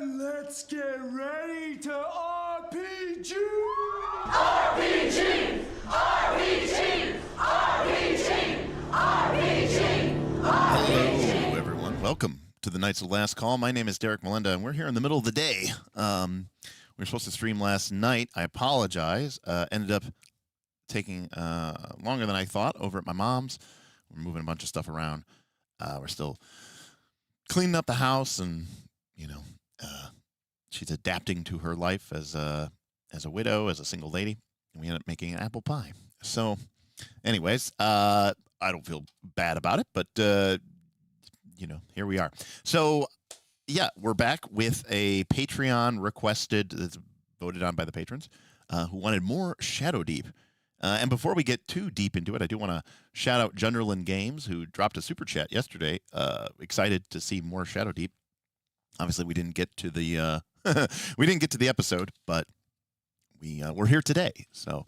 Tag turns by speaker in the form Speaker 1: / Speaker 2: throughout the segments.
Speaker 1: Let's get ready to RPG!
Speaker 2: RPG! RPG! RPG! RPG!
Speaker 3: Hello, everyone. Welcome to the Knights of Last Call. My name is Derek Melinda, and we're here in the middle of the day. We were supposed to stream last night. I apologize. Ended up taking longer than I thought over at my mom's. We're moving a bunch of stuff around. We're still cleaning up the house, and you know, she's adapting to her life as a widow, as a single lady, and we ended up making an apple pie. So, anyways, I don't feel bad about it, but you know, here we are. So, yeah, we're back with a Patreon requested, that's voted on by the patrons, who wanted more Shadowdeep. And before we get too deep into it, I do want to shout out Junderland Games, who dropped a super chat yesterday. Excited to see more Shadowdeep. Obviously, we didn't get to the we didn't get to the episode, but we're here today. So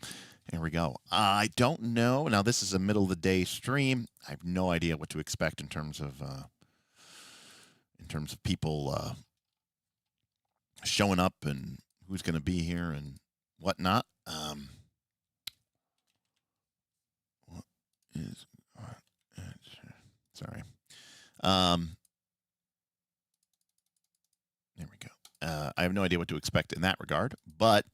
Speaker 3: here we go. I don't know. Now, this is a middle of the day stream. I have no idea what to expect in terms of people showing up and who's going to be here and whatnot. What is sorry. There we go. I have no idea what to expect in that regard, but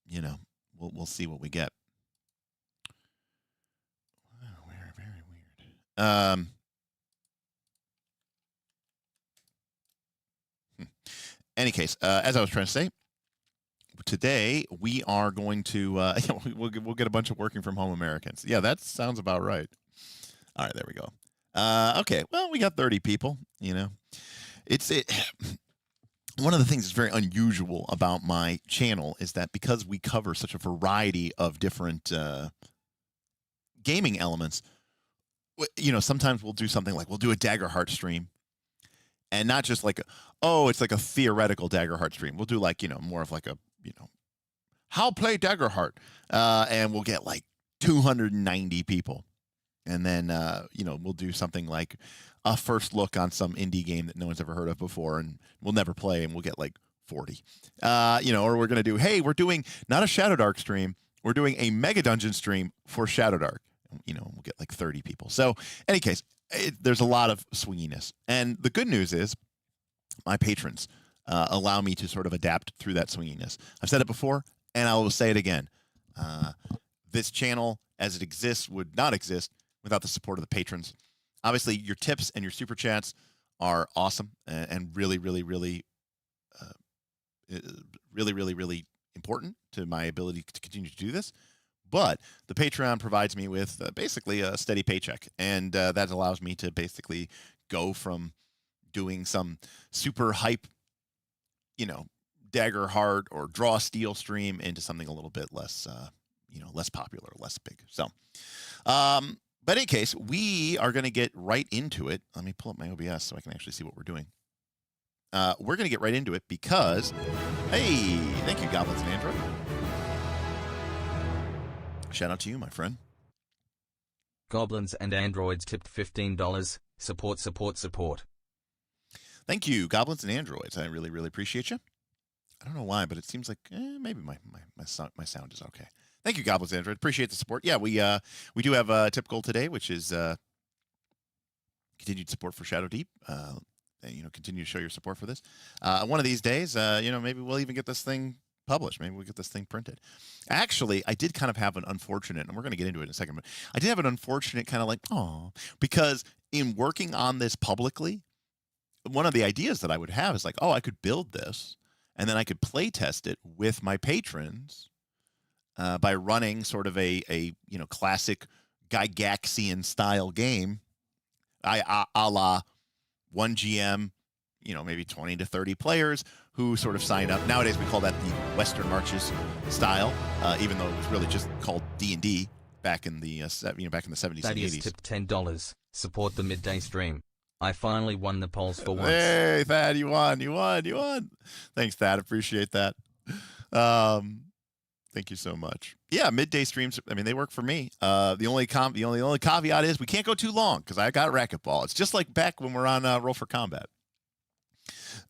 Speaker 3: you know, we'll see what we get. Wow, very weird. Any case, as I was trying to say, today we are going to we'll get a bunch of working from home Americans. Yeah, that sounds about right. All right, there we go. Okay, well, we got 30 people. You know, one of the things that's very unusual about my channel is that because we cover such a variety of different gaming elements, you know, sometimes we'll do something like we'll do a Daggerheart stream, and not just like, it's like a theoretical Daggerheart stream. We'll do like, you know, more of like a, you know, how play Daggerheart, and we'll get like 290 people. And then, you know, we'll do something like a first look on some indie game that no one's ever heard of before, and we'll never play, and we'll get like 40. You know, or we're going to do, hey, we're doing not a Shadowdark stream, we're doing a Megadungeon stream for Shadowdark. You know, we'll get like 30 people. So, any case, there's a lot of swinginess. And the good news is my patrons allow me to sort of adapt through that swinginess. I've said it before, and I will say it again. This channel, as it exists, would not exist without the support of the patrons. Obviously, your tips and your super chats are awesome and really important to my ability to continue to do this. But the Patreon provides me with basically a steady paycheck, and that allows me to basically go from doing some super hype, you know, Daggerheart or Draw Steel stream into something a little bit less, you know, less popular, less big. So, but in any case, we are going to get right into it. Let me pull up my OBS so I can actually see what we're doing. we're going to get right into it because, hey, thank you, Goblins and Android. Shout out to you, my friend.
Speaker 4: Goblins and Androids tipped $15. Support, support, support.
Speaker 3: Thank you, Goblins and Androids. I really, really appreciate you. I don't know why, but it seems like maybe my sound is okay. Thank you, Goblins and Android. Appreciate the support. Yeah, we do have a tip goal today, which is continued support for Shadowdeep. Continue to show your support for this. One of these days, maybe we'll even get this thing published. Maybe we'll get this thing printed. Actually, I did kind of have an unfortunate, and we're going to get into it in a second, but I did have an unfortunate kind of like, because in working on this publicly, one of the ideas that I would have is like, I could build this, and then I could play test it with my patrons by running sort of a classic Gygaxian style game, a la one GM, maybe 20 to 30 players who sort of sign up. Nowadays we call that the Western Marches style, even though it was really just called D&D back in the 70s and 80s.
Speaker 4: Tipped $10. Support the midday stream. I finally won the polls for once.
Speaker 3: Hey, Thad, you won. Thanks, Thad. Appreciate that. Thank you so much. Yeah, midday streams. I mean, they work for me. The only caveat is we can't go too long because I got racquetball. It's just like back when we're on Roll for Combat.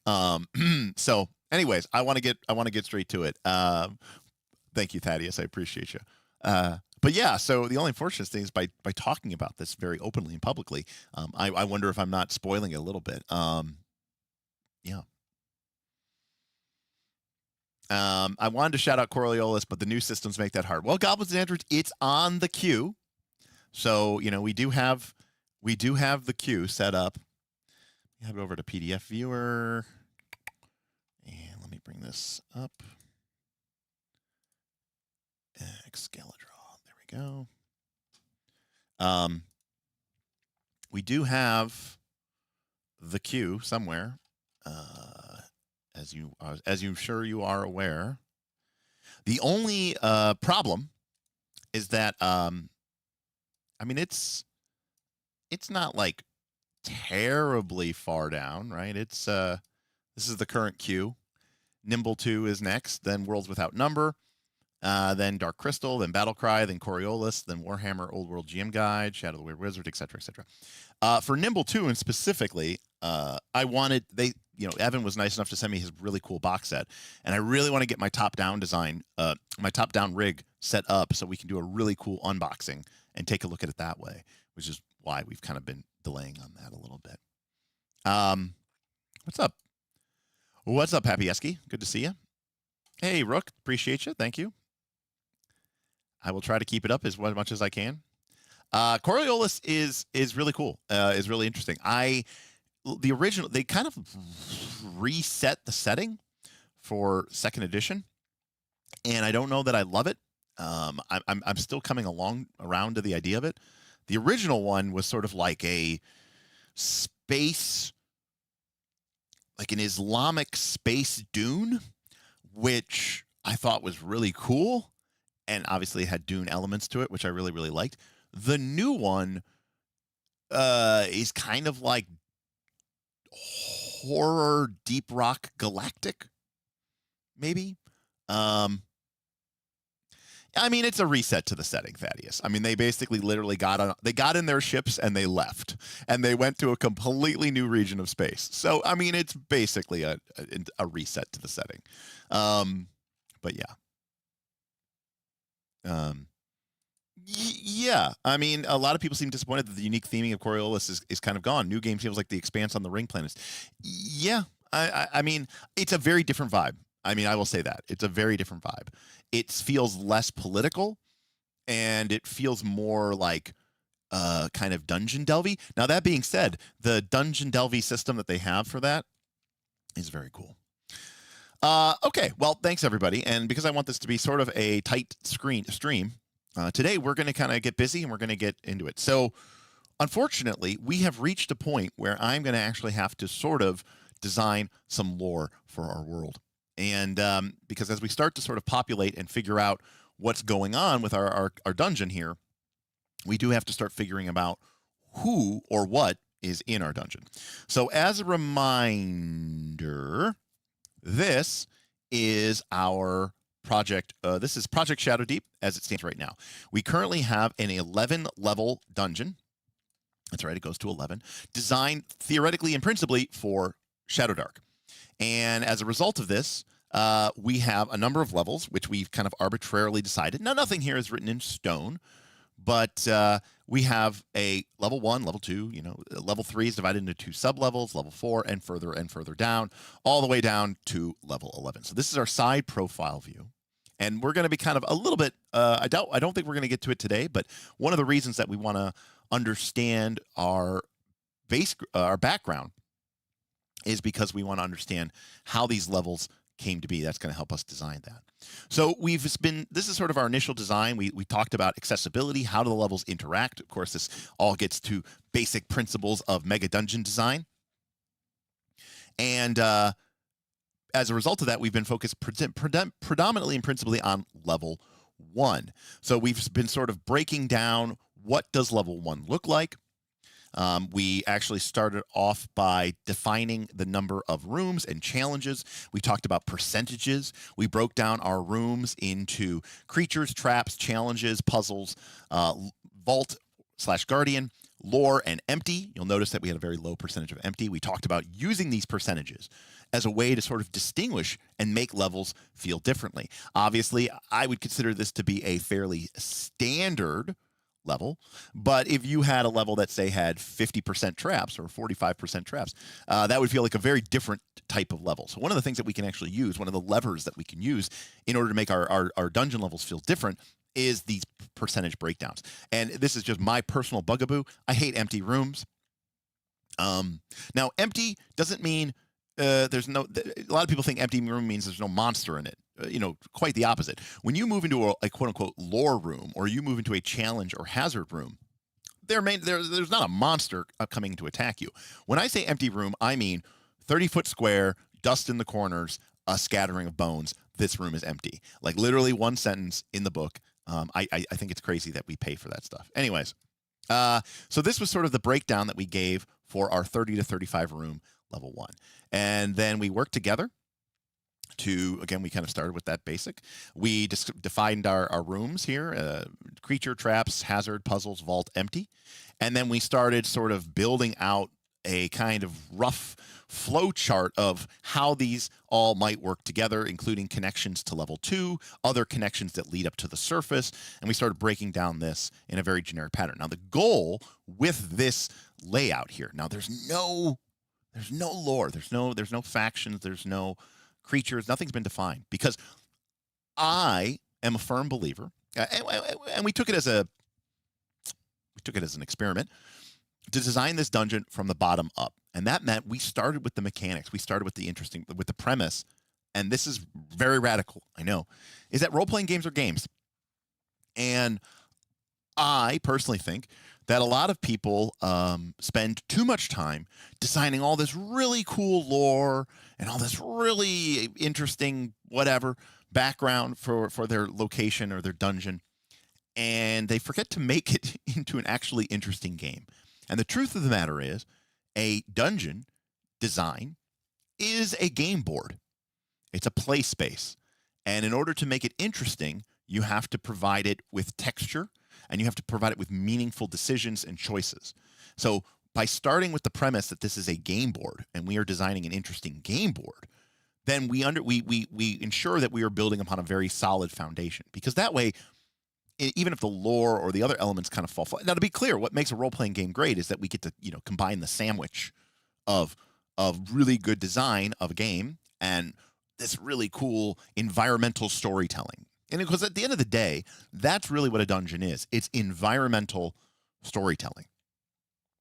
Speaker 3: So, anyways, I want to get straight to it. Thank you, Thaddeus. I appreciate you. But yeah, so the only unfortunate thing is by talking about this very openly and publicly, I wonder if I'm not spoiling it a little bit. Yeah. I wanted to shout out Coriolis, but the new systems make that hard. Well, Goblins and Androids, it's on the queue. So, we do have the queue set up. Head over to PDF Viewer. And let me bring this up. Excalibur. There we go. We do have the queue somewhere. As you sure you are aware. The only problem is that it's not like terribly far down, right? It's this is the current queue. Nimble 2 is next, then Worlds Without Number, then Dark Crystal, then Battlecry, then Coriolis, then Warhammer Old World GM Guide, Shadow of the Weird Wizard, etc., etc. For Nimble 2 and specifically, Evan was nice enough to send me his really cool box set, and I really want to get my top-down design, my top-down rig set up so we can do a really cool unboxing and take a look at it that way, which is why we've kind of been delaying on that a little bit. What's up? What's up, Happy Esky? Good to see you. Hey, Rook, appreciate you. Thank you. I will try to keep it up as much as I can. Coriolis is really cool. Is really interesting. The original, they kind of reset the setting for second edition, and I don't know that I love it. I'm still coming around to the idea of it. The original one was sort of like a space, like an Islamic space Dune, which I thought was really cool, and obviously had Dune elements to it, which I really, really liked. The new one is kind of like horror deep rock galactic, maybe. It's a reset to the setting, Thaddeus. They basically literally got in their ships and they left, and they went to a completely new region of space. So it's basically a reset to the setting. But yeah. Yeah, a lot of people seem disappointed that the unique theming of Coriolis is kind of gone. New game feels like the expanse on the ring planets. Yeah, it's a very different vibe. I will say that. It's a very different vibe. It feels less political, and it feels more like kind of dungeon delvey. Now, that being said, the dungeon delvey system that they have for that is very cool. Okay, well, thanks, everybody. And because I want this to be sort of a tight stream, today we're going to kind of get busy and we're going to get into it. So, unfortunately, we have reached a point where I'm going to actually have to sort of design some lore for our world. And because as we start to sort of populate and figure out what's going on with our dungeon here, we do have to start figuring about who or what is in our dungeon. So as a reminder, this is our project. This is Project Shadowdeep as it stands right now. We currently have an 11 level dungeon. That's right, it goes to 11, designed theoretically and principally for Shadowdark. And as a result of this, we have a number of levels, which we've kind of arbitrarily decided. Now, nothing here is written in stone, but we have a level 1, level 2, level 3 is divided into 2 sub-levels, level 4, and further down, all the way down to level 11. So this is our side profile view. And we're going to be kind of a little bit, I don't think we're going to get to it today, but one of the reasons that we want to understand our background is because we want to understand how these levels came to be. That's going to help us design that. So this is sort of our initial design. We talked about accessibility, how do the levels interact. Of course, this all gets to basic principles of Megadungeon design. And as a result of that, we've been focused predominantly and principally on level 1. So we've been sort of breaking down what does level 1 look like. We actually started off by defining the number of rooms and challenges. We talked about percentages. We broke down our rooms into creatures, traps, challenges, puzzles, vault/guardian, lore, and empty. You'll notice that we had a very low percentage of empty. We talked about using these percentages as a way to sort of distinguish and make levels feel differently. Obviously, I would consider this to be a fairly standard level, but if you had a level that say had 50% traps or 45% traps, that would feel like a very different type of level. So one of the things that we can actually use, one of the levers that we can use in order to make our dungeon levels feel different is these percentage breakdowns. And this is just my personal bugaboo. I hate empty rooms. Now empty doesn't mean there's no, a lot of people think empty room means there's no monster in it. Quite the opposite. When you move into a quote-unquote lore room, or you move into a challenge or hazard room, there's not a monster coming to attack you. When I say empty room, I mean 30-foot square, dust in the corners, a scattering of bones. This room is empty. Like literally one sentence in the book. I think it's crazy that we pay for that stuff. Anyways, so this was sort of the breakdown that we gave for our 30 to 35 room level 1. And then we worked together we kind of started with that basic. We defined our rooms here, creature, traps, hazard, puzzles, vault, empty. And then we started sort of building out a kind of rough flow chart of how these all might work together, including connections to level 2, other connections that lead up to the surface. And we started breaking down this in a very generic pattern. Now, the goal with this layout here, now there's no lore, there's no factions, there's no creatures, nothing's been defined, because I am a firm believer, and we took it as an experiment to design this dungeon from the bottom up. And that meant we started with the mechanics, we started with the premise, and this is very radical, I know, is that role-playing games are games. And I personally think that a lot of people spend too much time designing all this really cool lore and all this really interesting whatever background for their location or their dungeon, and they forget to make it into an actually interesting game. And the truth of the matter is, a dungeon design is a game board. It's a play space. And in order to make it interesting, you have to provide it with texture, and you have to provide it with meaningful decisions and choices. So by starting with the premise that this is a game board and we are designing an interesting game board, then we ensure that we are building upon a very solid foundation, because that way, even if the lore or the other elements kind of fall flat. Now, to be clear, what makes a role-playing game great is that we get to combine the sandwich of really good design of a game and this really cool environmental storytelling. And because at the end of the day, that's really what a dungeon is. It's environmental storytelling.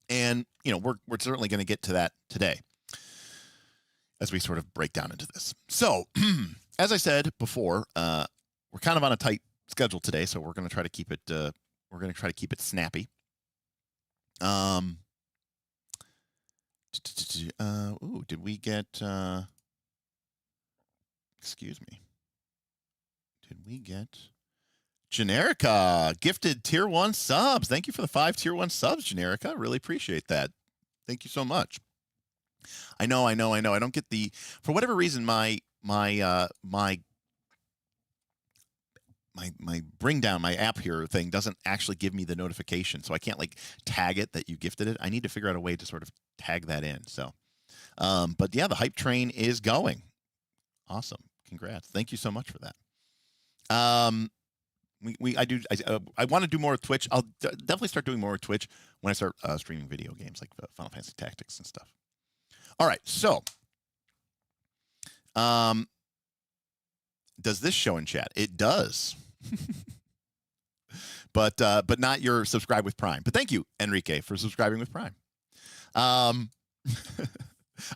Speaker 3: And, we're certainly going to get to that today as we sort of break down into this. So, as I said before, we're kind of on a tight schedule today, so we're going to try to keep it snappy. Did we get excuse me. Did we get Generica gifted tier 1 subs? Thank you for the 5 tier 1 subs, Generica. Really appreciate that. Thank you so much. I know. I don't get for whatever reason, my bring down my app here thing doesn't actually give me the notification, so I can't like tag it that you gifted it. I need to figure out a way to sort of tag that in. So, but yeah, the hype train is going. Awesome. Congrats. Thank you so much for that. I want to do more with Twitch. I'll definitely start doing more with Twitch when I start streaming video games like Final Fantasy Tactics and stuff. All right. So, does this show in chat? It does. but not your subscribe with Prime. But thank you, Enrique, for subscribing with Prime.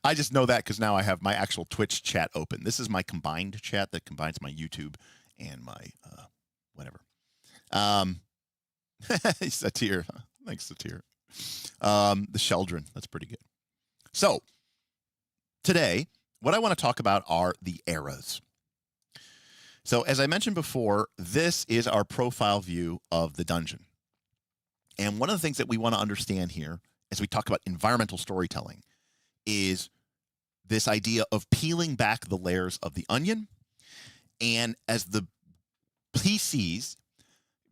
Speaker 3: I just know that because now I have my actual Twitch chat open. This is my combined chat that combines my YouTube and my whatever. Satir. Thanks, Satir. The Sheldron. That's pretty good. So, today, what I want to talk about are the eras. So, as I mentioned before, this is our profile view of the dungeon. And one of the things that we want to understand here, as we talk about environmental storytelling, is this idea of peeling back the layers of the onion. And as the PCs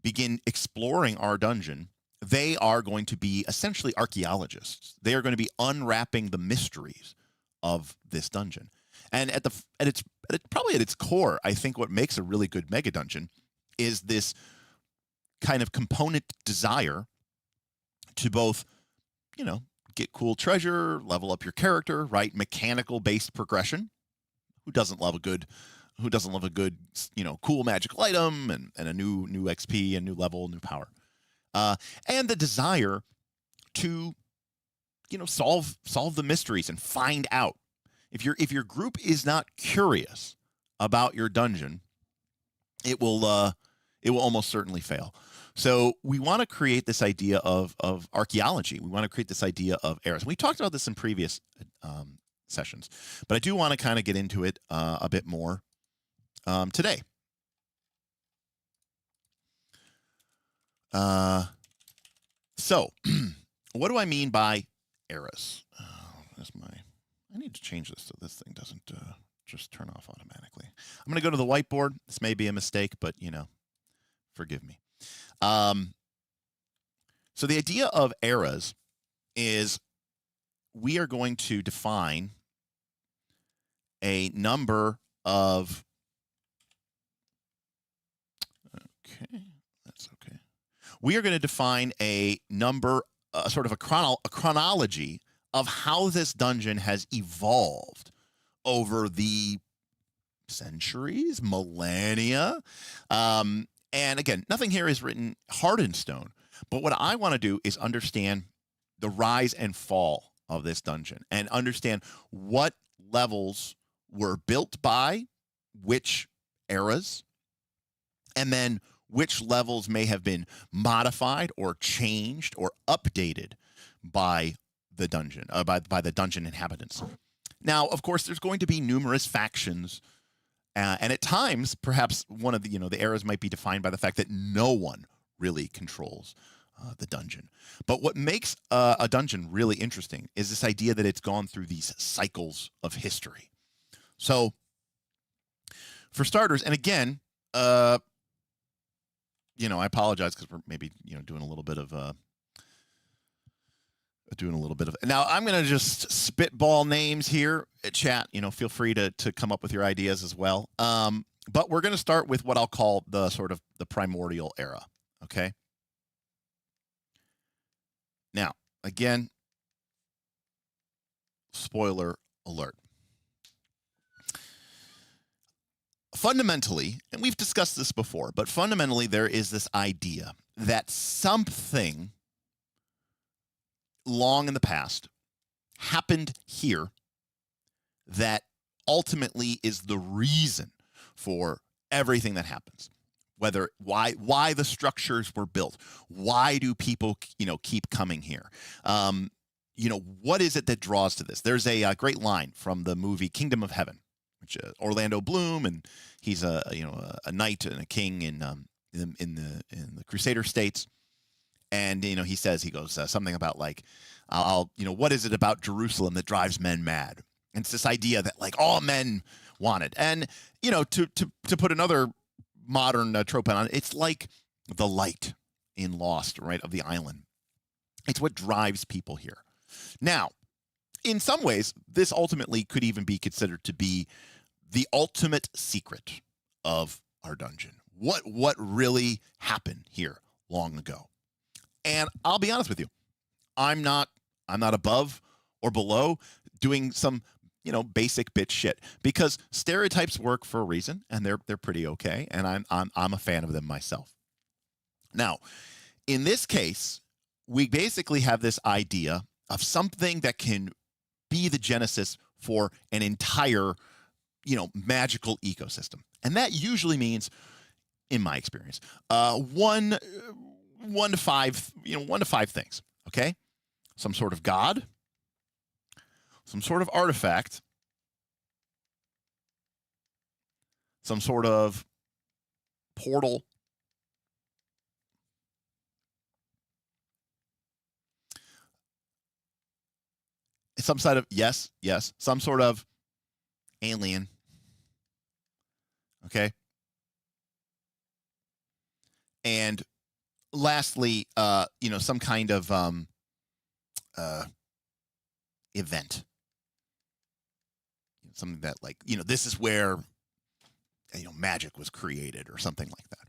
Speaker 3: begin exploring our dungeon, they are going to be essentially archaeologists. They are going to be unwrapping the mysteries of this dungeon. And probably at its core, I think what makes a really good Megadungeon is this kind of component desire to both, get cool treasure, level up your character, right? Mechanical based progression. Who doesn't love a good, cool magical item and a new XP, a new level, new power, and the desire to, solve the mysteries and find out. If your group is not curious about your dungeon, it will almost certainly fail. So we want to create this idea of archaeology. We want to create this idea of eras. We talked about this in previous sessions, but I do want to kind of get into it a bit more today. So what do I mean by eras? I need to change this so this thing doesn't just turn off automatically. I'm going to go to the whiteboard. This may be a mistake, but, forgive me. So the idea of eras is we are going to define a number of... Okay, that's okay. We are going to define a number, sort of a chronology of how this dungeon has evolved over the centuries, millennia. And again, nothing here is written hard in stone. But what I want to do is understand the rise and fall of this dungeon and understand what levels were built by which eras, and then which levels may have been modified or changed or updated by the dungeon, by the dungeon inhabitants. Now, of course, there's going to be numerous factions, and at times, perhaps one of the the eras might be defined by the fact that no one really controls the dungeon. But what makes a dungeon really interesting is this idea that it's gone through these cycles of history. So, for starters, and again, I apologize because we're maybe doing a little bit of. Now I'm going to just spitball names here at chat. Feel free to come up with your ideas as well. But we're going to start with what I'll call the sort of the primordial era. Okay. Now, again, spoiler alert. Fundamentally, and we've discussed this before, but fundamentally there is this idea that something long in the past happened here that ultimately is the reason for everything that happens. Why the structures were built, why do people keep coming here, what is it that draws to this? There's a great line from the movie Kingdom of Heaven, which Orlando Bloom, and he's a knight and a king in the Crusader states. And he goes something about like what is it about Jerusalem that drives men mad? And it's this idea that like all men want it. And, to put another modern trope on it, it's like the light in Lost, right, of the island. It's what drives people here. Now, in some ways, this ultimately could even be considered to be the ultimate secret of our dungeon. What really happened here long ago? And I'll be honest with you, I'm not above or below doing some basic bitch shit, because stereotypes work for a reason, and they're pretty okay, and I'm a fan of them myself. Now, in this case, we basically have this idea of something that can be the genesis for an entire, magical ecosystem. And that usually means, in my experience, one to five things, okay? Some sort of god, some sort of artifact, some sort of portal, some sort of some sort of alien, okay? And lastly, some kind of event, something that this is where magic was created or something like that.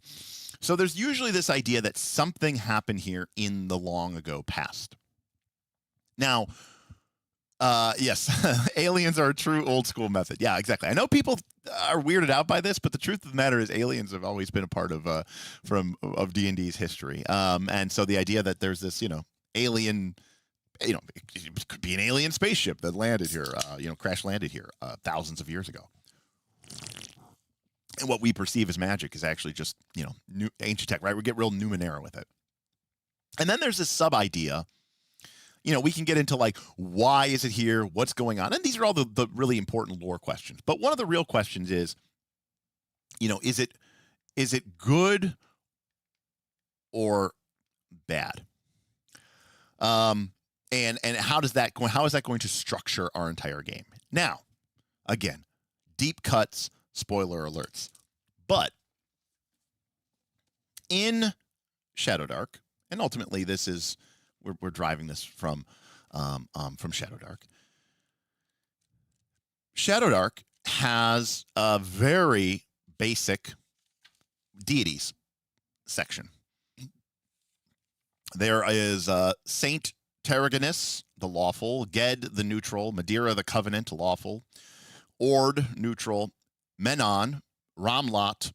Speaker 3: So there's usually this idea that something happened here in the long ago past. Now, yes, aliens are a true old school method. Yeah, exactly. I know people are weirded out by this, but the truth of the matter is aliens have always been a part of D&D's history. And so the idea that there's this, alien, it could be an alien spaceship that landed here, crash landed here thousands of years ago. And what we perceive as magic is actually just, new ancient tech, right? We get real Numenera with it. And then there's this sub-idea. We can get into like, why is it here? What's going on? And these are all the really important lore questions. But one of the real questions is, is it good or bad? And how is that going to structure our entire game? Now, again, deep cuts, spoiler alerts. But in Shadowdark, and ultimately this is we're driving this from Shadowdark. Shadowdark has a very basic deities section. There is Saint Tarragonus, the lawful, Ged, the neutral, Madeira, the covenant, lawful, Ord, neutral, Menon, Ramlot,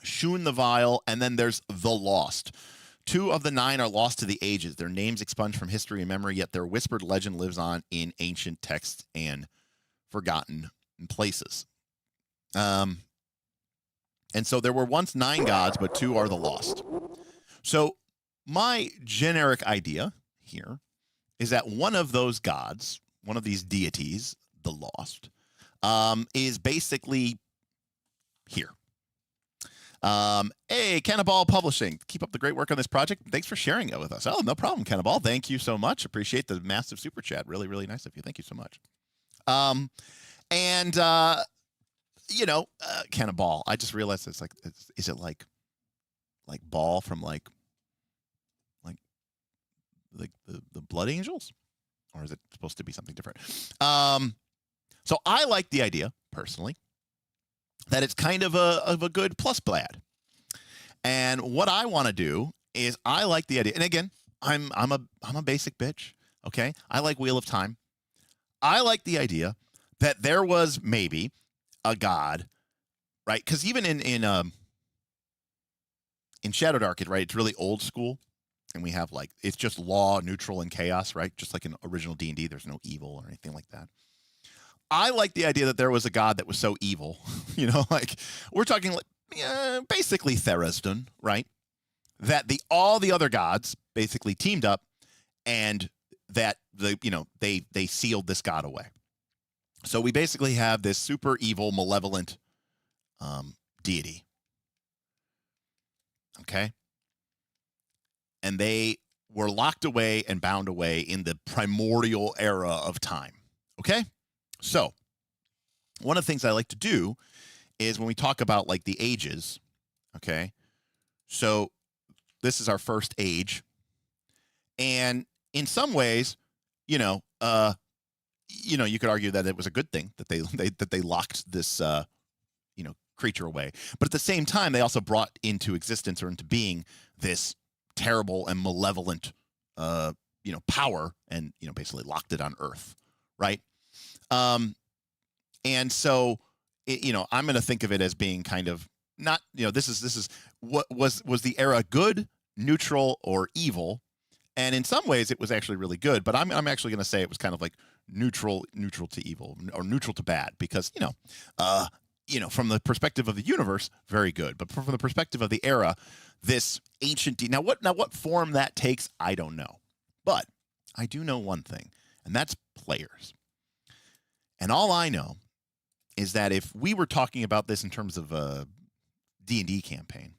Speaker 3: Shun the vile, and then there's the lost. 2 of the 9 are lost to the ages, their names expunged from history and memory, yet their whispered legend lives on in ancient texts and forgotten places. And so there were once 9 gods, but 2 are the lost. So my generic idea here is that one of those gods, one of these deities, the lost, is basically here. Hey, Cannibal Publishing, keep up the great work on this project. Thanks for sharing it with us. Oh, no problem, Cannibal. Thank you so much. Appreciate the massive super chat. Really, really nice of you. Thank you so much. Cannibal. I just realized it's like, is it like ball from like the Blood Angels, or is it supposed to be something different? So I like the idea personally that it's kind of a good plus bad. And what I want to do is I like the idea. And again, I'm a basic bitch. Okay. I like Wheel of Time. I like the idea that there was maybe a god, right? Because even in Shadowdark, right, it's really old school. And we have it's just law, neutral, and chaos, right? Just like in original D&D, there's no evil or anything like that. I like the idea that there was a god that was so evil, we're talking basically Therazden, right? That all the other gods basically teamed up, and that they sealed this god away. So we basically have this super evil, malevolent deity. Okay. And they were locked away and bound away in the primordial era of time. Okay? So, one of the things I like to do is when we talk about like the ages, okay? So, this is our first age. And in some ways, you know, you could argue that it was a good thing that they locked this creature away. But at the same time, they also brought into existence or into being this terrible and malevolent power and basically locked it on Earth, right? And so I'm going to think of it as being kind of not, this is what was the era good, neutral, or evil? And in some ways, it was actually really good. But I'm actually going to say it was kind of like neutral to evil, or neutral to bad, because from the perspective of the universe, very good. But from the perspective of the era, this ancient now what form that takes, I don't know. But I do know one thing, and that's players. And all I know is that if we were talking about this in terms of a D&D campaign,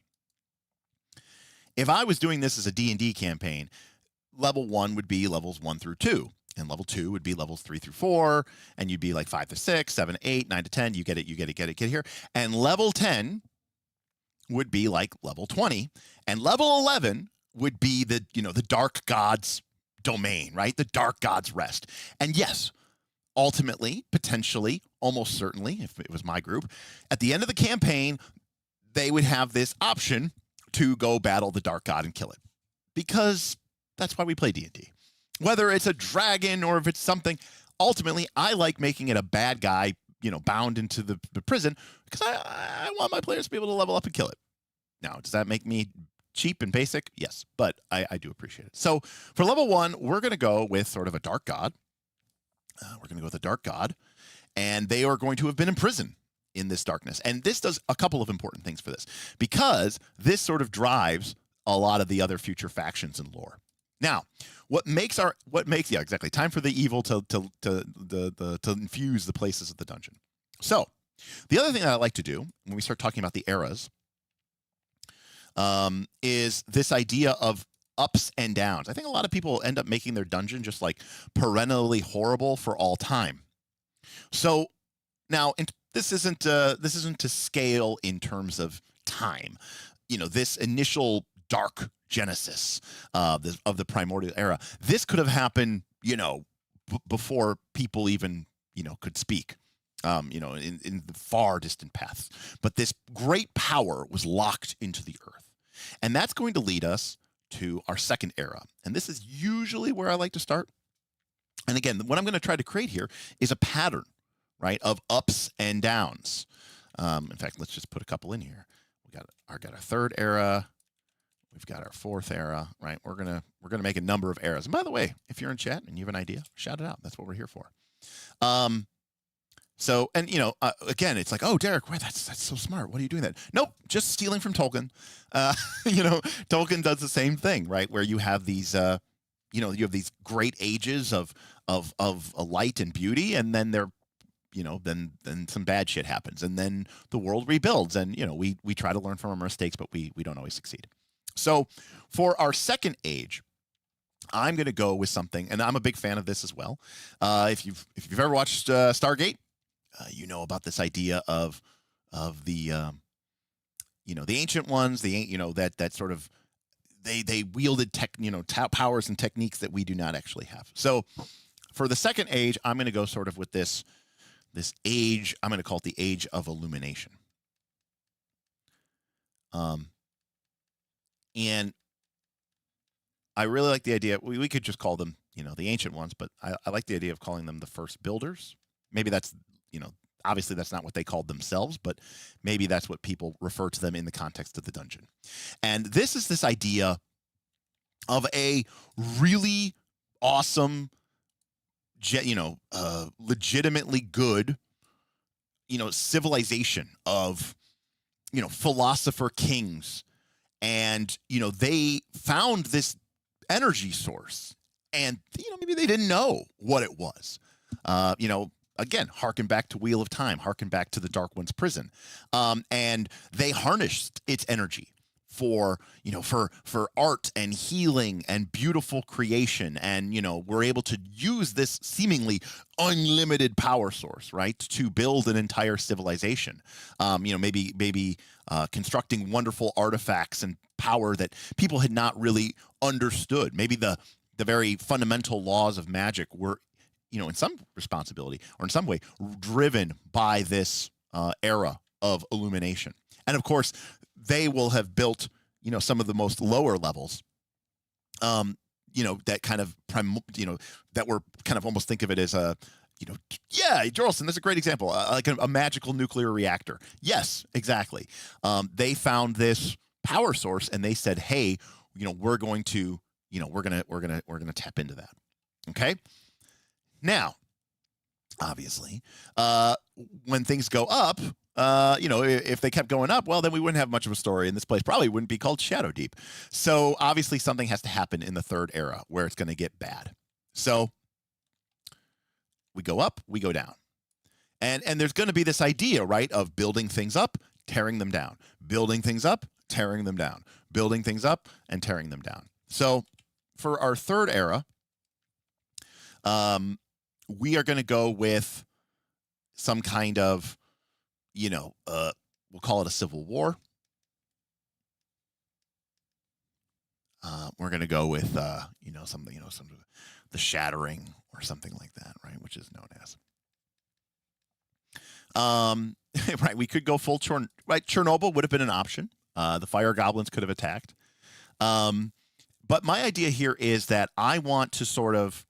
Speaker 3: if I was doing this as a D&D campaign, level 1 would be levels 1 through 2, and level 2 would be levels 3 through 4, and you'd be like 5 to 6, 7 to 8, 9 to 10. You get it here. And level 10 would be like level 20, and level 11 would be the dark god's domain, right? The dark god's rest. And yes, ultimately, potentially, almost certainly, if it was my group, at the end of the campaign, they would have this option to go battle the dark god and kill it, because that's why we play D&D. Whether it's a dragon or if it's something, ultimately, I like making it a bad guy, bound into the prison, because I want my players to be able to level up and kill it. Now, does that make me cheap and basic? Yes, but I do appreciate it. So for level 1, we're going to go with sort of a dark god. We're going to go with a dark god, and they are going to have been in prison in this darkness. And this does a couple of important things for this, because this sort of drives a lot of the other future factions and lore. Now, what makes time for the evil to infuse the places of the dungeon. So, the other thing that I like to do when we start talking about the eras is this idea of ups and downs. I think a lot of people end up making their dungeon just like perennially horrible for all time. So now, this isn't to scale in terms of time. This initial dark genesis of the primordial era, this could have happened, before people even, could speak, in the far distant paths. But this great power was locked into the earth. And that's going to lead us to our second era. And this is usually where I like to start. And again, what I'm going to try to create here is a pattern, right, of ups and downs. In fact, let's just put a couple in here. We got our third era. We've got our fourth era, right? We're gonna make a number of eras. And by the way, if you're in chat and you have an idea, shout it out. That's what we're here for. So, and again, it's like, oh, Derek, that's so smart. What are you doing that? Nope, just stealing from Tolkien. Tolkien does the same thing, right? Where you have these, you have these great ages of light and beauty, and then then some bad shit happens, and then the world rebuilds, and we try to learn from our mistakes, but we don't always succeed. So, for our second age, I'm going to go with something, and I'm a big fan of this as well. If you've ever watched Stargate, you know about this idea of the the ancient ones, that sort of they wielded powers and techniques that we do not actually have. So for the second age, I'm going to go sort of with this age. I'm going to call it the Age of Illumination. And I really like the idea. We could just call them, the ancient ones, but I like the idea of calling them the first builders. Maybe that's, obviously that's not what they called themselves, but maybe that's what people refer to them in the context of the dungeon. And this is this idea of a really awesome, legitimately good, civilization of, philosopher kings. And, they found this energy source, and, maybe they didn't know what it was. Again, harken back to Wheel of Time, harken back to the Dark One's prison. And they harnessed its energy for, for art and healing and beautiful creation. And, we're able to use this seemingly unlimited power source, right, to build an entire civilization. Maybe constructing wonderful artifacts and power that people had not really understood. Maybe the very fundamental laws of magic were, in some responsibility or in some way driven by this era of illumination. And of course, they will have built, some of the most lower levels, that kind of, that were kind of almost think of it as a, yeah, Jorlson, that's a great example, like a magical nuclear reactor. Yes, exactly. They found this power source and they said, hey, we're going to, we're going to tap into that. Okay. Now, obviously, when things go up, if they kept going up, well, then we wouldn't have much of a story, and this place probably wouldn't be called Shadowdeep. So obviously something has to happen in the third era where it's going to get bad. So we go up, we go down. And there's going to be this idea, right, of building things up, tearing them down, building things up, tearing them down, building things up, and tearing them down. So for our third era, we are going to go with some kind of, we'll call it a civil war. We're going to go with, something, some of the shattering or something like that, right? Which is known as. Right. We could go full right. Chernobyl would have been an option. The fire goblins could have attacked. But my idea here is that I want to sort of,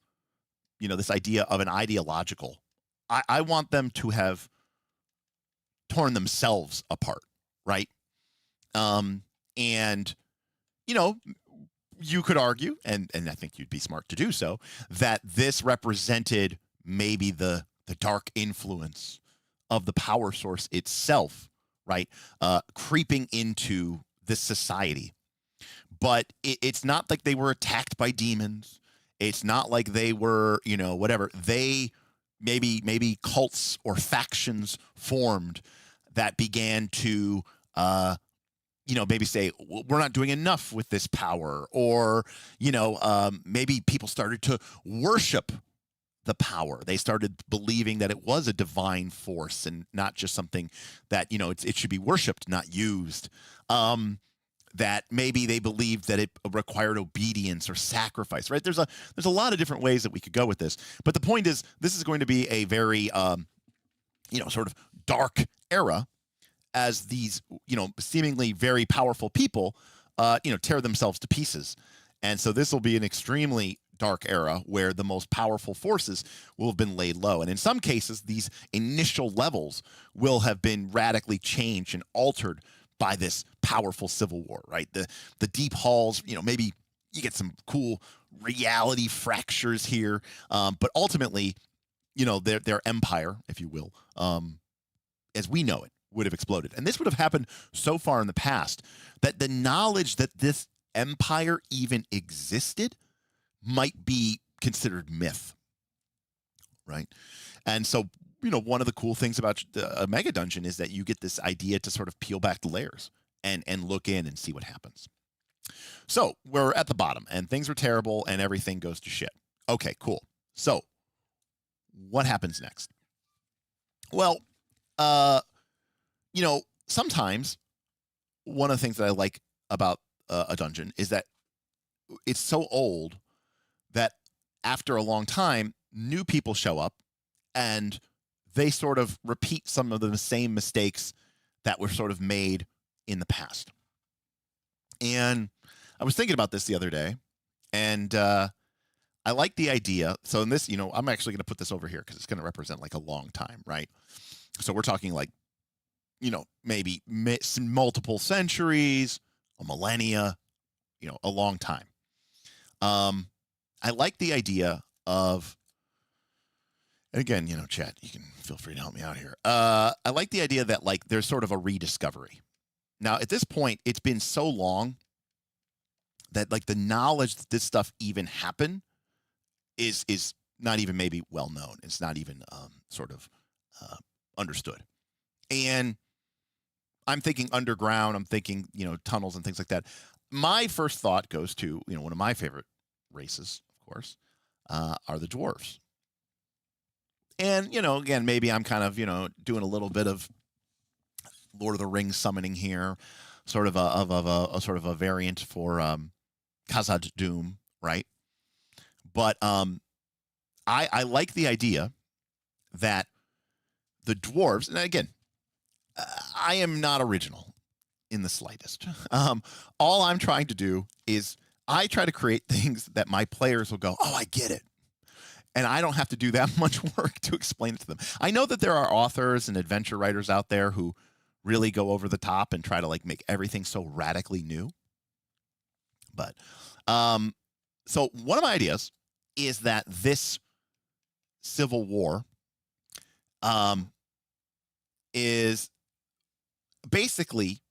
Speaker 3: this idea of an ideological, I want them to have torn themselves apart, right? And, you could argue, and I think you'd be smart to do so, that this represented maybe the dark influence of the power source itself, right? Creeping into this society. But it's not like they were attacked by demons. It's not like they were, whatever. They maybe cults or factions formed that began to, maybe say, we're not doing enough with this power. Or, maybe people started to worship the power. They started believing that it was a divine force and not just something that, it should be worshipped, not used. That maybe they believed that it required obedience or sacrifice, right? There's a lot of different ways that we could go with this. But the point is, this is going to be a very, sort of dark era as these, seemingly very powerful people, tear themselves to pieces. And so this will be an extremely dark era where the most powerful forces will have been laid low. And in some cases, these initial levels will have been radically changed and altered by this powerful civil war, right? The deep halls, maybe you get some cool reality fractures here. But ultimately, their empire, if you will, as we know it, would have exploded. And this would have happened so far in the past that the knowledge that this empire even existed might be considered myth, right? And so, one of the cool things about a Megadungeon is that you get this idea to sort of peel back the layers and look in and see what happens. So we're at the bottom and things are terrible and everything goes to shit. Okay, cool. So what happens next? Well, sometimes one of the things that I like about a dungeon is that it's so old that after a long time, new people show up and they sort of repeat some of the same mistakes that were sort of made in the past. And I was thinking about this the other day, and I like the idea. So in this, I'm actually going to put this over here because it's going to represent like a long time, right? So we're talking like, maybe multiple centuries, a millennia, a long time. I like the idea of, and again, chat, you can feel free to help me out here. I like the idea that like there's sort of a rediscovery. Now, at this point, it's been so long that like the knowledge that this stuff even happened is not even maybe well known. It's not even sort of understood. And I'm thinking underground. I'm thinking, tunnels and things like that. My first thought goes to, one of my favorite races, of course, are the dwarves. And, again, maybe I'm kind of, doing a little bit of Lord of the Rings summoning here, sort of a sort of a variant for Khazad Doom, right? But I like the idea that the dwarves, and again, I am not original in the slightest. All I'm trying to do is I try to create things that my players will go, oh, I get it. And I don't have to do that much work to explain it to them. I know that there are authors and adventure writers out there who really go over the top and try to like make everything so radically new. But so one of my ideas is that this civil war is basically,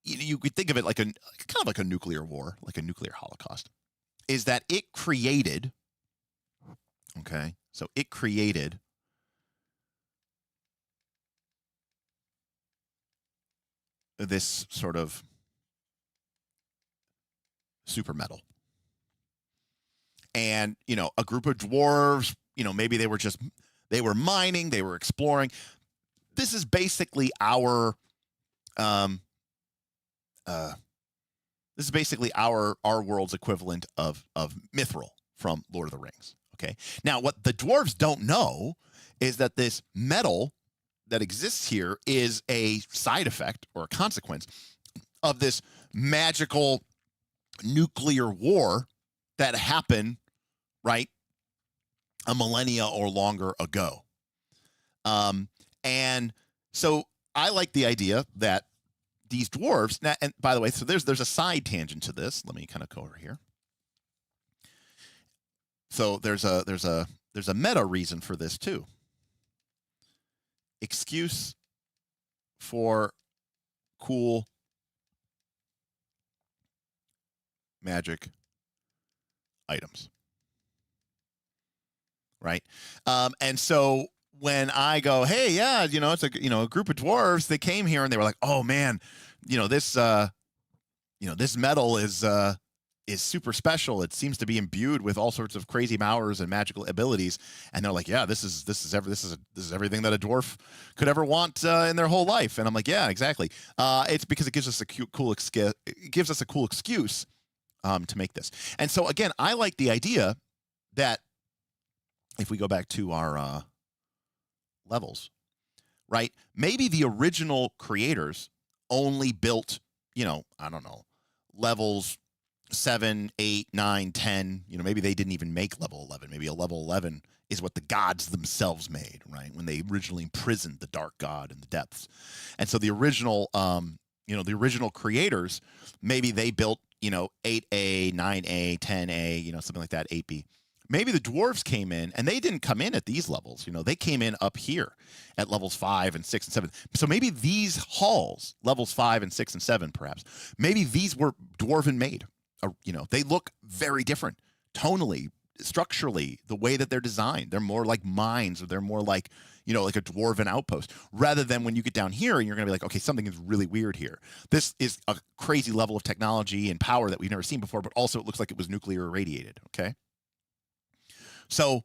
Speaker 3: you could think of it like kind of like a nuclear war, like a nuclear holocaust, is that it created, okay, so it created this sort of super metal. And, a group of dwarves, maybe they were mining, they were exploring. This is basically our world's equivalent of Mithril from Lord of the Rings. Okay. Now, what the dwarves don't know is that this metal that exists here is a side effect or a consequence of this magical nuclear war that happened, right, a millennia or longer ago. And so I like the idea that these dwarves, now, and by the way, so there's a side tangent to this. Let me kind of go over here. So there's a meta reason for this too. Excuse for cool magic items. Right? And so when I go, hey, yeah, it's a group of dwarves. They came here and they were like, oh man, this metal is super special. It seems to be imbued with all sorts of crazy powers and magical abilities. And they're like, yeah, this is everything that a dwarf could ever want in their whole life. And I'm like, yeah, exactly. It's because it gives us a cool excuse to make this. And so again, I like the idea that if we go back to our levels, right? Maybe the original creators only built, I don't know, levels 7, 8, 9, 10. Maybe they didn't even make level 11. Maybe a level 11 is what the gods themselves made, right? When they originally imprisoned the dark god in the depths. And so the original, the original creators, maybe they built, 8A, 9A, 10A, something like that, 8B. Maybe the dwarves came in and they didn't come in at these levels. They came in up here at levels 5 and 6 and 7. So maybe these halls, levels 5 and 6 and 7, perhaps, maybe these were dwarven made. They look very different tonally, structurally, the way that they're designed. They're more like mines, or they're more like, like a dwarven outpost, rather than when you get down here and you're going to be like, okay, something is really weird here. This is a crazy level of technology and power that we've never seen before, but also it looks like it was nuclear irradiated. Okay. So,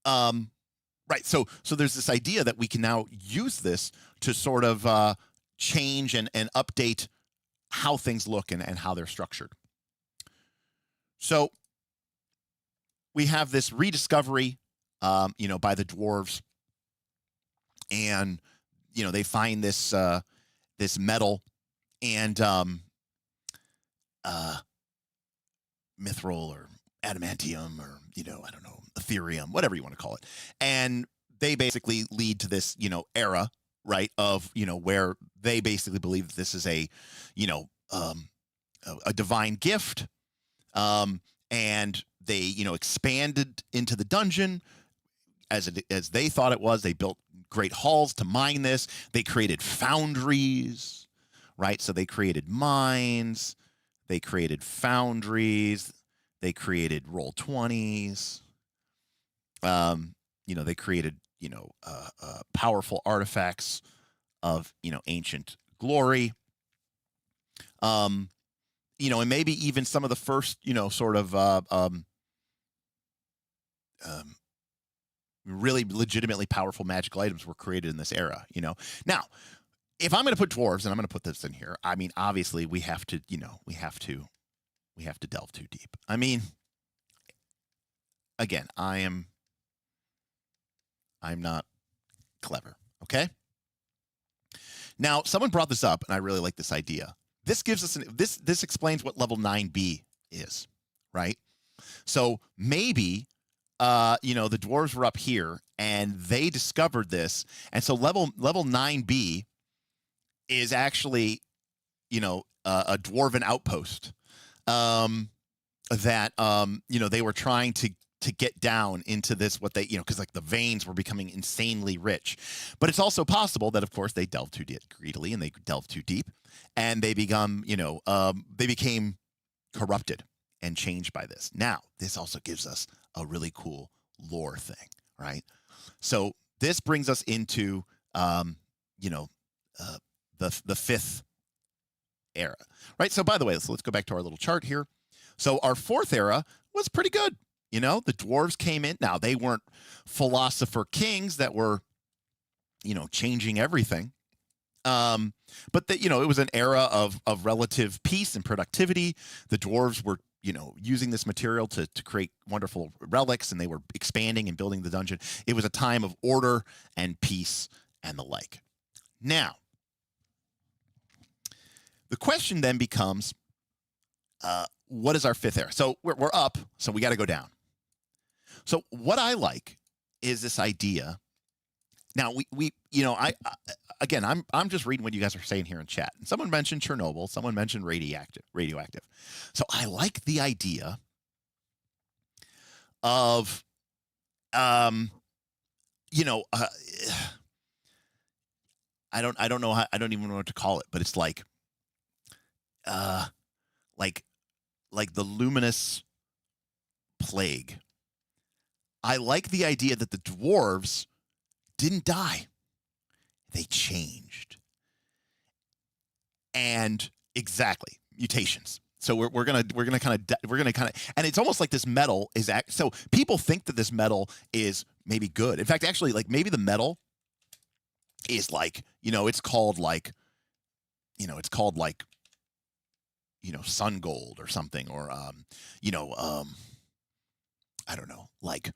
Speaker 3: right. So there's this idea that we can now use this to sort of change and update how things look and how they're structured. So we have this rediscovery, by the dwarves, and they find this this metal and mithril or adamantium or I don't know, ethereum, whatever you want to call it, and they basically lead to this era, right, of where they basically believe that this is a a divine gift. And they, expanded into the dungeon as they thought it was. They built great halls to mine this. They created foundries, right? So they created mines. They created foundries. They created Roll20s. They created, powerful artifacts of ancient glory. And maybe even some of the first sort of really legitimately powerful magical items were created in this era. Now, if I'm going to put dwarves, and I'm going to put this in here, I mean, obviously we have to delve too deep. I mean, again, I'm not clever. Okay. Now, someone brought this up, and I really like this idea. This gives us this explains what level 9B is, right? So maybe the dwarves were up here and they discovered this, and so level 9B is actually a dwarven outpost that they were trying to get down into this, what they because like the veins were becoming insanely rich. But it's also possible that, of course, they delved too greedily and they delved too deep, and they became corrupted and changed by this. Now, this also gives us a really cool lore thing, right? So this brings us into the fifth era, right? So by the way, let's go back to our little chart here. So our fourth era was pretty good. The dwarves came in. Now, they weren't philosopher kings that were changing everything. But it was an era of relative peace and productivity. The dwarves were using this material to create wonderful relics, and they were expanding and building the dungeon. It was a time of order and peace and the like. Now, the question then becomes, what is our fifth era? So we're up, so we got to go down. So what I like is this idea. Now I'm just reading what you guys are saying here in chat. And someone mentioned Chernobyl. Someone mentioned radioactive. So I like the idea of, I don't know how, I don't even know what to call it, but it's like the luminous plague. I like the idea that the dwarves didn't die. They changed. And exactly, mutations. So we're gonna kind of, and it's almost like this metal is so people think that this metal is maybe good. In fact, actually, like maybe the metal is like, it's called like sun gold or something, or I don't know, like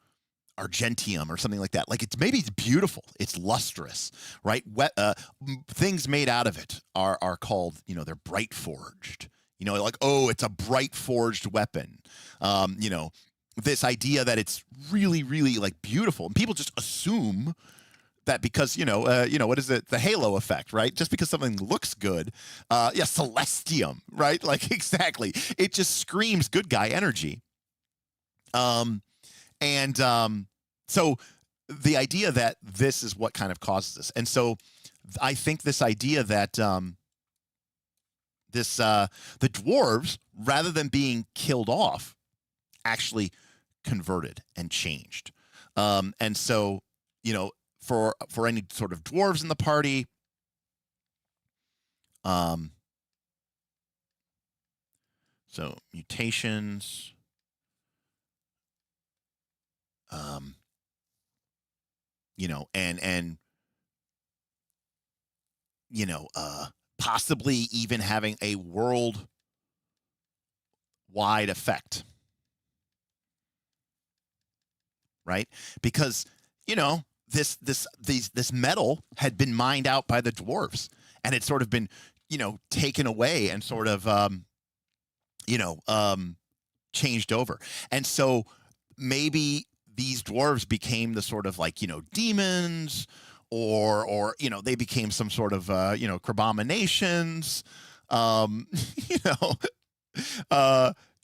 Speaker 3: argentium or something like that. Like it's beautiful, it's lustrous, right? Things made out of it are called, they're bright forged. Like, oh, it's a bright forged weapon. This idea that it's really, really like beautiful, and people just assume that because what is it? The halo effect, right? Just because something looks good, celestium, right? Like exactly, it just screams good guy energy. So the idea that this is what kind of causes this, and so I think this idea that the dwarves, rather than being killed off, actually converted and changed. And so for any sort of dwarves in the party, so mutations. Possibly even having a world wide effect, right? Because this metal had been mined out by the dwarves, and it's sort of been taken away and sort of changed over, and so maybe these dwarves became the sort of like demons, or they became some sort of crabominations.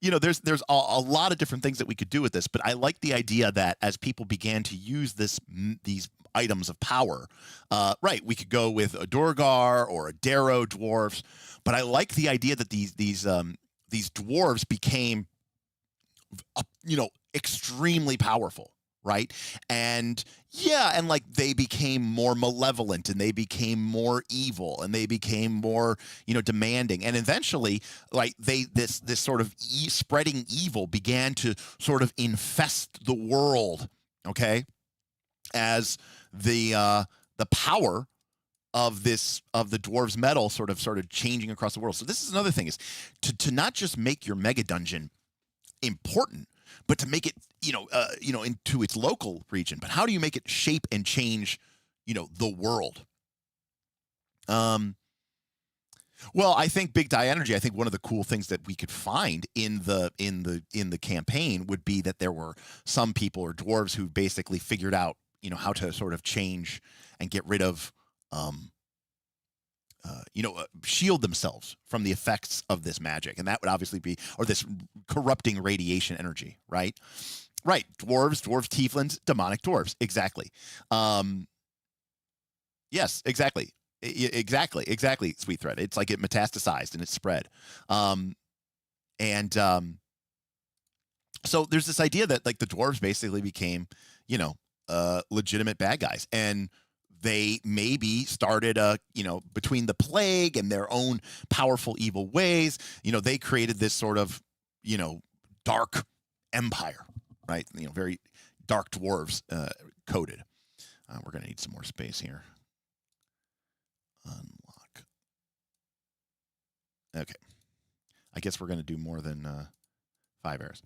Speaker 3: There's a lot of different things that we could do with this, but I like the idea that as people began to use these items of power, right, we could go with a Durgar or a Darrow dwarves, but I like the idea that these dwarves became extremely powerful, right? And yeah, and like they became more malevolent and they became more evil and they became more, demanding. And eventually, like this sort of spreading evil began to sort of infest the world, okay? As the power of the dwarves metal sort of started changing across the world. So this is another thing, is to not just make your mega dungeon important, but to make it into its local region. But how do you make it shape and change the world? Well, I think Big Die Energy, I think one of the cool things that we could find in the campaign would be that there were some people or dwarves who basically figured out how to sort of change and get rid of shield themselves from the effects of this magic. And that would obviously be, or this corrupting radiation energy, right? Right. Dwarves, tieflings, demonic dwarves. Exactly. Yes, exactly. Exactly, Sweet Thread. It's like it metastasized and it spread. So there's this idea that like the dwarves basically became, legitimate bad guys. And they maybe started between the plague and their own powerful evil ways, they created this sort of, dark empire, right? Very dark dwarves coded. We're going to need some more space here. Unlock. Okay. I guess we're going to do more than 5 errors.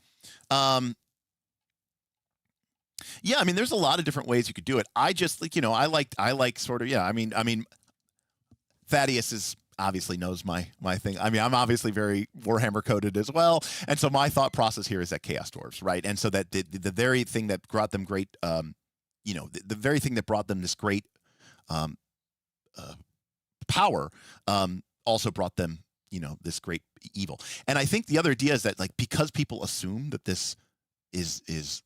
Speaker 3: Yeah, I mean, there's a lot of different ways you could do it. I just I like sort of, yeah. I mean, Thaddeus is obviously knows my thing. I mean, I'm obviously very Warhammer coded as well, and so my thought process here is that Chaos Dwarves, right? And so that the very thing that brought them great, the very thing that brought them this great power, also brought them, this great evil. And I think the other idea is that like because people assume that this is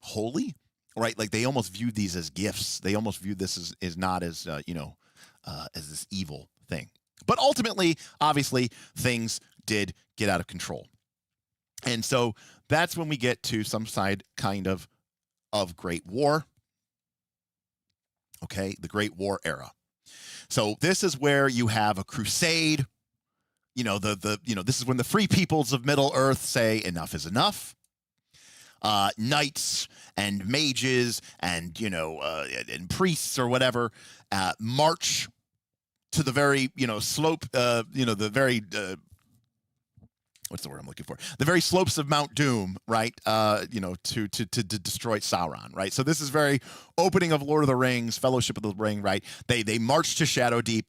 Speaker 3: holy, right? Like they almost view these as gifts. They almost view this as not as as this evil thing. But ultimately, obviously, things did get out of control, and so that's when we get to some side kind of Great War. Okay, the Great War era. So this is where you have a crusade. This is when the free peoples of Middle Earth say enough is enough. Knights and mages and and priests or whatever march to the very slope, the very what's the word I'm looking for? The very slopes of Mount Doom, right? To destroy Sauron, right? So this is very opening of Lord of the Rings, Fellowship of the Ring, right? They march to Shadowdeep,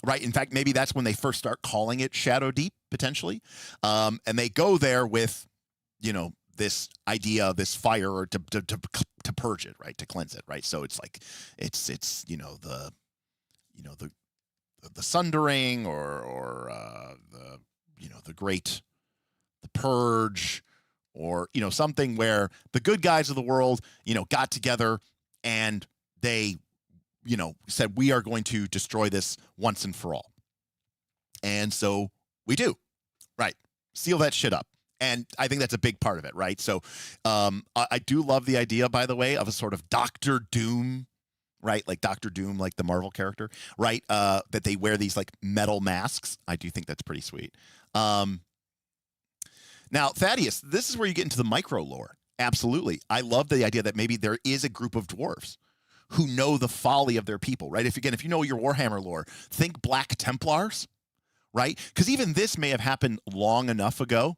Speaker 3: right? In fact, maybe that's when they first start calling it Shadowdeep potentially, and they go there with this idea of this fire or to purge it, right? To cleanse it, right? So it's like it's the sundering or the purge, or something where the good guys of the world got together and they said, we are going to destroy this once and for all. And so we do, right? Seal that shit up. And I think that's a big part of it, right? So I do love the idea, by the way, of a sort of Doctor Doom, right? Like Doctor Doom, like the Marvel character, right? That they wear these like metal masks. I do think that's pretty sweet. Now, Thaddeus, this is where you get into the micro lore. Absolutely. I love the idea that maybe there is a group of dwarves who know the folly of their people, right? If you know your Warhammer lore, think Black Templars, right? Because even this may have happened long enough ago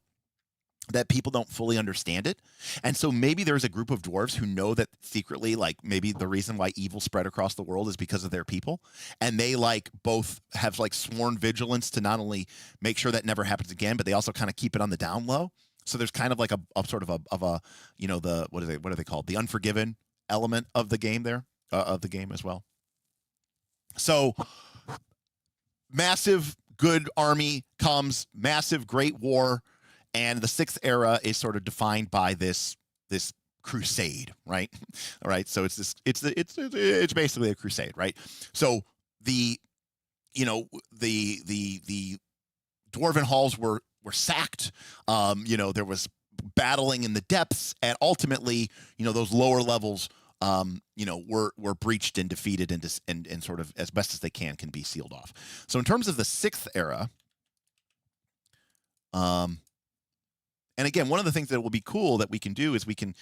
Speaker 3: that people don't fully understand it. And so maybe there's a group of dwarves who know that secretly, like maybe the reason why evil spread across the world is because of their people. And they like both have like sworn vigilance to not only make sure that never happens again, but they also kind of keep it on the down low. So there's kind of like a sort of a the, what are they called? The Unforgiven element of the game there, of the game as well. So massive good army comes, massive great war. And the 6th era is sort of defined by this crusade, right? All right. So it's basically a crusade, right? So the dwarven halls were sacked. There was battling in the depths, and ultimately, those lower levels, were breached and defeated and sort of as best as they can be sealed off. So in terms of the 6th era, and again, one of the things that will be cool that we can do is we can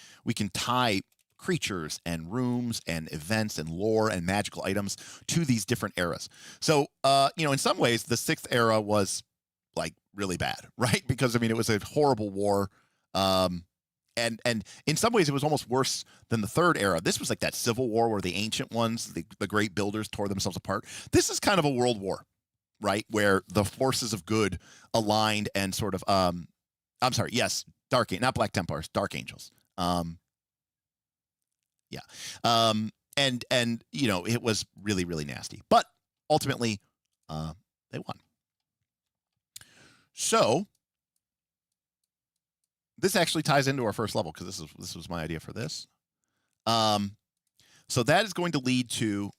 Speaker 3: tie creatures and rooms and events and lore and magical items to these different eras. So, in some ways, the 6th era was like really bad, right? Because it was a horrible war. And in some ways, it was almost worse than the 3rd era. This was like that civil war where the ancient ones, the great builders, tore themselves apart. This is kind of a world war, right? Where the forces of good aligned and sort of, not Black Templars, Dark Angels. It was really, really nasty. But ultimately, they won. So this actually ties into our first level because this was my idea for this. So that is going to lead to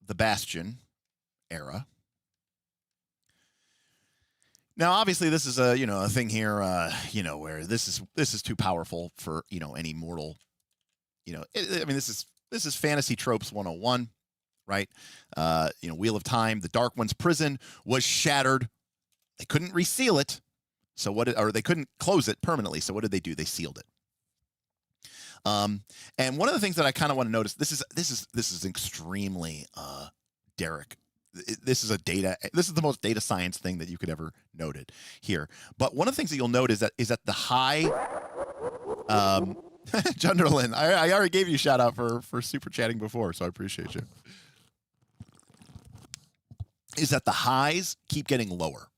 Speaker 3: the Bastion era. Now, obviously, this is a thing here, where this is too powerful for any mortal. This is fantasy tropes 101, right? Wheel of Time, the Dark One's prison was shattered. They couldn't reseal it, or they couldn't close it permanently. So what did they do? They sealed it. And one of the things that I kind of want to notice, this is extremely Derek. This is the most data science thing that you could ever note it here. But one of the things that you'll note is that the high, Junderlin, I already gave you a shout out for super chatting before, so I appreciate you. Is that the highs keep getting lower,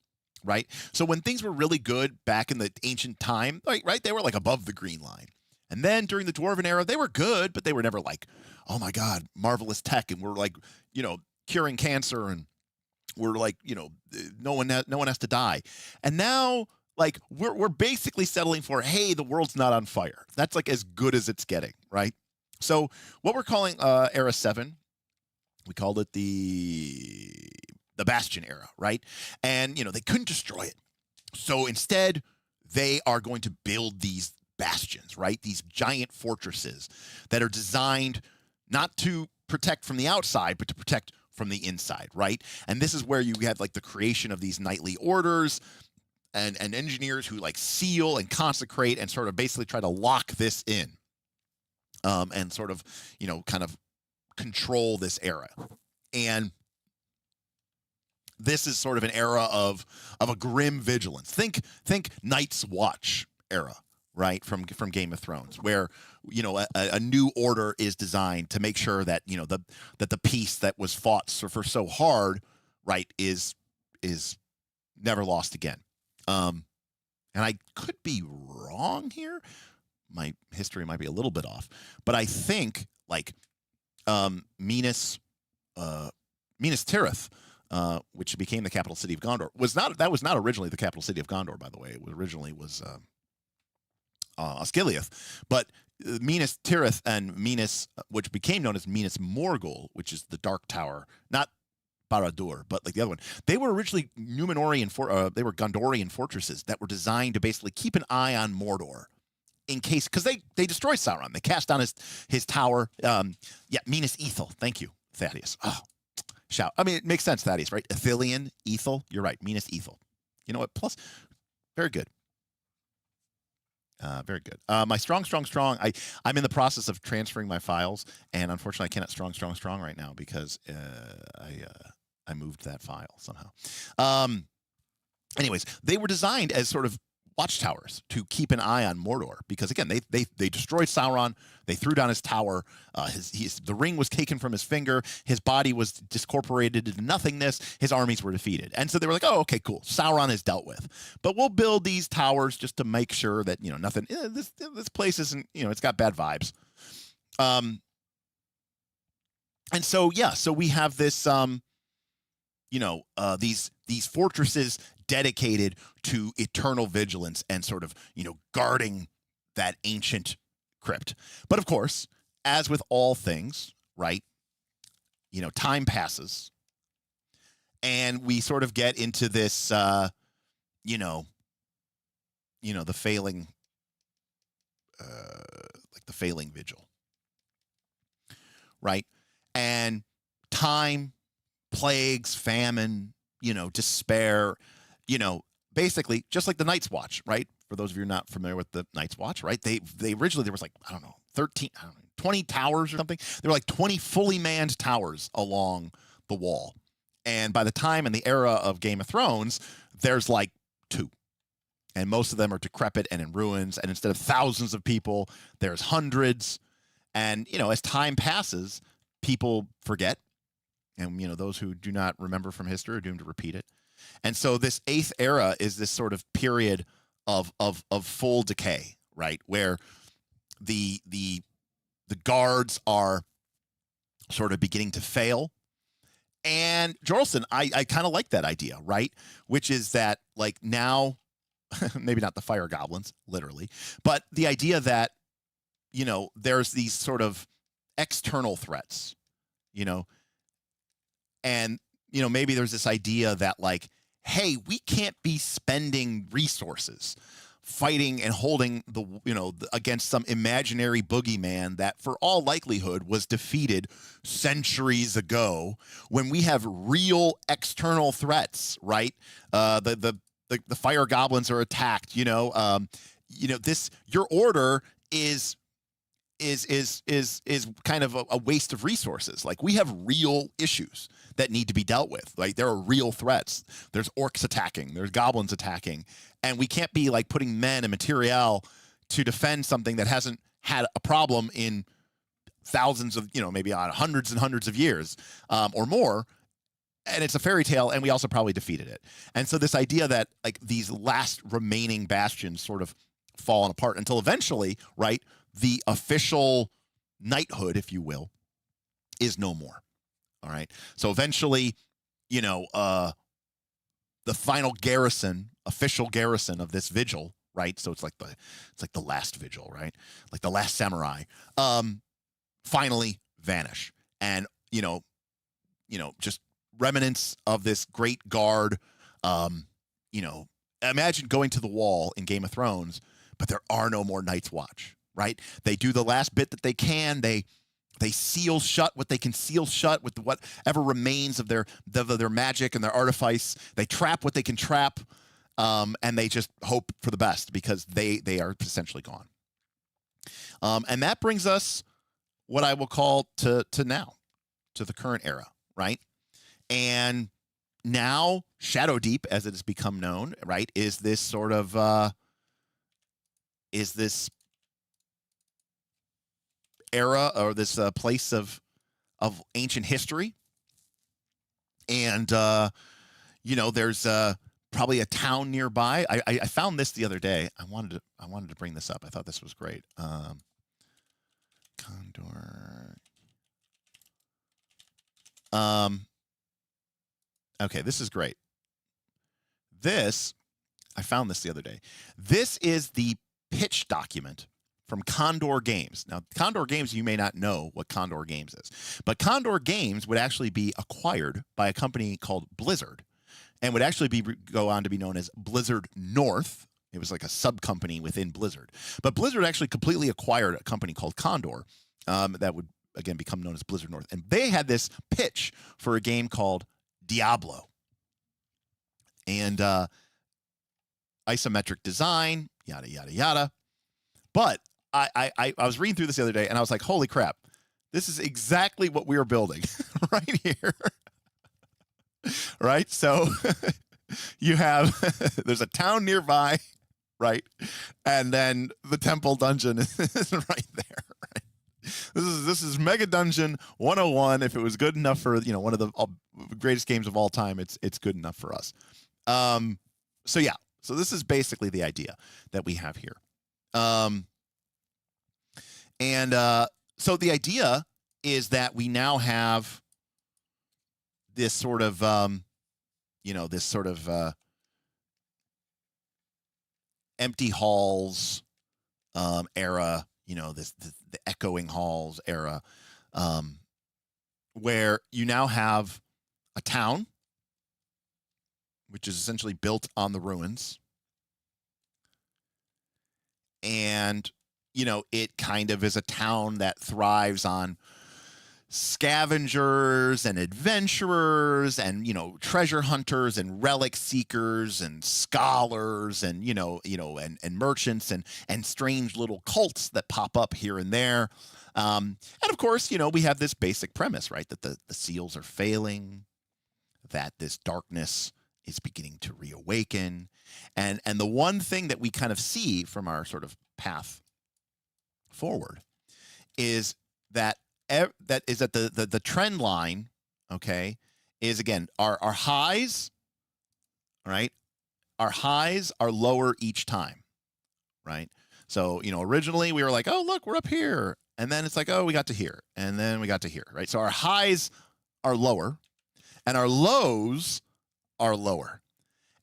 Speaker 3: right? So when things were really good back in the ancient time, right, they were like above the green line. And then during the Dwarven era, they were good, but they were never like, oh my God, marvelous tech, and we're like, curing cancer, and we're like, no one has to die. And now, like, we're basically settling for, hey, the world's not on fire. That's like as good as it's getting, right? So what we're calling era 7, we called it the Bastion era, right? And they couldn't destroy it. So instead, they are going to build these bastions, right? These giant fortresses that are designed not to protect from the outside, but to protect from the inside, right? And this is where you have like the creation of these knightly orders and engineers who like seal and consecrate and sort of basically try to lock this in, and sort of, kind of control this era. And this is sort of an era of a grim vigilance. Think Night's Watch era, right, from Game of Thrones, where a new order is designed to make sure that that the peace that was fought for so hard, right, is never lost again. And I could be wrong here. My history might be a little bit off, but I think like Minas Tirith, which became the capital city of Gondor, was not originally the capital city of Gondor, by the way. It originally was Osgiliath, but Minas Tirith and Minas, which became known as Minas Morgul, which is the Dark Tower, not Barad-dûr, but like the other one, they were originally they were Gondorian fortresses that were designed to basically keep an eye on Mordor in case, because they destroyed Sauron. They cast down his tower. Minas Ithil. Thank you, Thaddeus. Oh, shout. I mean, it makes sense, Thaddeus, right? Ithilien, Ithil. You're right. Minas Ithil. You know what? Plus, very good. Very good. My strong. I'm in the process of transferring my files, and unfortunately, I cannot strong right now because I moved that file somehow. Anyways, they were designed as sort of watchtowers to keep an eye on Mordor because, again, they destroyed Sauron. They threw down his tower. The ring was taken from his finger. His body was discorporated into nothingness. His armies were defeated. And so they were like, oh, okay, cool. Sauron is dealt with. But we'll build these towers just to make sure that, nothing, this place isn't, it's got bad vibes. And so, so we have this, these fortresses dedicated to eternal vigilance and sort of, guarding that ancient crypt. But of course, as with all things, right, time passes and we sort of get into this, you know, the failing, like the failing vigil, right? And time, plagues, famine, despair, basically just like the Night's Watch, right? For those of you who are not familiar with the Night's Watch, right? They originally, there was like, 20 towers or something. There were like 20 fully manned towers along the wall. And by the time in the era of Game of Thrones, there's like 2. And most of them are decrepit and in ruins. And instead of thousands of people, there's hundreds. And, as time passes, people forget. And, those who do not remember from history are doomed to repeat it. And so this 8th era is this sort of period of full decay, right? Where the guards are sort of beginning to fail. And Jorlson, I kind of like that idea, right? Which is that, like, now, maybe not the fire goblins, literally, but the idea that, there's these sort of external threats, and, maybe there's this idea that, like, hey, we can't be spending resources fighting and holding against some imaginary boogeyman that for all likelihood was defeated centuries ago, when we have real external threats, right? The fire goblins are attacked, this, your order is kind of a waste of resources. Like, we have real issues that need to be dealt with. Like, there are real threats. There's orcs attacking, there's goblins attacking, and we can't be like putting men and material to defend something that hasn't had a problem in thousands of, maybe on hundreds and hundreds of years or more. And it's a fairy tale, and we also probably defeated it. And so this idea that, like, these last remaining bastions sort of fallen apart until eventually, right, the official knighthood, if you will, is no more. All right. So eventually, the final garrison, official garrison of this vigil, right? So it's like the last vigil, right? Like the last samurai, finally vanish. And, just remnants of this great guard. Imagine going to the wall in Game of Thrones, but there are no more Night's Watch, right? They do the last bit that they can. They seal shut what they can seal shut with whatever remains of their magic and their artifice. They trap what they can trap, and they just hope for the best, because they are essentially gone. And that brings us what I will call to now, to the current era, right? And now Shadowdeep, as it has become known, right, is this sort of era, or this place of ancient history. And there's probably a town nearby. I found this the other day. I wanted to bring this up. I thought this was great. Condor. Okay, this is great. I found this the other day. This is the pitch document from Condor Games. Now, Condor Games, you may not know what Condor Games is, but Condor Games would actually be acquired by a company called Blizzard, and would actually go on to be known as Blizzard North. It was like a sub-company within Blizzard. But Blizzard actually completely acquired a company called Condor that would, again, become known as Blizzard North. And they had this pitch for a game called Diablo. And isometric design, yada, yada, yada. But I was reading through this the other day, and I was like, holy crap, this is exactly what we are building right here. Right? So you have, there's a town nearby, right? And then the temple dungeon is right there, right? This is Megadungeon 101. If it was good enough for, one of the greatest games of all time, it's good enough for us. So yeah, so this is basically the idea that we have here. So the idea is that we now have this sort of, empty halls era, the echoing halls era, where you now have a town which is essentially built on the ruins. And, you know, it kind of is a town that thrives on scavengers and adventurers and, you know, treasure hunters and relic seekers and scholars and, and merchants and strange little cults that pop up here and there. And of course, you know, we have this basic premise, right? That the seals are failing, that this darkness is beginning to reawaken. And the one thing that we kind of see from our sort of path forward is that the trend line, okay, is again our highs, right? Our highs are lower each time, right? So, you know, originally we were like, oh, look, we're up here. And then it's like, oh, we got to here. And then we got to here, right? So our highs are lower and our lows are lower.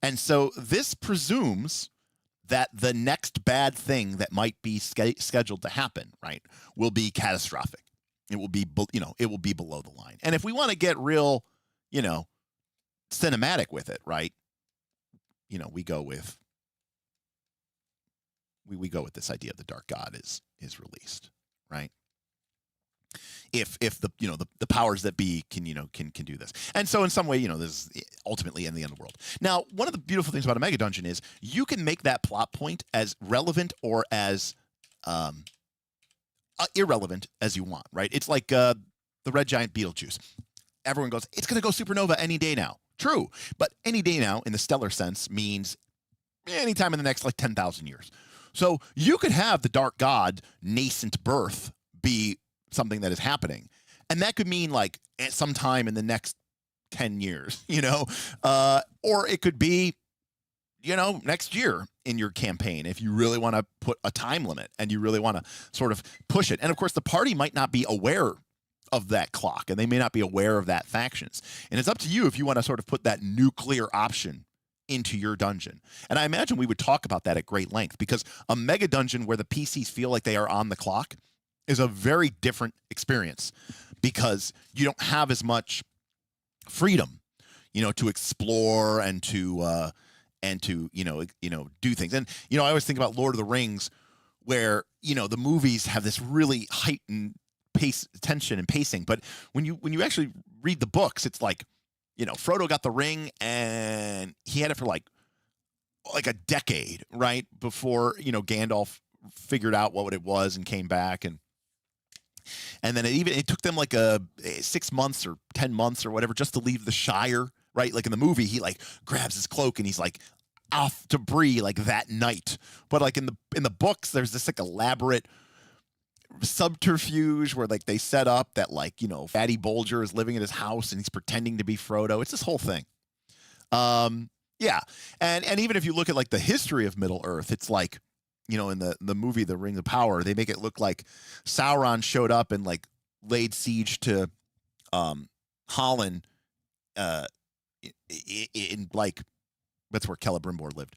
Speaker 3: And so this presumes that the next bad thing that might be scheduled to happen, right, will be catastrophic. It will be, it will be below the line. And if we want to get real, cinematic with it, right, we go with this idea of the dark god is released, right? If the powers that be can do this. And so in some way, this is ultimately in the end of the world. Now, one of the beautiful things about a Megadungeon is you can make that plot point as relevant or as irrelevant as you want, right? It's like the red giant Beetlejuice. Everyone goes, it's going to go supernova any day now. True, but any day now in the stellar sense means anytime in the next 10,000 years. So you could have the dark god nascent birth be something that is happening, and that could mean at some time in the next 10 years, or it could be next year in your campaign if you really want to put a time limit and you really want to sort of push it. And of course the party might not be aware of that clock, and they may not be aware of that factions, and it's up to you if you want to sort of put that nuclear option into your dungeon. And I imagine we would talk about that at great length, because a mega dungeon where the PCs feel like they are on the clock is a very different experience, because you don't have as much freedom, to explore and to do things. And I always think about Lord of the Rings, where the movies have this really heightened tension and pacing, but when you actually read the books, it's like Frodo got the ring and he had it for like a decade, right, before Gandalf figured out what it was and came back, and then it took them 6 months or 10 months or whatever just to leave the Shire, right? Like in the movie, he grabs his cloak and he's off to Bree that night. But in the books, there's this elaborate subterfuge where they set up that Fatty Bolger is living in his house and he's pretending to be Frodo. It's this whole thing. Yeah. And even if you look at the history of Middle Earth, it's in the movie The Ring of Power, they make it look like Sauron showed up and laid siege to Holland in that's where Celebrimbor lived,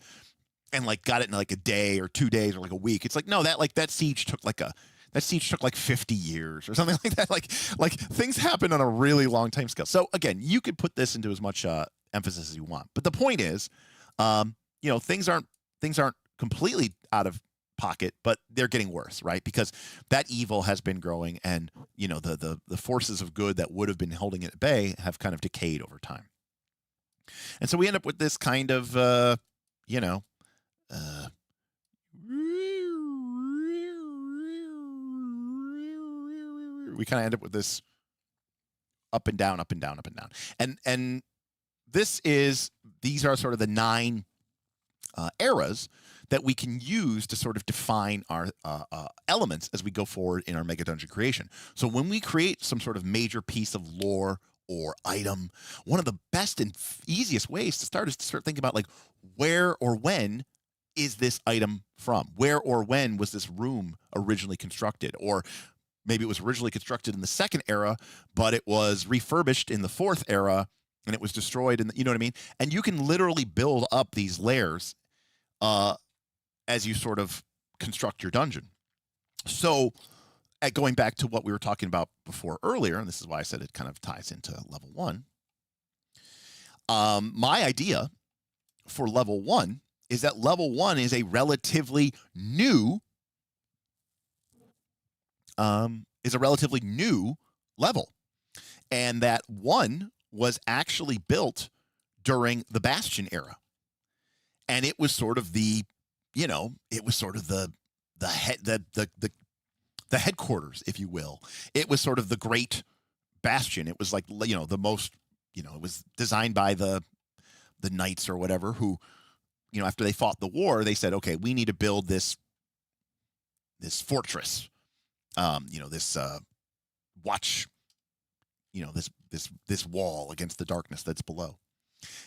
Speaker 3: and got it in a day or 2 days or a week. It's no, that siege took that siege took 50 years or something like that. Things happen on a really long time scale. So again, you could put this into as much emphasis as you want, but the point is, things aren't completely out of pocket, but they're getting worse, right? Because that evil has been growing, and the forces of good that would have been holding it at bay have kind of decayed over time. And so we end up with this kind of we kind of end up with this up and down, up and down, up and down. And these are sort of the 9 eras that we can use to sort of define our elements as we go forward in our Mega Dungeon creation. So when we create some sort of major piece of lore or item, one of the best and easiest ways to start is to start thinking about where or when is this item from? Where or when was this room originally constructed? Or maybe it was originally constructed in the 2nd era, but it was refurbished in the 4th era and it was destroyed. And you know what I mean? And you can literally build up these layers as you sort of construct your dungeon. So going back to what we were talking about before earlier, and this is why I said it kind of ties into level 1. My idea for level 1 is that level 1 is a relatively new level, and that 1 was actually built during the Bastion era, and it was sort of the headquarters, if you will. It was sort of the great Bastion. It was like, the most, it was designed by the knights or whatever, who, after they fought the war, they said, okay, we need to build this fortress, this watch, this wall against the darkness that's below.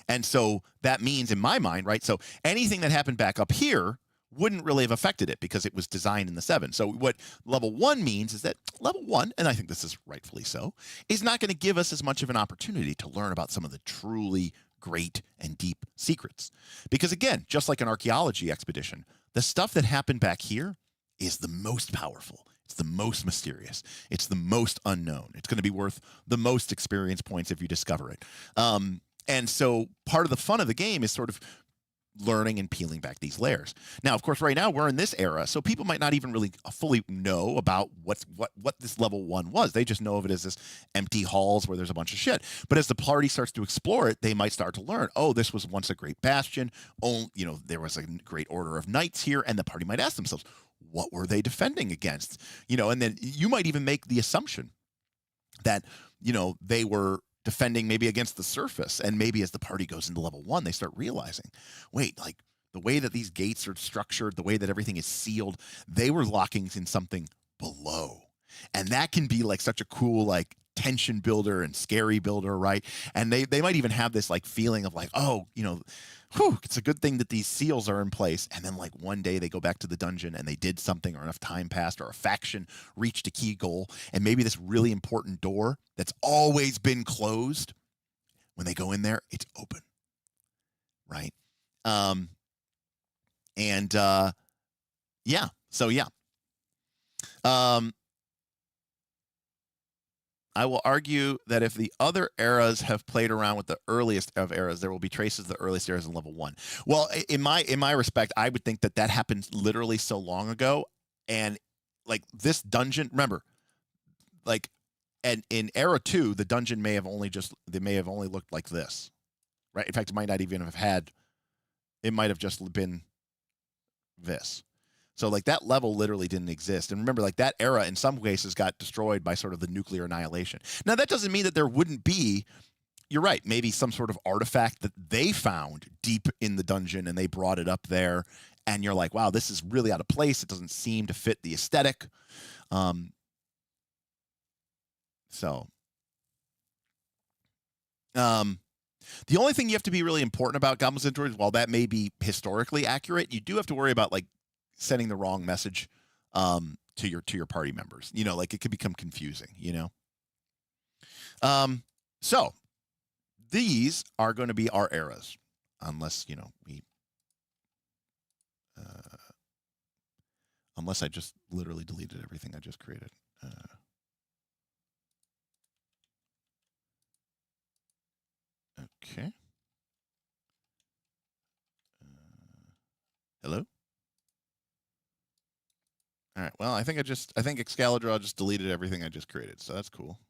Speaker 3: And so that means, in my mind, right, so anything that happened back up here wouldn't really have affected it because it was designed in the 7. So what level 1 means is that level 1, and I think this is rightfully so, is not going to give us as much of an opportunity to learn about some of the truly great and deep secrets. Because again, just like an archaeology expedition, the stuff that happened back here is the most powerful. It's the most mysterious. It's the most unknown. It's going to be worth the most experience points if you discover it. And so part of the fun of the game is sort of learning and peeling back these layers. Now, of course, right now we're in this era, so people might not even really fully know about what this level 1 was. They just know of it as this empty halls where there's a bunch of shit. But as the party starts to explore it, they might start to learn, oh, this was once a great bastion. Oh, there was a great order of knights here, and the party might ask themselves, what were they defending against? And then you might even make the assumption that, they were defending maybe against the surface, and maybe as the party goes into level 1, they start realizing, wait, like the way that these gates are structured, the way that everything is sealed, they were locking in something below, and that can be like such a cool like tension builder and scary builder, right? And they might even have this like feeling of like, oh, it's a good thing that these seals are in place. And then like one day they go back to the dungeon and they did something, or enough time passed, or a faction reached a key goal, and maybe this really important door that's always been closed, when they go in there, it's open, right? I will argue that if the other eras have played around with the earliest of eras, there will be traces of the earliest eras in level 1. Well, in my respect, I would think that happened literally so long ago, and like this dungeon, remember, like, and in era 2, the dungeon may have only looked like this, right? In fact, it might not even have had. It might have just been this. So like that level literally didn't exist. And remember, like that era in some cases got destroyed by sort of the nuclear annihilation. Now that doesn't mean that there wouldn't be, you're right, maybe some sort of artifact that they found deep in the dungeon and they brought it up there, and you're like, wow, this is really out of place. It doesn't seem to fit the aesthetic. The only thing you have to be really important about Goblins and Droids, while that may be historically accurate, you do have to worry about like sending the wrong message to your party members. Like it could become confusing, So these are going to be our eras, unless, unless I just literally deleted everything I just created. Okay. Hello? All right. Well, I think Excalibur just deleted everything I just created, so that's cool.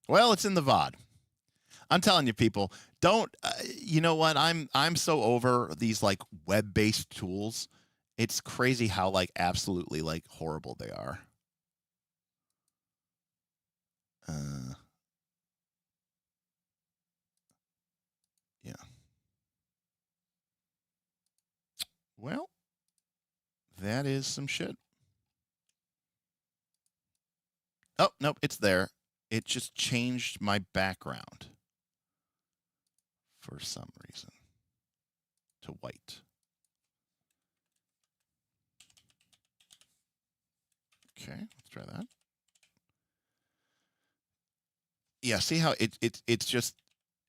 Speaker 3: Well, it's in the VOD. I'm telling you, people, don't. You know what? I'm so over these like web-based tools. It's crazy how like absolutely like horrible they are. Yeah. Well, that is some shit. Oh, nope, it's there. It just changed my background for some reason to white. Okay, let's try that. Yeah, see how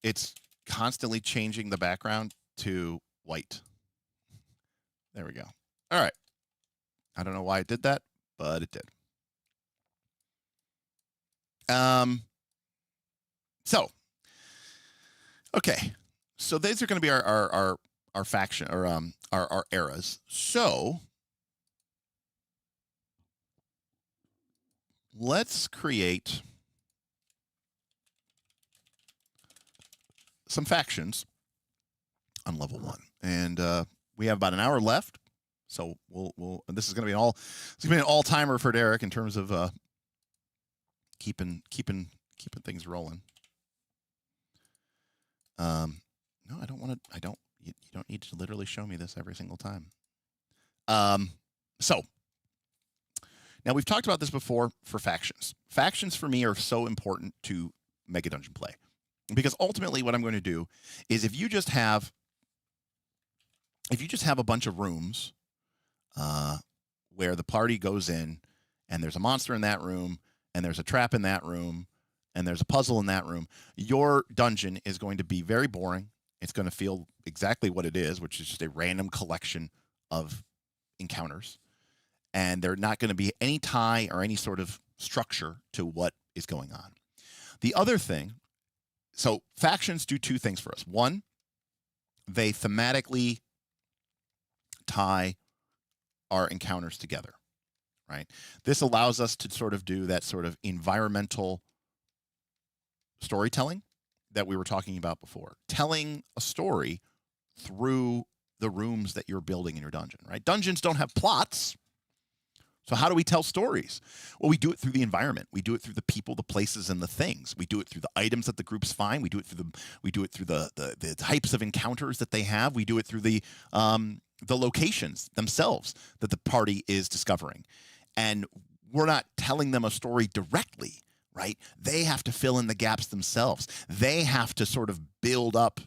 Speaker 3: it's constantly changing the background to white. There we go. All right. I don't know why it did that, but it did. So, okay. So these are going to be our faction or our eras. So let's create some factions on level 1, and we have about an hour left. So we'll this is going to be an all-timer for Derek in terms of keeping things rolling. No, I don't want to. I don't. You don't need to literally show me this every single time. So now we've talked about this before for factions. Factions for me are so important to Megadungeon play because ultimately what I'm going to do is if you just have a bunch of rooms where the party goes in and there's a monster in that room and there's a trap in that room and there's a puzzle in that room, your dungeon is going to be very boring. It's going to feel exactly what it is, which is just a random collection of encounters. And there's not going to be any tie or any sort of structure to what is going on. The other thing, so factions do two things for us. One, they thematically tie our encounters together, right? This allows us to sort of do that sort of environmental storytelling that we were talking about before. Telling a story through the rooms that you're building in your dungeon, right? Dungeons don't have plots. So how do we tell stories? Well, we do it through the environment. We do it through the people, the places, and the things. We do it through the items that the groups find. We do it through the types of encounters that they have. We do it through the locations themselves that the party is discovering. And we're not telling them a story directly, right? They have to fill in the gaps themselves. They have to sort of build up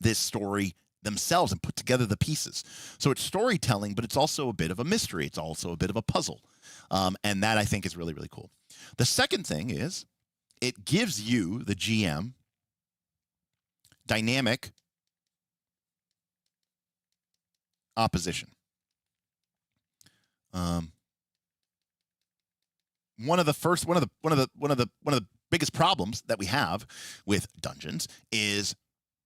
Speaker 3: this story themselves and put together the pieces. So it's storytelling, but it's also a bit of a mystery. It's also a bit of a puzzle. And that I think is really, really cool. The second thing is it gives you, the GM, dynamic opposition. One of the biggest problems that we have with dungeons is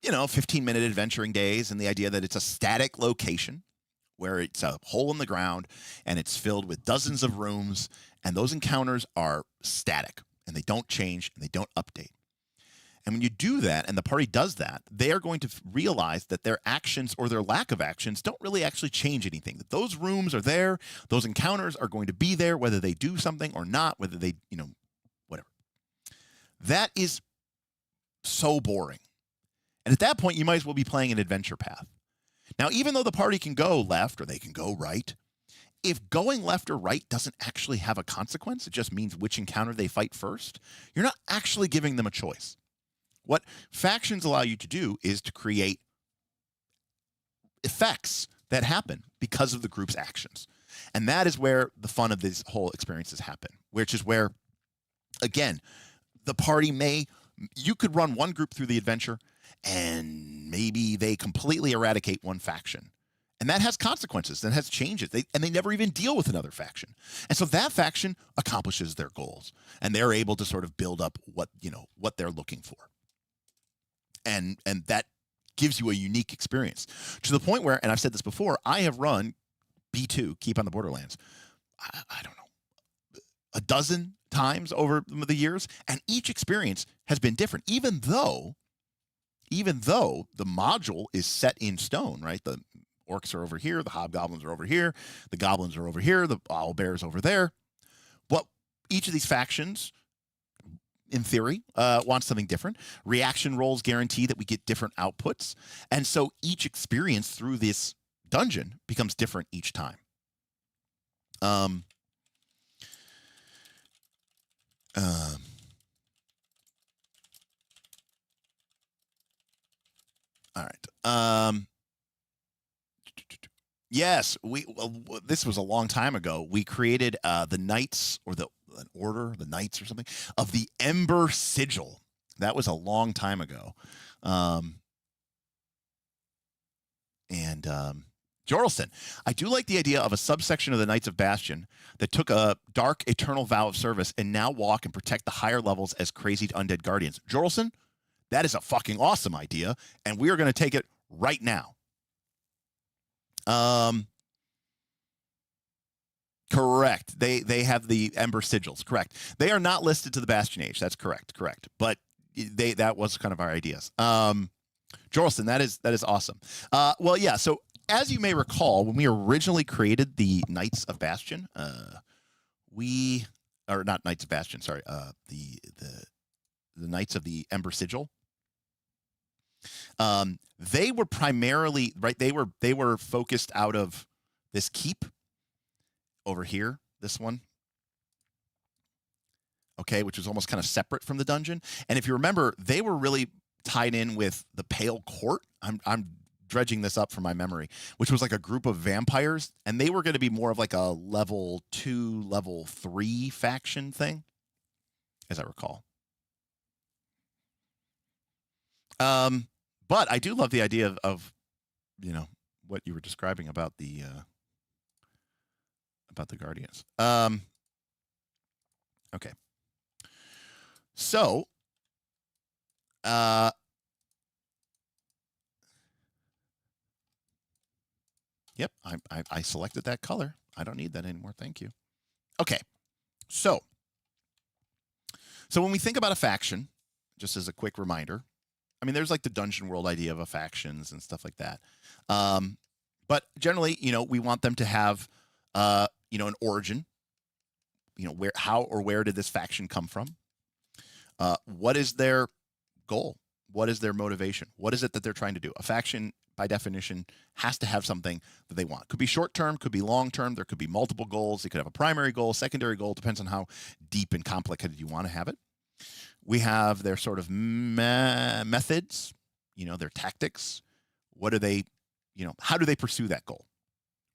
Speaker 3: 15-minute adventuring days and the idea that it's a static location where it's a hole in the ground and it's filled with dozens of rooms, and those encounters are static and they don't change and they don't update. And when you do that and the party does that, they are going to realize that their actions or their lack of actions don't really actually change anything. That those rooms are there, those encounters are going to be there, whether they do something or not, whether they, whatever. That is so boring. And at that point, you might as well be playing an adventure path. Now, even though the party can go left or they can go right, if going left or right doesn't actually have a consequence, it just means which encounter they fight first, you're not actually giving them a choice. What factions allow you to do is to create effects that happen because of the group's actions. And that is where the fun of these whole experiences happen, which is where, again, the party you could run one group through the adventure and maybe they completely eradicate one faction. And that has consequences, that has changes. And they never even deal with another faction. And so that faction accomplishes their goals. And they're able to sort of build up what they're looking for. And that gives you a unique experience. To the point where, and I've said this before, I have run B2, Keep on the Borderlands, I don't know, a dozen times over the years. And each experience has been different, even though the module is set in stone, right? The orcs are over here, the hobgoblins are over here, the goblins are over here, the owlbears over there. What each of these factions, in theory, wants something different. Reaction rolls guarantee that we get different outputs. And so each experience through this dungeon becomes different each time. All right. Yes, this was a long time ago. We created the Knights, or the Knights or something, of the Ember Sigil. That was a long time ago. Jorlson, I do like the idea of a subsection of the Knights of Bastion that took a dark, eternal vow of service and now walk and protect the higher levels as crazy undead guardians. Jorlson, that is a fucking awesome idea, and we are going to take it right now. Correct. They have the Ember Sigils. Correct. They are not listed to the Bastion Age. That's correct. Correct. But that was kind of our ideas. Jorlson, that is awesome. Well, yeah. So as you may recall, when we originally created the Knights of Bastion, or not Knights of Bastion, sorry, the Knights of the Ember Sigil. They were primarily right. They were focused out of this keep over here, this one. Okay, which was almost kind of separate from the dungeon. And if you remember, they were really tied in with the Pale Court. I'm dredging this up from my memory, which was like a group of vampires, and they were going to be more of like a level 2, level 3 faction thing, as I recall. But I do love the idea of you know, what you were describing about the Guardians. Okay. So, yep, I selected that color. I don't need that anymore. Thank you. Okay. So when we think about a faction, just as a quick reminder, I mean, there's like the dungeon world idea of a factions and stuff like that. But generally, you know, we want them to have, you know, an origin. You know, where did this faction come from? What is their goal? What is their motivation? What is it that they're trying to do? A faction, by definition, has to have something that they want. Could be short term, could be long term. There could be multiple goals. They could have a primary goal, secondary goal. Depends on how deep and complicated you want to have it. We have their sort of methods, you know, their tactics. What are they, you know, how do they pursue that goal,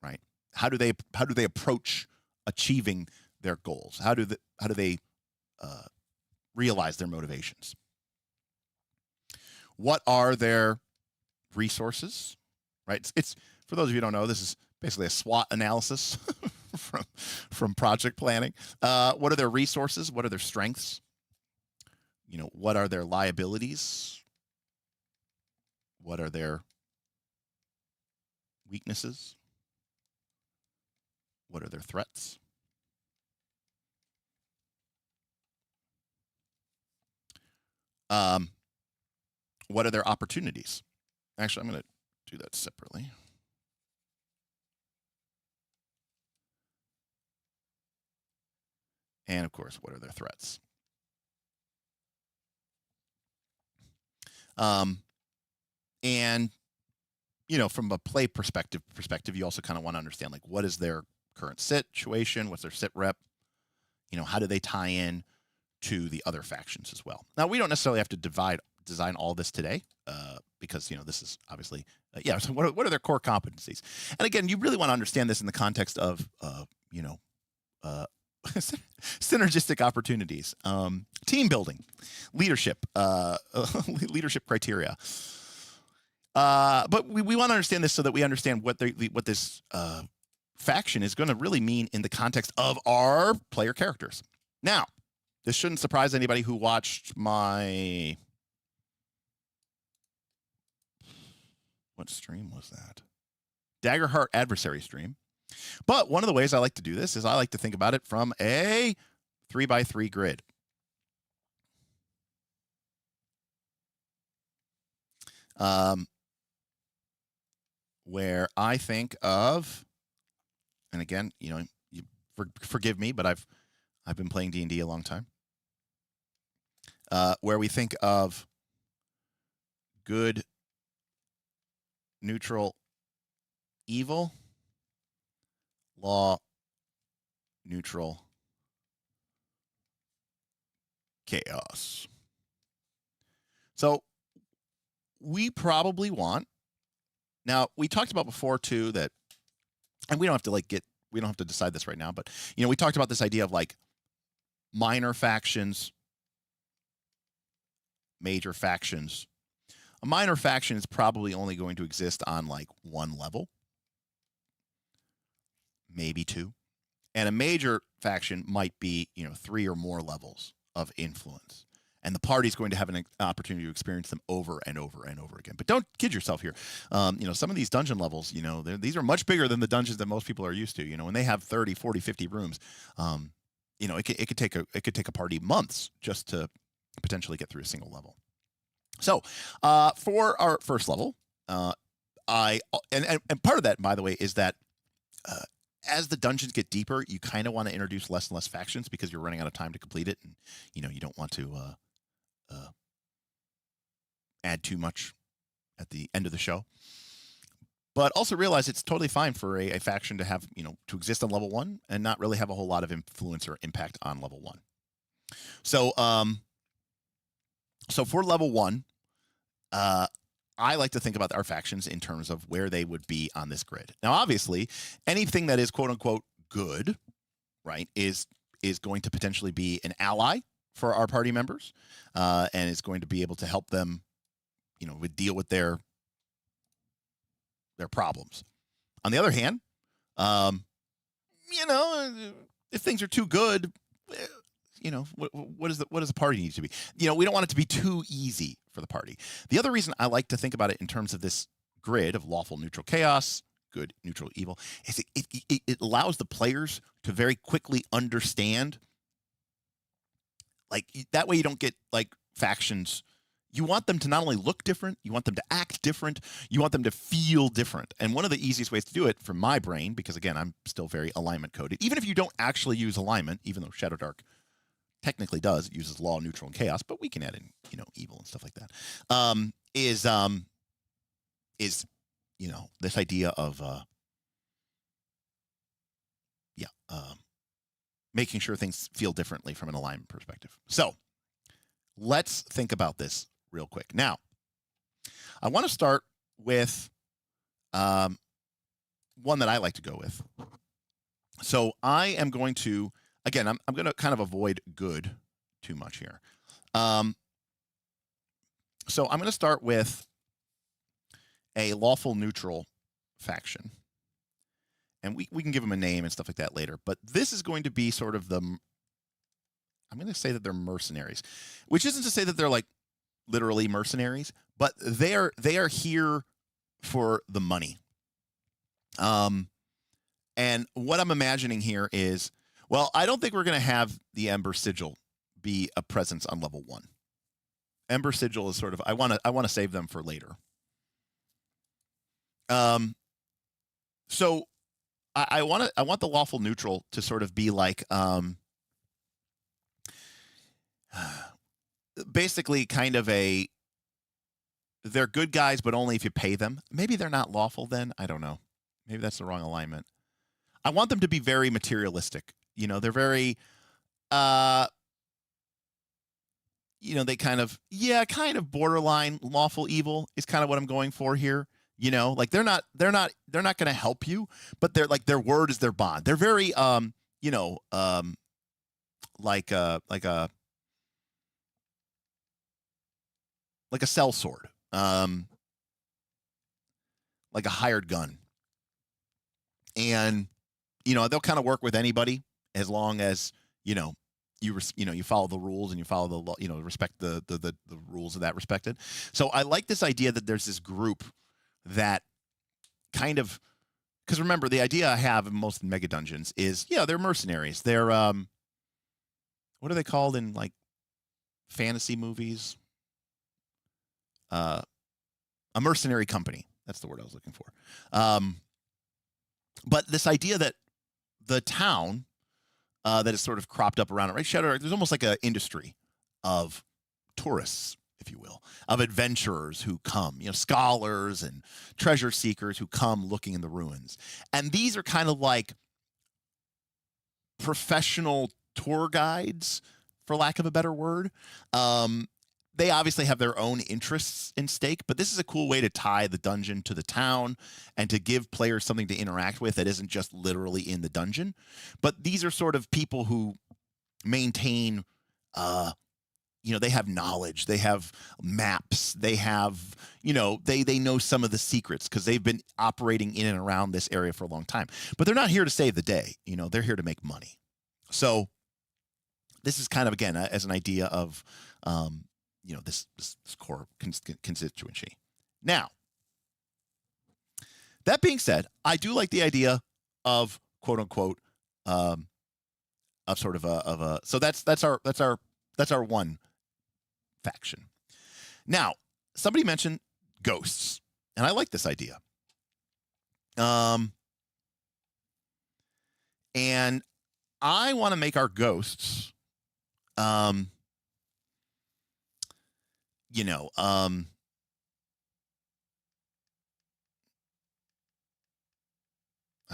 Speaker 3: right? How do they approach achieving their goals? How do they realize their motivations? What are their resources, right? It's for those of you who don't know, this is basically a SWOT analysis from project planning. What are their resources? What are their strengths? You know, what are their liabilities? What are their weaknesses? What are their threats? What are their opportunities? Actually, I'm going to do that separately. And of course, what are their threats? And you know, from a play perspective, you also kind of want to understand, like, what is their current situation? What's their sit rep? You know, how do they tie in to the other factions as well? Now, we don't necessarily have to design all this today, because, you know, this is obviously, yeah. So what are their core competencies? And again, you really want to understand this in the context of, you know, synergistic opportunities, team building, leadership, leadership criteria. But we want to understand this so that we understand what this faction is going to really mean in the context of our player characters. Now, this shouldn't surprise anybody who watched my... What stream was that? Daggerheart Adversary stream. But one of the ways I like to do this is I like to think about it from a 3x3 grid. Where I think of, and again, you know, forgive me, but I've been playing D&D a long time. Where we think of good, neutral, evil, law, neutral, chaos. So we probably want, now we talked about before too that, and we don't have to decide this right now, but, you know, we talked about this idea of like minor factions, major factions. A minor faction is probably only going to exist on like one level. maybe 2. And a major faction might be, 3 or more levels of influence. And the party's going to have an opportunity to experience them over and over and over again. But don't kid yourself here. Some of these dungeon levels, these are much bigger than the dungeons that most people are used to. When they have 30, 40, 50 rooms, it could take a party months just to potentially get through a single level. So for our first level, and part of that, by the way, is that as the dungeons get deeper, you kind of want to introduce less and less factions because you're running out of time to complete it, and you don't want to add too much at the end of the show. But also realize it's totally fine for a faction to have to exist on level 1 and not really have a whole lot of influence or impact on level 1. So so for level 1, I like to think about our factions in terms of where they would be on this grid. Now, obviously, anything that is quote unquote good, right, is going to potentially be an ally for our party members, and is going to be able to help them, deal with their problems. On the other hand, if things are too good, what does the party need to be? We don't want it to be too easy for the party. The other reason I like to think about it in terms of this grid of lawful, neutral, chaos, good, neutral, evil, is it allows the players to very quickly understand. Like that way, you don't get like factions. You want them to not only look different, you want them to act different, you want them to feel different. And one of the easiest ways to do it from my brain, because again, I'm still very alignment coded, even if you don't actually use alignment, even though Shadowdark technically does, it uses law, neutral, and chaos, but we can add in, evil and stuff like that. Is this idea of making sure things feel differently from an alignment perspective. So let's think about this real quick. Now, I want to start with one that I like to go with. So I am going to, again, I'm going to kind of avoid good too much here. So I'm going to start with a lawful neutral faction. And we can give them a name and stuff like that later. But this is going to be sort of I'm going to say that they're mercenaries, which isn't to say that they're like literally mercenaries, but they are here for the money. And what I'm imagining here is, well, I don't think we're going to have the Ember Sigil be a presence on level 1. Ember Sigil is sort of I want to save them for later. So I want the lawful neutral to sort of be like basically kind of they're good guys, but only if you pay them. Maybe they're not lawful then. I don't know. Maybe that's the wrong alignment. I want them to be very materialistic. They're very, they kind of borderline lawful evil is kind of what I'm going for here. Like they're not going to help you, but they're like, their word is their bond. They're very, like a sellsword, like a hired gun. And, they'll kind of work with anybody as long as, you follow the rules and you follow the law, respect the rules of that respected. So I like this idea that there's this group that kind of, because remember, the idea I have in most Megadungeons is, they're mercenaries. They're, what are they called in like fantasy movies? A mercenary company. That's the word I was looking for. But this idea that the town that is sort of cropped up around it, right? Shadowdark, there's almost like an industry of tourists, if you will, of adventurers who come, scholars and treasure seekers who come looking in the ruins. And these are kind of like professional tour guides, for lack of a better word. They obviously have their own interests in stake, but this is a cool way to tie the dungeon to the town and to give players something to interact with that isn't just literally in the dungeon. But these are sort of people who maintain, they have knowledge, they have maps, they have, they know some of the secrets because they've been operating in and around this area for a long time. But they're not here to save the day. They're here to make money. So this is kind of, again, as an idea of, this core constituency. Now, that being said, I do like the idea of quote unquote, of sort of a so that's our one faction. Now, somebody mentioned ghosts, and I like this idea. And I want to make our ghosts, I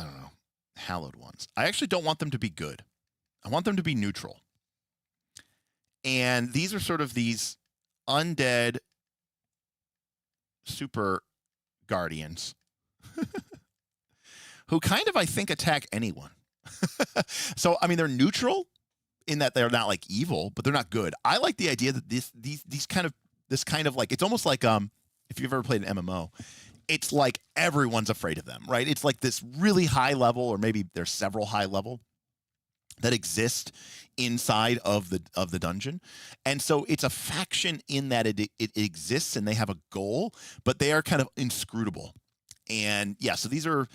Speaker 3: don't know, hallowed ones. I actually don't want them to be good. I want them to be neutral. And these are sort of these undead super guardians who kind of, I think, attack anyone. So, I mean, they're neutral in that they're not like evil, but they're not good. I like the idea that this kind of like, it's almost like if you've ever played an MMO, it's like everyone's afraid of them, right? It's like this really high level, or maybe there's several high level that exist inside of the dungeon. And so it's a faction in that it exists and they have a goal, but they are kind of inscrutable. And yeah, so these are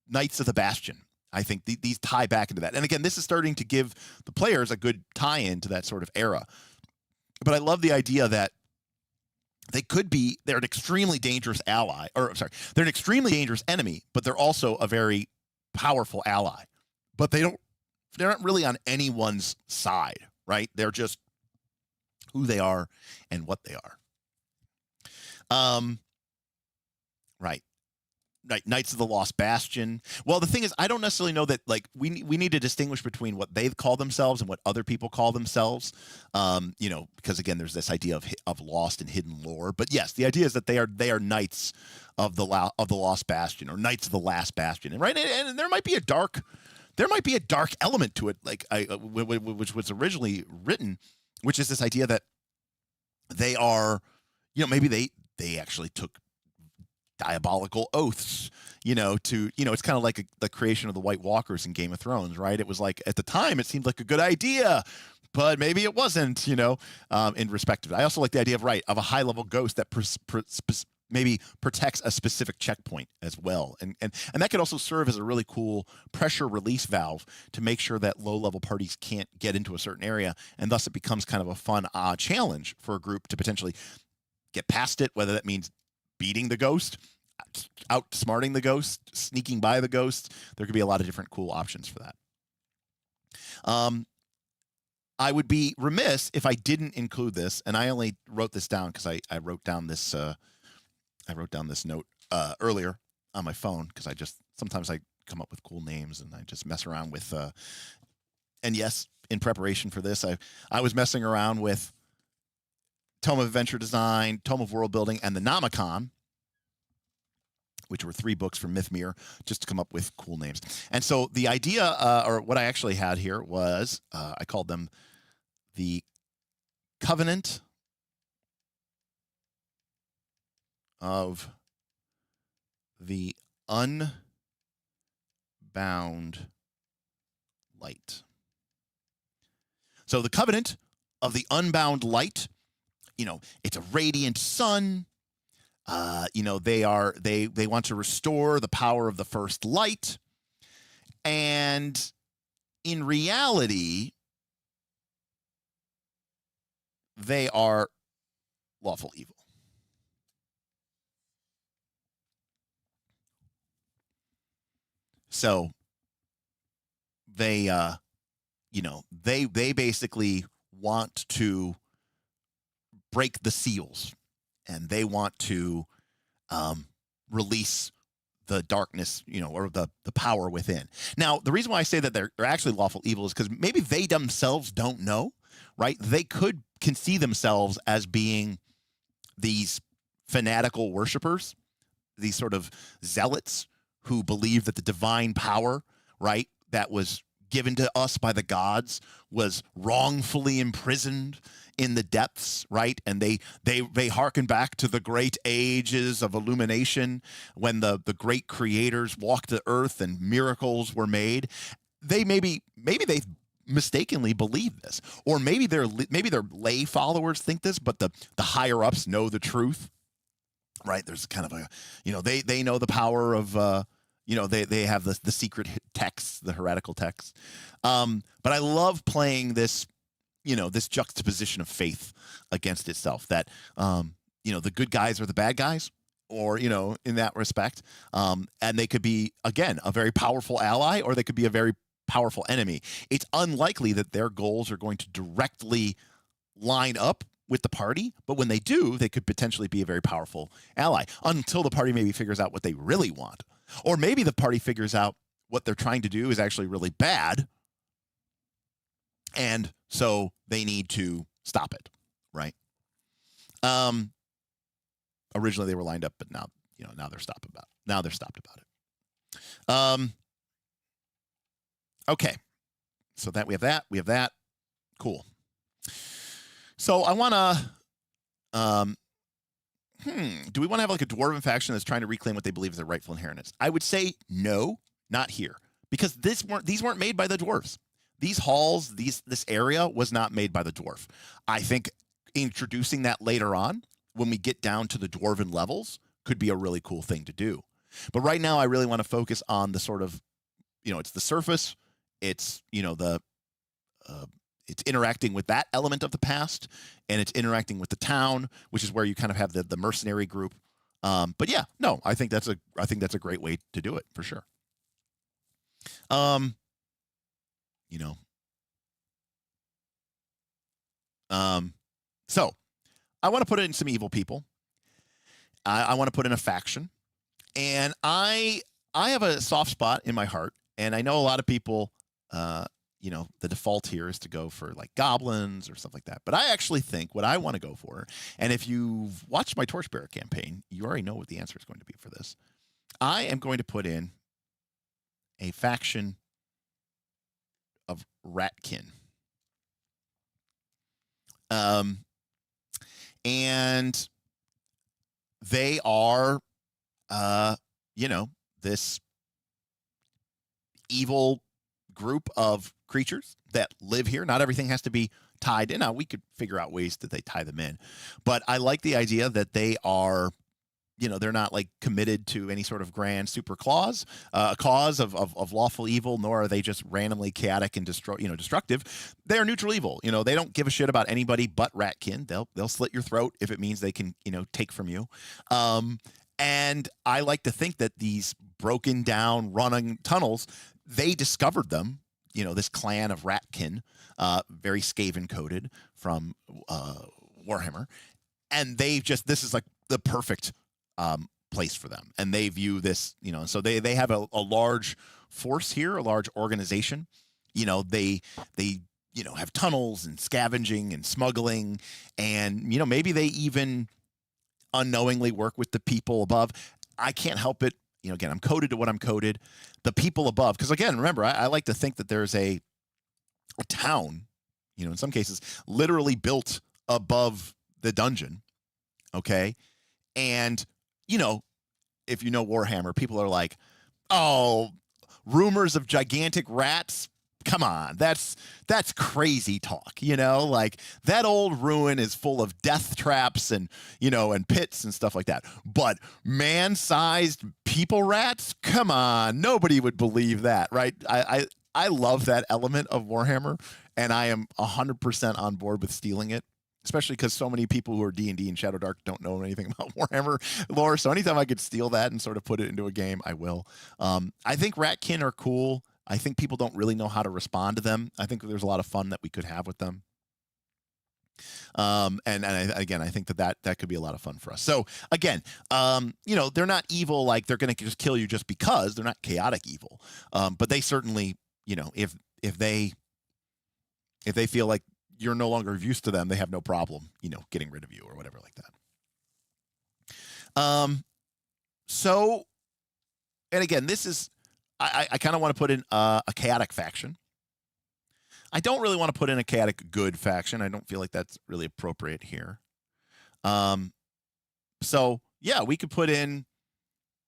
Speaker 3: Knights of the Bastion. I think these tie back into that. And again, this is starting to give the players a good tie-in to that sort of era. But I love the idea that they're an extremely dangerous ally, they're an extremely dangerous enemy, but they're also a very powerful ally. But they're not really on anyone's side, right? They're just who they are and what they are. Right. Knights of the Lost Bastion. Well, the thing is, I don't necessarily know that, like, we need to distinguish between what they call themselves and what other people call themselves. Because again, there's this idea of lost and hidden lore. But yes, the idea is that they are knights of the Lost Bastion, or knights of the Last Bastion, and right, and there might be a dark element to it, like which was originally written, which is this idea that they are, maybe they actually took diabolical oaths, it's kind of like the creation of the White Walkers in Game of Thrones, right? It was like, at the time, it seemed like a good idea, but maybe it wasn't, in respect of it. I also like the idea of a high-level ghost that maybe protects a specific checkpoint as well. And that could also serve as a really cool pressure release valve to make sure that low-level parties can't get into a certain area, and thus it becomes kind of a fun challenge for a group to potentially get past it, whether that means beating the ghost, outsmarting the ghost, sneaking by the ghost. There could be a lot of different cool options for that. I would be remiss if I didn't include this, and I only wrote this down because I wrote down this note earlier on my phone, because sometimes I come up with cool names and I just mess around with. And yes, in preparation for this, I was messing around with Tome of Adventure Design, Tome of World Building, and the Nomicon, which were 3 books from Mythmere, just to come up with cool names. And so the idea, or what I actually had here, was I called them the Covenant of the Unbound Light. So the Covenant of the Unbound Light, it's a radiant sun. They want to restore the power of the first light. And in reality, they are lawful evil. So they basically want to break the seals, and they want to release the darkness, or the power within. Now, the reason why I say that they're actually lawful evil is because maybe they themselves don't know, right? They could conceive themselves as being these fanatical worshipers, these sort of zealots who believe that the divine power, right, that was given to us by the gods was wrongfully imprisoned in the depths, right? And they harken back to the great ages of Illumination when the great creators walked the earth and miracles were made. They maybe they mistakenly believe this, or maybe their lay followers think this, but the higher ups know the truth, right? There's kind of a, they know the power of they have the secret texts, the heretical texts. But I love playing this, this juxtaposition of faith against itself, that the good guys are the bad guys, or in that respect, and they could be, again, a very powerful ally, or they could be a very powerful enemy. It's unlikely that their goals are going to directly line up with the party, but when they do, they could potentially be a very powerful ally, until the party maybe figures out what they really want. Or maybe the party figures out what they're trying to do is actually really bad, and so they need to stop it, right? Originally they were lined up, but now they're stopped about it. Okay, so that we have that. Cool. So I want to, do we want to have like a dwarven faction that's trying to reclaim what they believe is their rightful inheritance? I would say no, not here, because these weren't made by the dwarves. These halls, this area was not made by the dwarf. I think introducing that later on, when we get down to the dwarven levels, could be a really cool thing to do. But right now, I really want to focus on the sort of, it's the surface. It's, it's interacting with that element of the past, and it's interacting with the town, which is where you kind of have the mercenary group. But yeah, no, I think that's a great way to do it for sure. So I want to put in some evil people. I want to put in a faction, and I have a soft spot in my heart, and I know a lot of people, the default here is to go for like goblins or stuff like that. But I actually think what I want to go for, and if you've watched my Torchbearer campaign, you already know what the answer is going to be for this. I am going to put in a faction of Ratkin. And they are, this evil group of creatures that live here. Not everything has to be tied in. Now, we could figure out ways that they tie them in. But I like the idea that they are, they're not like committed to any sort of grand super cause of lawful evil, nor are they just randomly chaotic and destructive. They are neutral evil. They don't give a shit about anybody but Ratkin. They'll slit your throat if it means they can, take from you. And I like to think that these broken down running tunnels, they discovered them, this clan of Ratkin, very Skaven coded from Warhammer. And this is like the perfect place for them. And they view this, so they have a large force here, a large organization. They have tunnels and scavenging and smuggling, and, maybe they even unknowingly work with the people above. I can't help it. Again, I'm coded to what I'm coded. The people above, because again, remember, I like to think that there's a town, in some cases, literally built above the dungeon. Okay. And, if you know Warhammer, people are like, oh, rumors of gigantic rats. Come on, that's crazy talk, like that old ruin is full of death traps and, and pits and stuff like that. But man-sized people rats, come on, nobody would believe that, right? I love that element of Warhammer, and I am 100% on board with stealing it, especially because so many people who are D&D and Shadowdark don't know anything about Warhammer lore. So anytime I could steal that and sort of put it into a game, I will. I think Ratkin are cool. I think people don't really know how to respond to them. I think there's a lot of fun that we could have with them. Again, I think that could be a lot of fun for us. So again, they're not evil, like they're going to just kill you just because. They're not chaotic evil. But they certainly, if they feel like you're no longer of use to them, they have no problem, getting rid of you or whatever like that. So, and again, this is, I kind of want to put in a chaotic faction. I don't really want to put in a chaotic good faction. I don't feel like that's really appropriate here. So yeah, we could put in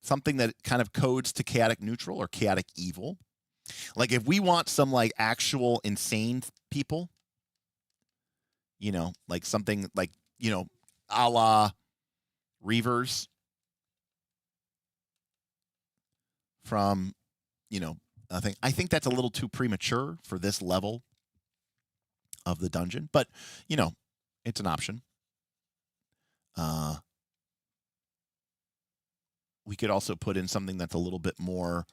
Speaker 3: something that kind of codes to chaotic neutral or chaotic evil. Like if we want some like actual insane people, you know, like something like, you know, a la Reavers from, you know, I think that's a little too premature for this level of the dungeon, but you know, it's an option. We could also put in something that's a little bit more,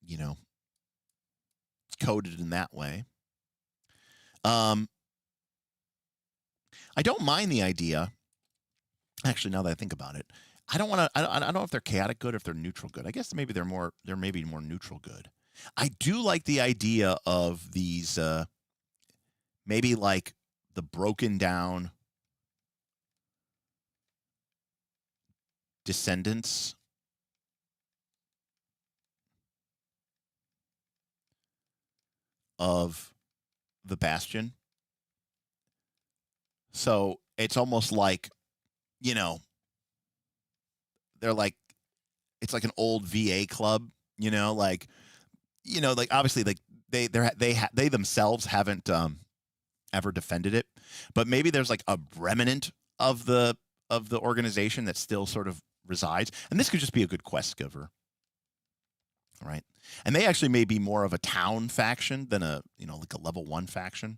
Speaker 3: you know, it's coded in that way. I don't mind the idea. Actually, now that I think about it, I don't want to. I don't know if they're chaotic good or if they're neutral good. I guess maybe they're more. They're maybe more neutral good. I do like the idea of these. Maybe like the broken down descendants of the bastion. So it's almost like, you know, they're like, it's like an old VA club, you know, like obviously like they themselves haven't ever defended it, but maybe there's like a remnant of the organization that still sort of resides, and this could just be a good quest giver, right? And they actually may be more of a town faction than a, you know, like a level 1 faction.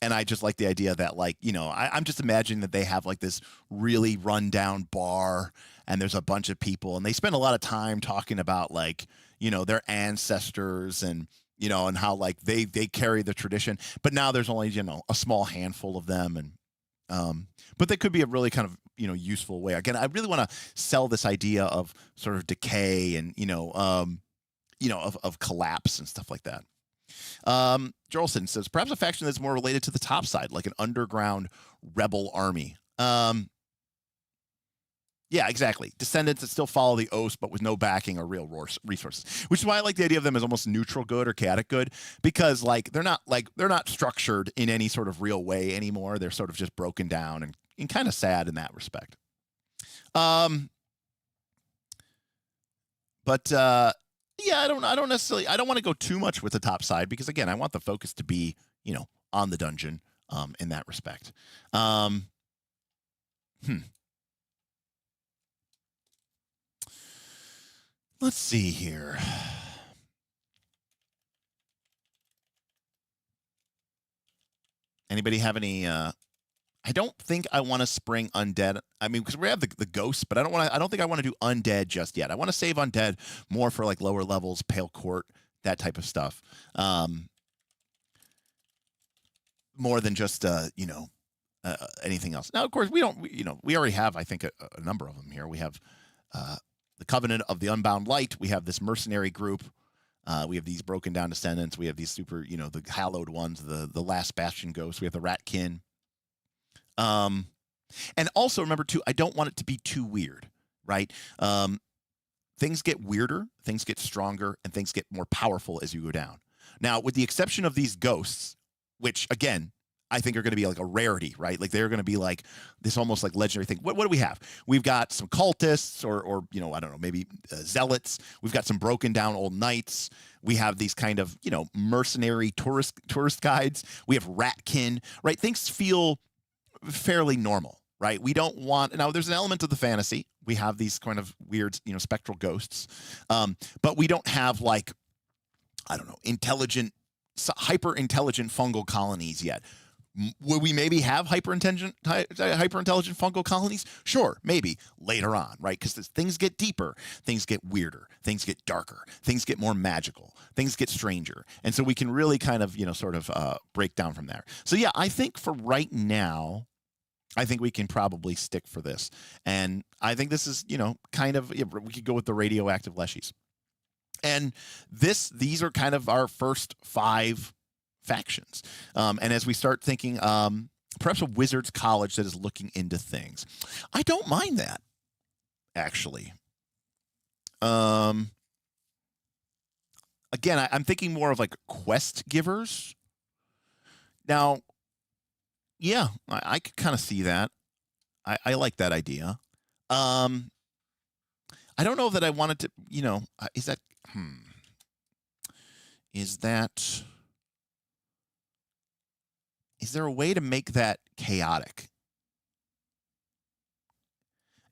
Speaker 3: And I just like the idea that, like, you know, I'm just imagining that they have like this really rundown bar and there's a bunch of people and they spend a lot of time talking about, like, you know, their ancestors and, you know, and how like they carry the tradition, but now there's only, you know, a small handful of them. And but they could be a really kind of, you know, useful way. Again, I really want to sell this idea of sort of decay and, you know, of collapse and stuff like that. Jorlson says perhaps a faction that's more related to the top side, like an underground rebel army. Yeah, exactly. Descendants that still follow the oath, but with no backing or real resources. Which is why I like the idea of them as almost neutral good or chaotic good, because like they're not structured in any sort of real way anymore. They're sort of just broken down and kind of sad in that respect. But yeah, I don't necessarily, I don't want to go too much with the top side because again, I want the focus to be, you know, on the dungeon in that respect. Let's see here. Anybody have any I don't think I want to spring undead. I mean, because we have the ghosts, but I don't think I want to do undead just yet. I want to save undead more for like lower levels, Pale Court, that type of stuff. More than just you know, anything else. Now, of course, we already have, I think, a number of them here. We have the Covenant of the Unbound Light. We have this mercenary group. We have these broken down descendants. We have these super, you know, the hallowed ones, the last bastion ghosts. We have the Ratkin. And also remember too, I don't want it to be too weird, right? Things get weirder, things get stronger, and things get more powerful as you go down. Now, with the exception of these ghosts, which again, I think are going to be like a rarity, right? Like they're going to be like this almost like legendary thing. What do we have? We've got some cultists or you know, I don't know, maybe zealots. We've got some broken down old knights. We have these kind of, you know, mercenary tourist guides. We have Ratkin, right? Things feel fairly normal, right? We don't want, now there's an element of the fantasy. We have these kind of weird, you know, spectral ghosts. But we don't have like, I don't know, hyper intelligent fungal colonies yet. Will we maybe have hyper intelligent fungal colonies? Sure, maybe later on, right? Because things get deeper, things get weirder, things get darker, things get more magical, things get stranger, and so we can really kind of, you know, sort of break down from there. So yeah, I think for right now, I think we can probably stick for this, and I think this is, you know, kind of, yeah, we could go with the radioactive leshies, and these are kind of our first 5 factions. And as we start thinking, perhaps a wizard's college that is looking into things, I don't mind that, actually. again, I'm thinking more of like quest givers. Now, yeah, I could kind of see that. I like that idea. I don't know that I wanted to, is that, is there a way to make that chaotic?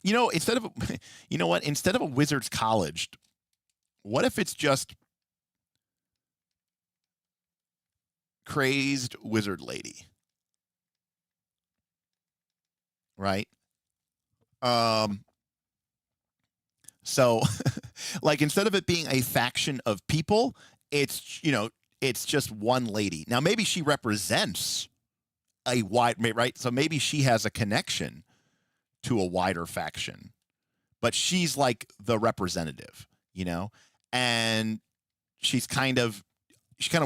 Speaker 3: Instead of, instead of a wizard's college, what if it's just crazed wizard lady? Right? So like instead of it being a faction of people, it's it's just one lady. Now maybe she represents a wide, right? So maybe she has a connection to a wider faction, but she's like the representative, and she kind of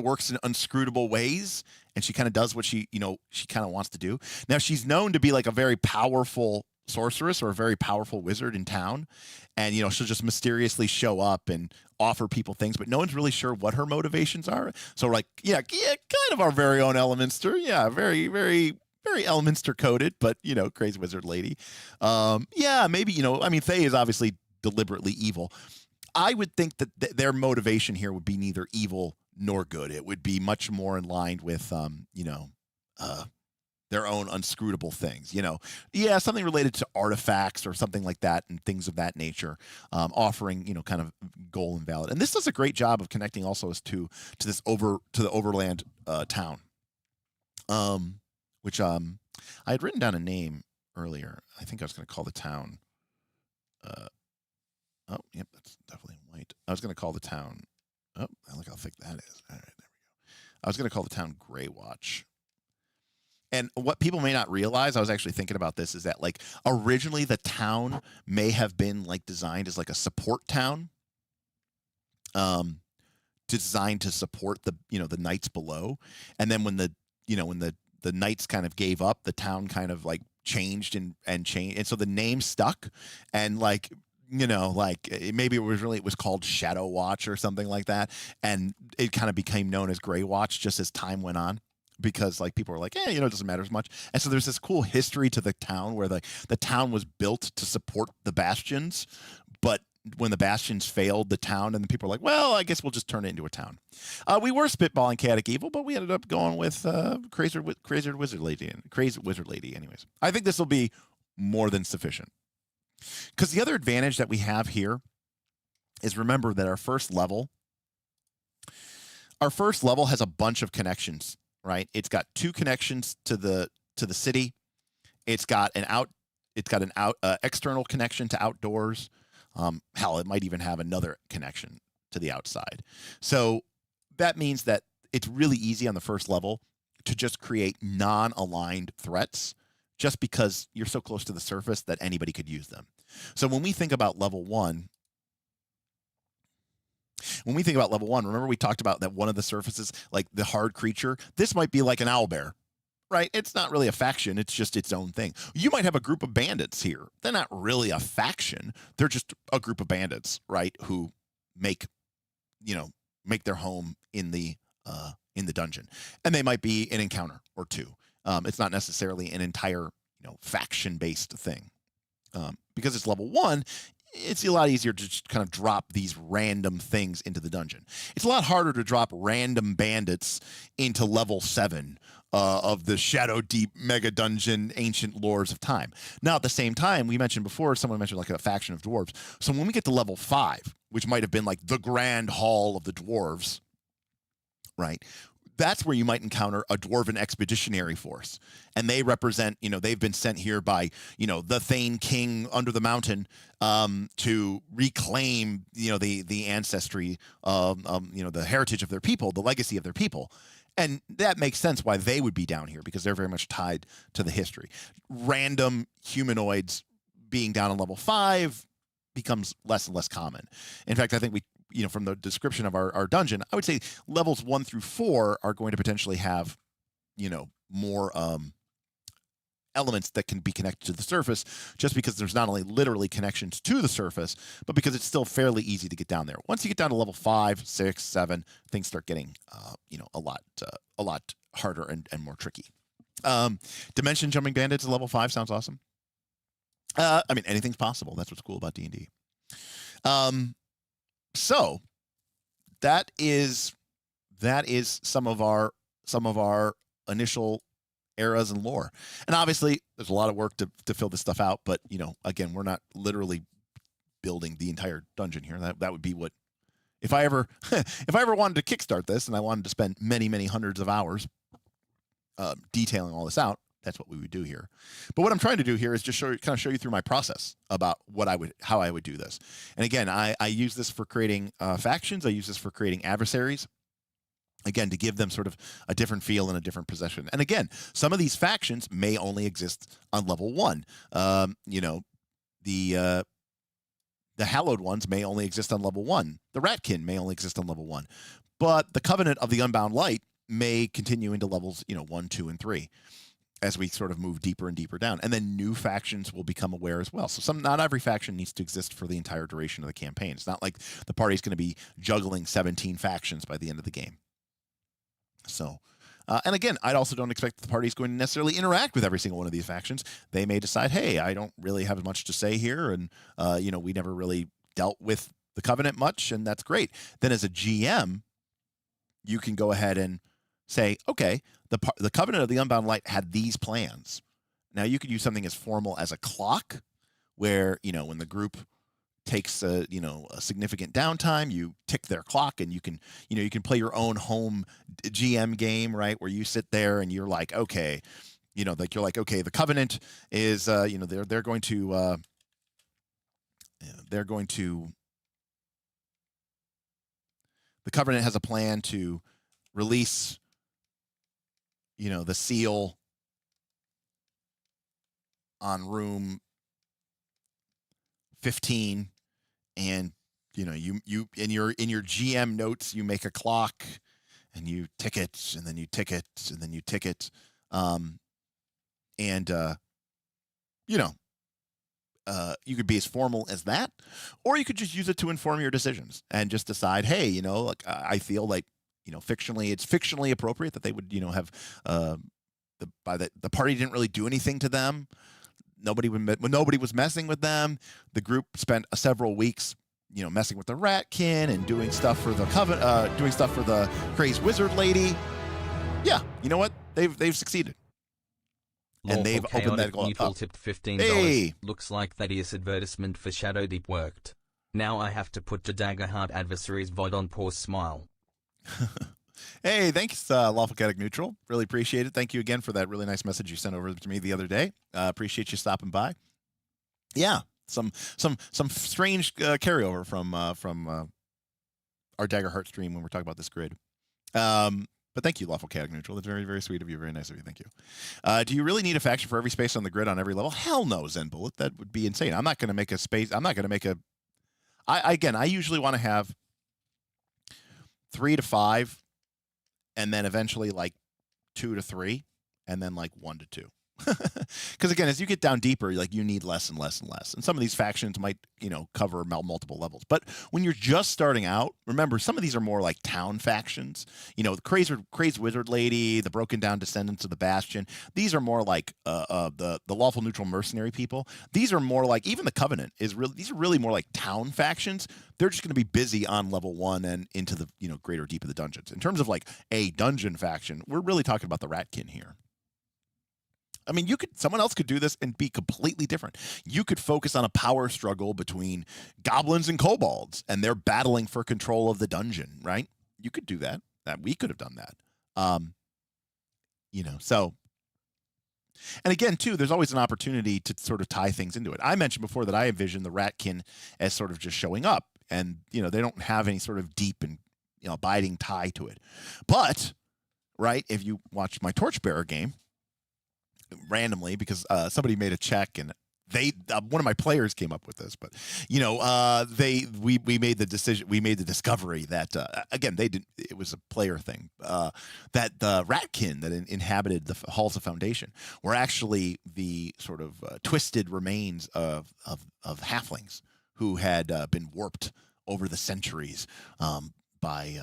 Speaker 3: works in unscrutable ways, and she kind of does what she kind of wants to do. Now she's known to be like a very powerful sorceress or a very powerful wizard in town, and she'll just mysteriously show up and offer people things, but no one's really sure what her motivations are. So like, yeah, kind of our very own Elemenster, yeah, very, very, very Elemenster coded, but crazy wizard lady. Yeah, maybe Faye is obviously deliberately evil. I would think that their motivation here would be neither evil nor good. It would be much more in line with their own unscrutable things, yeah, something related to artifacts or something like that and things of that nature, offering, kind of goal and valid. And this does a great job of connecting also as to the overland town, which I had written down a name earlier. I think I was going to call the town. Oh, yep, that's definitely white. I was going to call the town. Oh, look how thick that is. All right, there we go. I was going to call the town Greywatch. And what people may not realize, I was actually thinking about this, is that like originally the town may have been like designed as like a support town, designed to support the the knights below. And then when the knights kind of gave up, the town kind of like changed and changed, and so the name stuck. And like maybe it was called Shadow Watch or something like that, and it kind of became known as Grey Watch just as time went on, because like people were like, it doesn't matter as much. And so there's this cool history to the town where the town was built to support the bastions, but when the bastions failed the town, and the people were like, well, I guess we'll just turn it into a town. We were spitballing chaotic evil, but we ended up going with crazy wizard lady. Anyways, I think this will be more than sufficient. Because the other advantage that we have here is, remember that our first level has a bunch of connections, right? It's got 2 connections to the city. It's got an external connection to outdoors. Hell, it might even have another connection to the outside. So that means that it's really easy on the first level to just create non-aligned threats, just because you're so close to the surface that anybody could use them. So when we think about level 1, remember we talked about that one of the surfaces, like the hard creature, this might be like an owlbear, right? It's not really a faction. It's just its own thing. You might have a group of bandits here. They're not really a faction. They're just a group of bandits, right? Who make their home in the dungeon, and they might be an encounter or 2. It's not necessarily an entire, faction-based thing. Because it's level 1, it's a lot easier to just kind of drop these random things into the dungeon. It's a lot harder to drop random bandits into level 7 of the Shadowdeep Megadungeon ancient lores of time. Now, at the same time, someone mentioned like a faction of dwarves. So when we get to level 5, which might have been like the grand hall of the dwarves, right? That's where you might encounter a dwarven expeditionary force, and they represent, they've been sent here by, the Thane King under the mountain, to reclaim, the ancestry, the heritage of their people, the legacy of their people. And that makes sense why they would be down here, because they're very much tied to the history. Random humanoids being down on level 5 becomes less and less common. In fact, I think from the description of our dungeon, I would say levels 1 through 4 are going to potentially have, more elements that can be connected to the surface, just because there's not only literally connections to the surface, but because it's still fairly easy to get down there. Once you get down to level 5, 6, 7, things start getting a lot harder and more tricky. Dimension jumping bandits at level 5 sounds awesome. I mean, anything's possible. That's what's cool about D&D. So that is some of our initial eras and lore. And obviously there's a lot of work to fill this stuff out, but again, we're not literally building the entire dungeon here. That would be what, if I ever wanted to kickstart this and I wanted to spend many hundreds of hours detailing all this out, that's what we would do here. But what I'm trying to do here is just show you through my process about how I would do this. And again, I use this for creating factions. I use this for creating adversaries. Again, to give them sort of a different feel and a different possession. And again, some of these factions may only exist on level 1. The hallowed ones may only exist on level 1. The ratkin may only exist on level 1. But the Covenant of the Unbound Light may continue into levels 1, 2, and 3 as we sort of move deeper and deeper down. And then new factions will become aware as well. So not every faction needs to exist for the entire duration of the campaign. It's not like the party's going to be juggling 17 factions by the end of the game. So, and again, I also don't expect the party's going to necessarily interact with every single one of these factions. They may decide, hey, I don't really have much to say here, and we never really dealt with the Covenant much, and that's great. Then as a GM, you can go ahead and say, okay, the Covenant of the Unbound Light had these plans. Now you could use something as formal as a clock, where when the group takes a significant downtime, you tick their clock, and you can play your own home GM game, right, where you sit there and you're like, okay, okay, the Covenant is they're going to the Covenant has a plan to release the seal on room 15, and you in your GM notes, you make a clock and you tick it, and then you tick it, and then you tick it, you could be as formal as that, or you could just use it to inform your decisions and just decide, hey, I feel like fictionally, it's fictionally appropriate that they would have the party didn't really do anything to them. Nobody was messing with them. The group spent several weeks, messing with the ratkin and doing stuff for the doing stuff for the crazed wizard lady. Yeah, you know what? They've succeeded, and they've opened that goal up.
Speaker 4: Tipped $15.
Speaker 3: Hey.
Speaker 4: Looks like Thaddeus' advertisement for Shadowdeep worked. Now I have to put the Daggerheart adversaries VOD on pause. Smile.
Speaker 3: Hey, thanks, Lawful Chaotic Neutral. Really appreciate it. Thank you again for that really nice message you sent over to me the other day. Appreciate you stopping by. Yeah, some strange carryover from our Daggerheart stream when we're talking about this grid. But thank you, Lawful Chaotic Neutral. That's very, very sweet of you. Very nice of you. Thank you. Do you really need a faction for every space on the grid on every level? Hell no, Zen Bullet. That would be insane. I'm not going to make a space. I'm not going to make a. I usually want to have 3 to 5, and then eventually like 2 to 3, and then like 1 to 2. Because again, as you get down deeper, like you need less and less and less. And some of these factions might, cover multiple levels. But when you're just starting out, remember, some of these are more like town factions. The crazed wizard lady, the broken down descendants of the bastion. These are more like the lawful neutral mercenary people. These are more like, even the Covenant is really, these are really more like town factions. They're just going to be busy on level 1 and into the greater deep of the dungeons. In terms of like a dungeon faction, we're really talking about the ratkin here. I mean, someone else could do this and be completely different. You could focus on a power struggle between goblins and kobolds, and they're battling for control of the dungeon, right? You could do that. We could have done that. So. And again, too, there's always an opportunity to sort of tie things into it. I mentioned before that I envision the ratkin as sort of just showing up, and they don't have any sort of deep and abiding tie to it. But right, if you watch my Torchbearer game randomly, because somebody made a check and they one of my players came up with this, but we made the decision, we made the discovery that again it was a player thing, that the ratkin that inhabited the halls of foundation were actually the sort of twisted remains of halflings who had been warped over the centuries by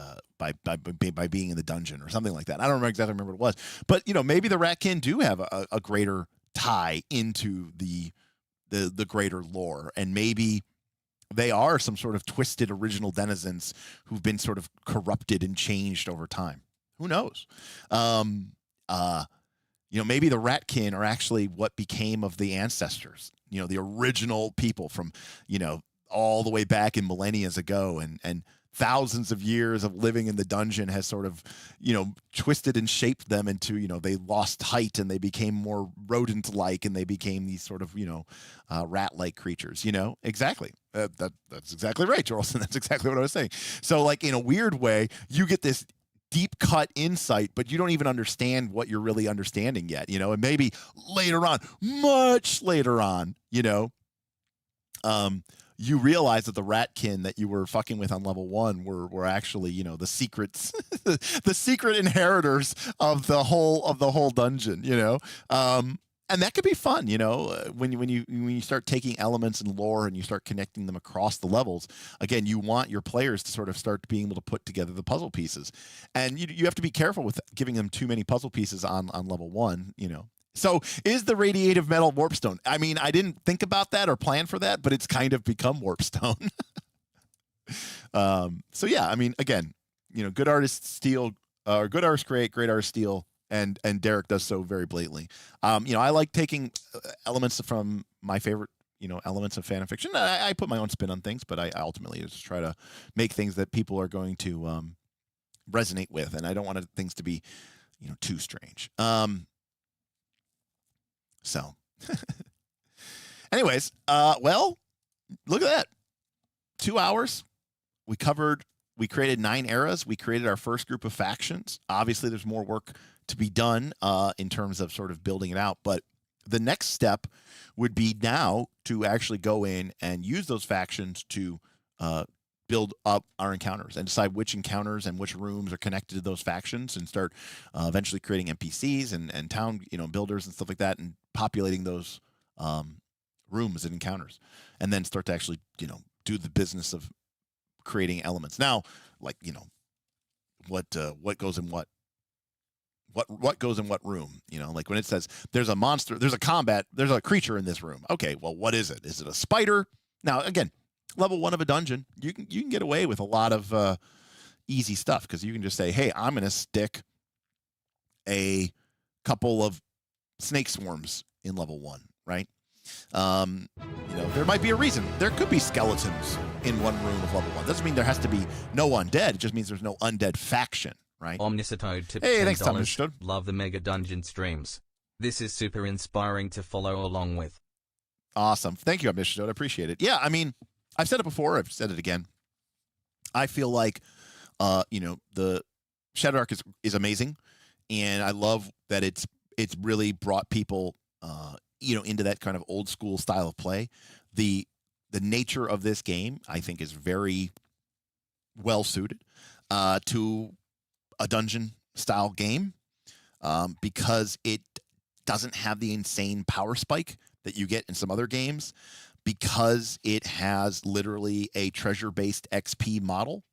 Speaker 3: being in the dungeon or something like that. I don't exactly remember what it was, but maybe the ratkin do have a greater tie into the greater lore, and maybe they are some sort of twisted original denizens who've been sort of corrupted and changed over time. Who knows? Maybe the ratkin are actually what became of the ancestors, the original people from, all the way back in millennia ago, and thousands of years of living in the dungeon has sort of, twisted and shaped them into, they lost height and they became more rodent-like, and they became these sort of, rat-like creatures, Exactly. That's exactly right, Charleston. That's exactly what I was saying. So, like, in a weird way, you get this deep cut insight, but you don't even understand what you're really understanding yet, and maybe later on, much later on, you realize that the ratkin that you were fucking with on level 1 were actually, the secrets, the secret inheritors of the whole dungeon, and that could be fun, when you start taking elements and lore and you start connecting them across the levels. Again, you want your players to sort of start being able to put together the puzzle pieces, and you have to be careful with giving them too many puzzle pieces on level 1, So is the radiative metal warpstone? I mean, I didn't think about that or plan for that, but it's kind of become warpstone. So yeah, I mean, again, good artists steal, good artists create, great artists steal, and Derek does so very blatantly. I like taking elements from my favorite, elements of fan fiction. I put my own spin on things, but I ultimately just try to make things that people are going to resonate with, and I don't want things to be, too strange. So, anyways, well, look at that. 2 hours. We created 9 eras. We created our first group of factions. Obviously, there's more work to be done in terms of sort of building it out. But the next step would be now to actually go in and use those factions to build up our encounters and decide which encounters and which rooms are connected to those factions, and start eventually creating NPCs and town, builders and stuff like that, and populating those rooms and encounters, and then start to actually, do the business of creating elements. Now, like, what goes in what goes in what room, like when it says there's a monster, there's a creature in this room. Okay, well, what is it? Is it a spider? Now, again, level 1 of a dungeon, you can get away with a lot of easy stuff, because you can just say, hey, I'm going to stick a couple of snake swarms in level 1, right? There might be a reason. There could be skeletons in one room of level 1. Doesn't mean there has to be no undead. It just means there's no undead faction, right?
Speaker 4: Omnisitode tips
Speaker 3: Hey,
Speaker 4: $10.
Speaker 3: thanks, Tom Understood.
Speaker 4: Love the Megadungeon streams. This is super inspiring to follow along with.
Speaker 3: Awesome. Thank you, Omniscient. I appreciate it. Yeah, I mean, I've said it before. I've said it again. I feel like, the Shadowdark is amazing, and I love that it's really brought people, into that kind of old school style of play. The nature of this game, I think, is very well suited to a dungeon style game, because it doesn't have the insane power spike that you get in some other games, because it has literally a treasure-based XP model,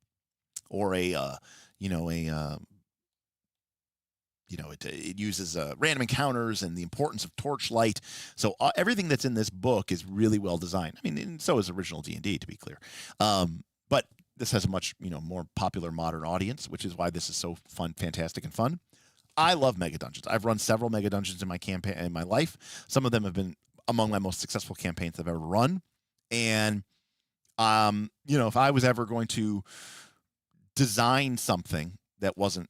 Speaker 3: or it uses random encounters and the importance of torchlight. So everything that's in this book is really well designed. I mean, and so is original D&D, to be clear. But this has a much more popular modern audience, which is why this is so fun, fantastic, and fun. I love Megadungeons. I've run several Megadungeons in my campaign in my life. Some of them have been among my most successful campaigns I've ever run. And if I was ever going to design something that wasn't,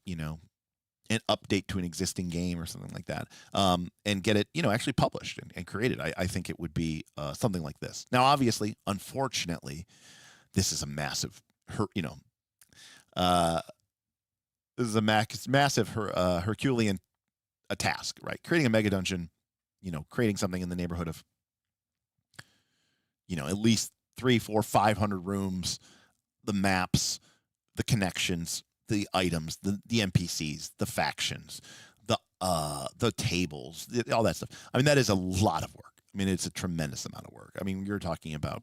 Speaker 3: an update to an existing game or something like that, and get it, actually published and created, I think it would be something like this. Now, obviously, unfortunately, this is a massive, this is a massive Herculean task, right? Creating a mega dungeon, creating something in the neighborhood of at least 300, 400, 500 rooms, the maps, the connections, the items, the NPCs, the factions, the tables, all that stuff. I mean, that is a lot of work. I mean, it's a tremendous amount of work. I mean, you're talking about,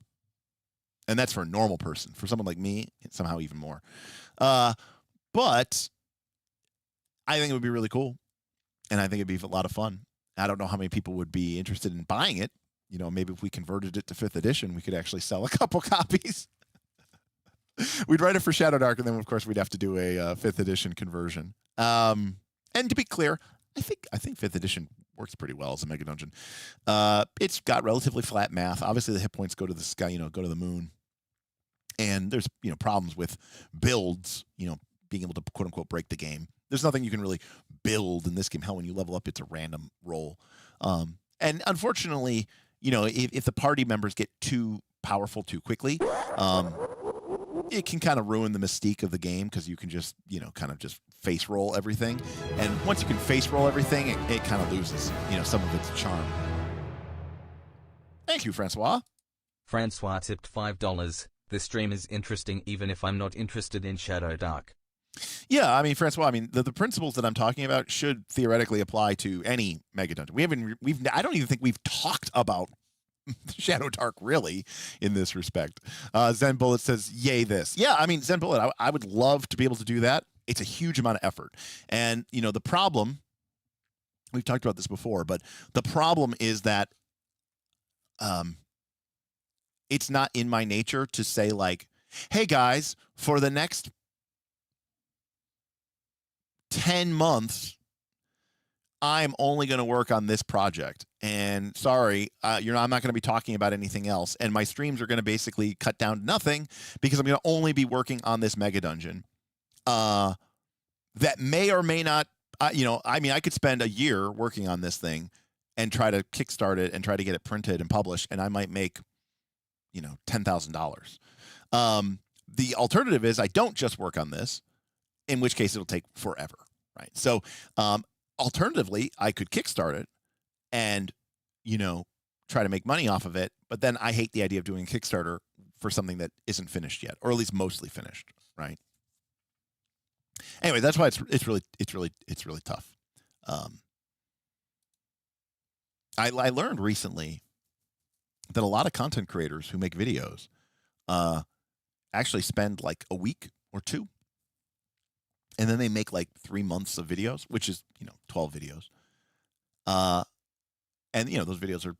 Speaker 3: and that's for a normal person. For someone like me, it's somehow even more. But I think it would be really cool, and I think it'd be a lot of fun. I don't know how many people would be interested in buying it. Maybe if we converted it to 5th edition, we could actually sell a couple copies. We'd write it for Shadowdark, and then of course we'd have to do a 5th edition conversion. And to be clear, I think 5th edition works pretty well as a Megadungeon. It's got relatively flat math. Obviously, the hit points go to the sky, go to the moon, and there's problems with builds. Being able to quote unquote break the game. There's nothing you can really build in this game. Hell, when you level up, it's a random roll. And unfortunately, if the party members get too powerful too quickly, it can kind of ruin the mystique of the game because you can just, kind of just face roll everything. And once you can face roll everything, it kind of loses, some of its charm. Thank you, Francois.
Speaker 4: Francois tipped $5. This stream is interesting even if I'm not interested in Shadowdark.
Speaker 3: Yeah, I mean, Francois, the principles that I'm talking about should theoretically apply to any Megadungeon. I don't even think we've talked about Shadowdark really in this respect. Zen Bullet says, yay this. Yeah, I mean, Zen Bullet, I would love to be able to do that. It's a huge amount of effort. And, the problem, we've talked about this before, but the problem is that it's not in my nature to say like, hey guys, for the next 10 months, I'm only going to work on this project. And sorry, I'm not going to be talking about anything else. And my streams are going to basically cut down to nothing because I'm going to only be working on this Megadungeon. That may or may not, I could spend a year working on this thing and try to kickstart it and try to get it printed and published, and I might make, $10,000. The alternative is I don't just work on this, in which case it'll take forever, right? So alternatively, I could kickstart it and, try to make money off of it, but then I hate the idea of doing a Kickstarter for something that isn't finished yet, or at least mostly finished, right? Anyway, that's why it's really tough. I learned recently that a lot of content creators who make videos actually spend like a week or two, and then they make like 3 months of videos, which is 12 videos. And those videos are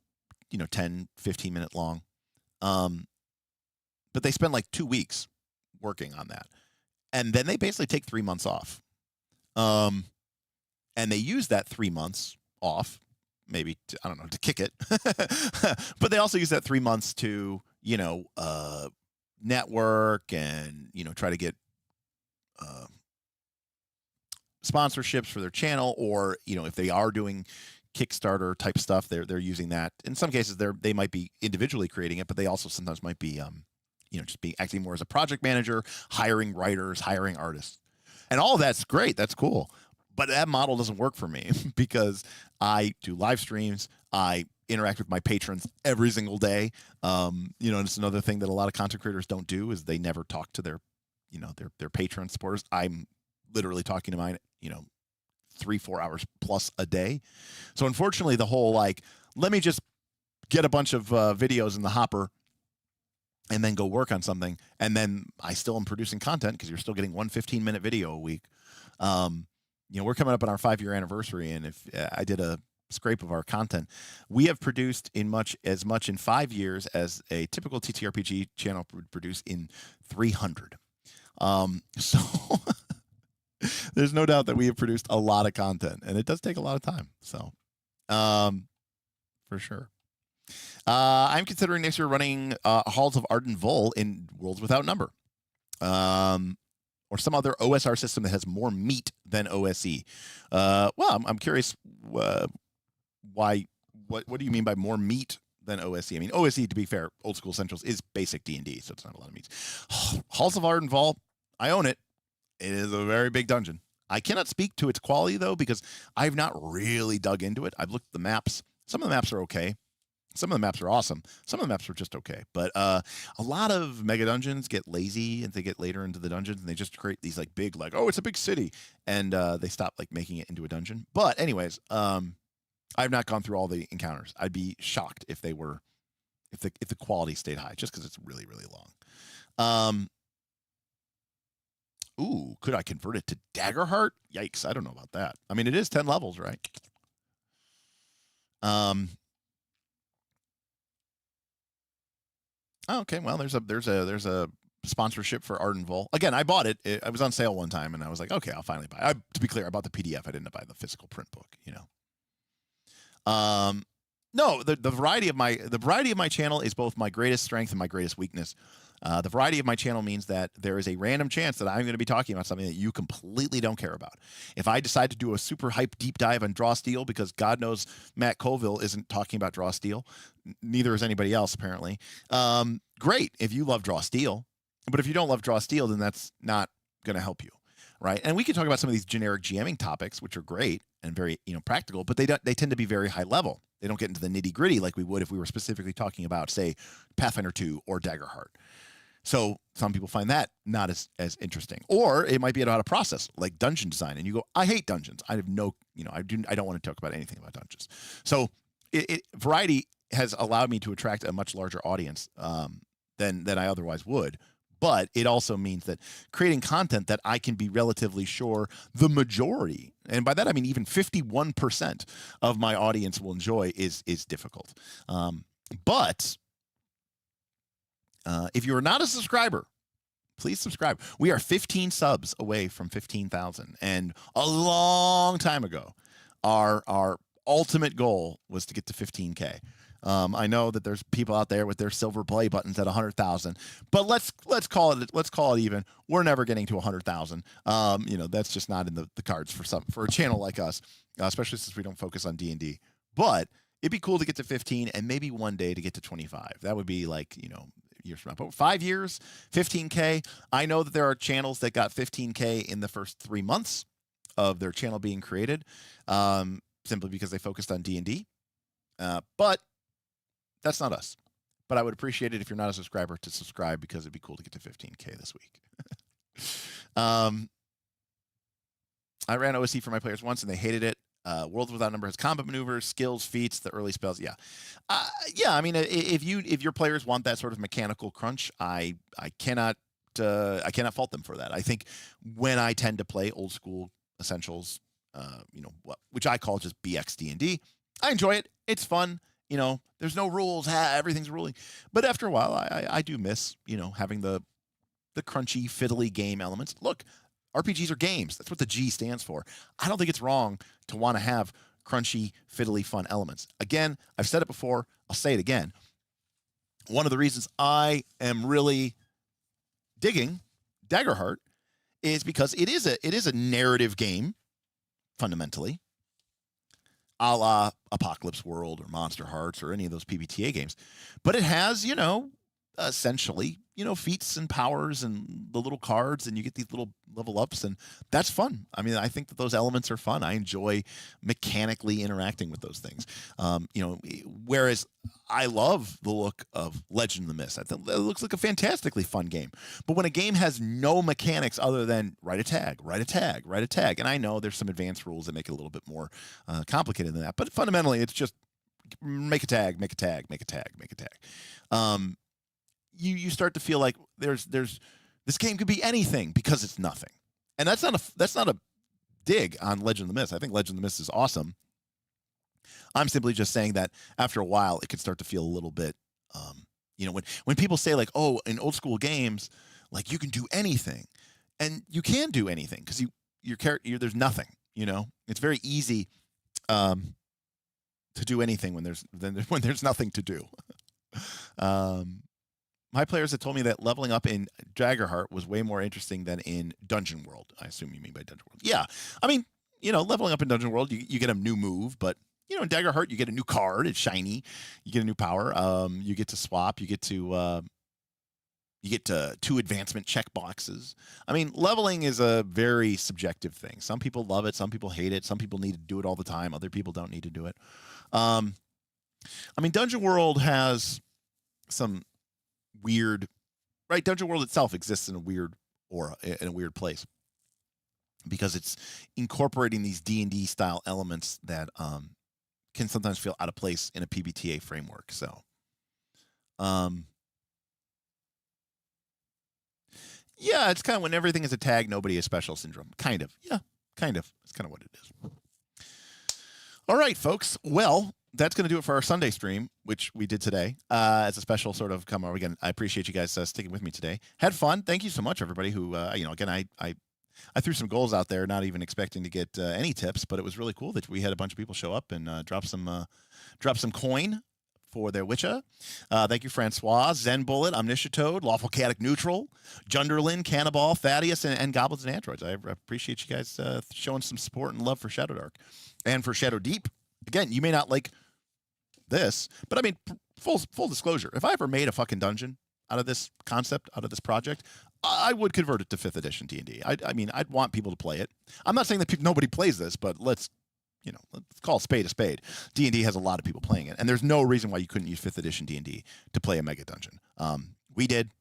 Speaker 3: 10, 15-minute long. But they spend like 2 weeks working on that. And then they basically take 3 months off. And they use that 3 months off, maybe, to kick it. But they also use that 3 months to, network and, try to get sponsorships for their channel, or, if they are doing Kickstarter type stuff, they're using that. In some cases, they might be individually creating it, but they also sometimes might be, just be acting more as a project manager, hiring writers, hiring artists. And all of that's great. That's cool. But that model doesn't work for me because I do live streams. I interact with my patrons every single day. And it's another thing that a lot of content creators don't do is they never talk to their patron supporters. I'm literally talking to mine, 3-4 hours plus a day. So unfortunately, the whole let me just get a bunch of videos in the hopper and then go work on something, and then I still am producing content because you're still getting one 15-minute video a week. We're coming up on our 5-year anniversary, and if I did a scrape of our content, we have produced as much in 5 years as a typical TTRPG channel would produce in 300. So there's no doubt that we have produced a lot of content, and it does take a lot of time. So, for sure. I'm considering next year running Halls of Arden Vol in Worlds Without Number. Or some other OSR system that has more meat than OSE. Well, I'm curious why. What do you mean by more meat than OSE? I mean, OSE, to be fair, Old School Essentials is basic D&D, so it's not a lot of meat. Halls of Arden Vol, I own it. It is a very big dungeon. I cannot speak to its quality, though, because I've not really dug into it. I've looked at the maps. Some of the maps are okay. Some of the maps are awesome. Some of the maps are just okay. But a lot of Megadungeons get lazy and they get later into the dungeons and they just create these like big, like, oh, it's a big city. And they stop like making it into a dungeon. But anyways, I've not gone through all the encounters. I'd be shocked if they were, if the quality stayed high, just because it's really, really long. Ooh, could I convert it to Daggerheart? Yikes, I don't know about that. I mean, it is 10 levels, right? Oh, okay, well, there's a sponsorship for Ardenville. Again, I bought it. I was on sale one time, and I was like, okay, I'll finally buy it. To be clear, I bought the PDF. I didn't buy the physical print book. You know. No, the variety of my channel is both my greatest strength and my greatest weakness. The variety of my channel means that there is a random chance that I'm going to be talking about something that you completely don't care about. If I decide to do a super hype deep dive on Draw Steel, because God knows Matt Colville isn't talking about Draw Steel, neither is anybody else apparently. Great if you love Draw Steel, but if you don't love Draw Steel, then that's not going to help you, right? And we can talk about some of these generic GMing topics, which are great and very practical, but they tend to be very high level. They don't get into the nitty gritty like we would if we were specifically talking about, say, Pathfinder 2 or Daggerheart. So some people find that not as interesting, or it might be about a process like dungeon design, and you go, I hate dungeons. I have no, I don't want to talk about anything about dungeons. So variety has allowed me to attract a much larger audience than I otherwise would. But it also means that creating content that I can be relatively sure the majority, and by that I mean even 51% of my audience will enjoy, is difficult. But if you are not a subscriber, please subscribe. We are 15 subs away from 15,000, and a long time ago, our ultimate goal was to get to 15K. I know that there's people out there with their silver play buttons at 100,000, but let's call it even. We're never getting to 100,000. That's just not in the cards for a channel like us, especially since we don't focus on D&D. But it'd be cool to get to 15 and maybe one day to get to 25. That would be like, years from now. But 5 years, 15K. I know that there are channels that got 15K in the first 3 months of their channel being created, simply because they focused on D&D. But that's not us. But I would appreciate it if you're not a subscriber to subscribe, because it'd be cool to get to 15K this week. I ran OSC for my players once and they hated it. Worlds Without Number has combat maneuvers, skills, feats, the early spells. Yeah. I mean, if your players want that sort of mechanical crunch, I cannot fault them for that. I think when I tend to play old school essentials, which I call just BX D&D, I enjoy it. It's fun. There's no rules. Everything's ruling. But after a while, I do miss, having the crunchy, fiddly game elements. Look, RPGs are games. That's what the G stands for. I don't think it's wrong to want to have crunchy, fiddly, fun elements. Again, I've said it before. I'll say it again. One of the reasons I am really digging Daggerheart is because it is a narrative game, fundamentally, a la Apocalypse World or Monster Hearts or any of those PBTA games. But it has, essentially, feats and powers and the little cards, and you get these little level ups, and that's fun. I mean, I think that those elements are fun. I enjoy mechanically interacting with those things. Whereas I love the look of Legend of the Mist. I think it looks like a fantastically fun game. But when a game has no mechanics other than write a tag, and I know there's some advanced rules that make it a little bit more complicated than that, but fundamentally it's just make a tag. You start to feel like there's this game could be anything because it's nothing. And that's not a dig on Legend of the Mist. I think Legend of the Mist is awesome. I'm simply just saying that after a while it could start to feel a little bit when people say like, oh, in old school games, like you can do anything. And you can do anything because your character, there's nothing, It's very easy to do anything when there's nothing to do. My players have told me that leveling up in Daggerheart was way more interesting than in Dungeon World. I assume you mean by Dungeon World. Yeah. I mean, leveling up in Dungeon World, you get a new move, but, in Daggerheart, you get a new card. It's shiny. You get a new power. You get to swap. You get to 2 advancement check boxes. I mean, leveling is a very subjective thing. Some people love it. Some people hate it. Some people need to do it all the time. Other people don't need to do it. I mean, Dungeon World has some weird, right? Dungeon World itself exists in a weird aura, in a weird place, because it's incorporating these D&D style elements that can sometimes feel out of place in a PBTA framework. So, yeah, it's kind of when everything is a tag, nobody is special syndrome. Kind of. Yeah, kind of. It's kind of what it is. All right, folks. Well, that's going to do it for our Sunday stream, which we did today as a special sort of come over. Again, I appreciate you guys sticking with me today. Had fun. Thank you so much, everybody who, again, I threw some goals out there, not even expecting to get any tips, but it was really cool that we had a bunch of people show up and drop some coin for their Witcher. Thank you, Francois, Zen Bullet, Omniscitoad, Lawful Chaotic Neutral, Junderlin, Cannibal, Thaddeus, and Goblins and Androids. I appreciate you guys showing some support and love for Shadowdark. And for Shadowdeep, again, you may not like this, but I mean, full disclosure, if I ever made a fucking dungeon out of this concept, out of this project, I would convert it to 5th edition D&D. I mean, I'd want people to play it. I'm not saying that nobody plays this, but let's call a spade a spade. D&D has a lot of people playing it, and there's no reason why you couldn't use 5th edition D&D to play a mega dungeon. We did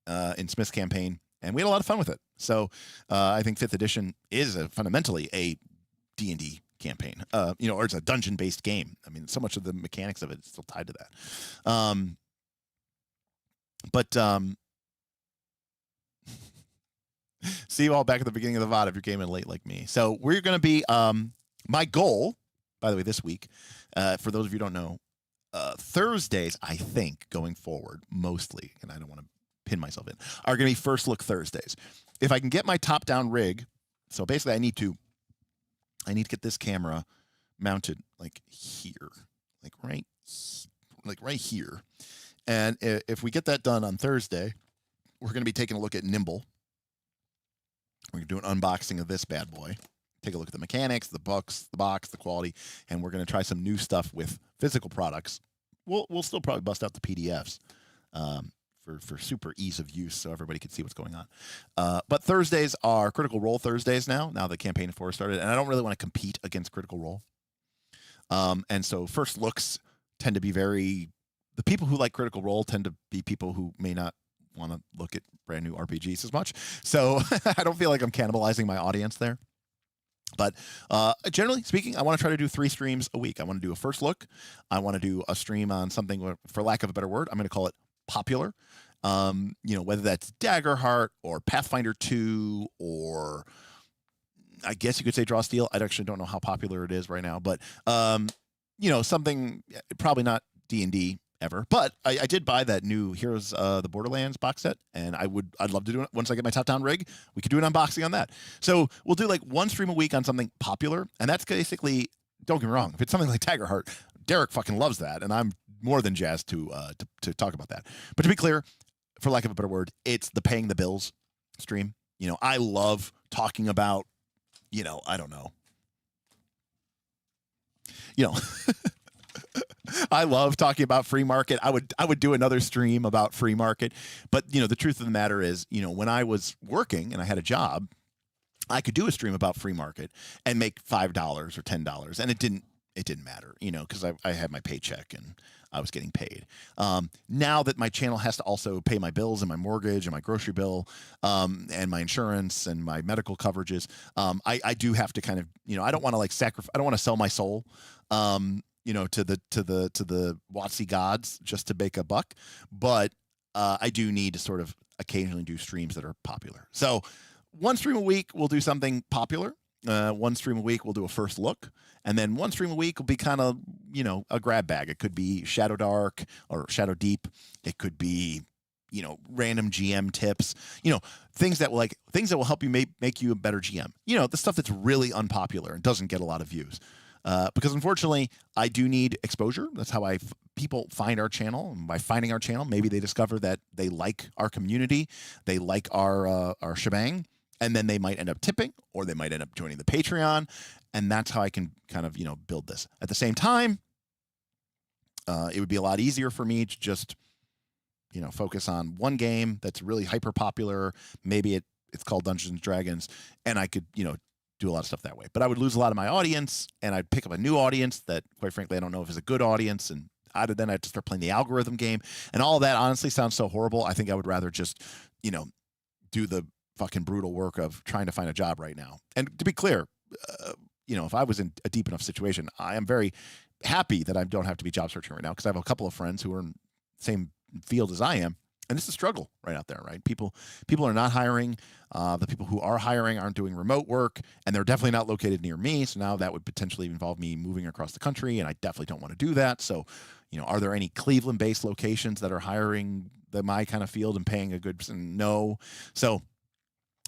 Speaker 3: in Smith's campaign, and we had a lot of fun with it. So I think 5th edition is fundamentally a D&D campaign, or it's a dungeon-based game. I mean, so much of the mechanics of it is still tied to that. See you all back at the beginning of the VOD if you came in late like me. So we're going to be, my goal, by the way, this week, for those of you who don't know, Thursdays, I think, going forward, mostly, and I don't want to pin myself in, are going to be First Look Thursdays. If I can get my top-down rig, so basically I need to get this camera mounted like here, like right here. And if we get that done on Thursday, we're going to be taking a look at Nimble. We're going to do an unboxing of this bad boy. Take a look at the mechanics, the box, the quality, and we're going to try some new stuff with physical products. We'll still probably bust out the PDFs for super ease of use, so everybody can see what's going on. But Thursdays are Critical Role Thursdays now the campaign 4 started, and I don't really want to compete against Critical Role. And so first looks tend to be the people who like Critical Role tend to be people who may not want to look at brand new RPGs as much. So I don't feel like I'm cannibalizing my audience there. But generally speaking, I want to try to do 3 streams a week. I want to do a first look. I want to do a stream on something, for lack of a better word, I'm going to call it popular. Whether that's Daggerheart or Pathfinder 2 or I guess you could say Draw Steel. I actually don't know how popular it is right now, but something probably not D&D ever. But I did buy that new Heroes the Borderlands box set, and I'd love to do it once I get my top-down rig. We could do an unboxing on that. So we'll do like 1 stream a week on something popular, and that's basically, don't get me wrong, if it's something like Daggerheart, Derek fucking loves that, and I'm more than jazzed to talk about that. But to be clear, for lack of a better word, it's the paying the bills stream. I love talking about, I don't know. I love talking about free market. I would do another stream about free market. But, the truth of the matter is, when I was working and I had a job, I could do a stream about free market and make $5 or $10. And it didn't matter, because I had my paycheck and I was getting paid. Now that my channel has to also pay my bills and my mortgage and my grocery bill and my insurance and my medical coverages, I do have to kind of, I don't want to sacrifice. I don't want to sell my soul, to the WotC gods just to make a buck. But I do need to sort of occasionally do streams that are popular. So 1 stream a week, we'll do something popular. 1 stream a week, we'll do a first look. And then 1 stream a week will be kind of, a grab bag. It could be Shadowdark or Shadowdeep. It could be, random GM tips, things that will help you make you a better GM. The stuff that's really unpopular and doesn't get a lot of views. Because unfortunately, I do need exposure. That's how people find our channel. And by finding our channel, maybe they discover that they like our community, they like our shebang, and then they might end up tipping, or they might end up joining the Patreon, and that's how I can kind of build this. At the same time, it would be a lot easier for me to just focus on one game that's really hyper popular. Maybe it's called Dungeons and Dragons, and I could do a lot of stuff that way. But I would lose a lot of my audience, and I'd pick up a new audience that, quite frankly, I don't know if is a good audience, and then I had to start playing the algorithm game, and all of that honestly sounds so horrible. I think I would rather just, do the fucking brutal work of trying to find a job right now. And to be clear, if I was in a deep enough situation, I am very happy that I don't have to be job searching right now because I have a couple of friends who are in the same field as I am. And it's a struggle right out there, right? People are not hiring. The people who are hiring aren't doing remote work, and they're definitely not located near me. So now that would potentially involve me moving across the country, and I definitely don't want to do that. So, are there any Cleveland-based locations that are hiring my kind of field and paying a good? No. So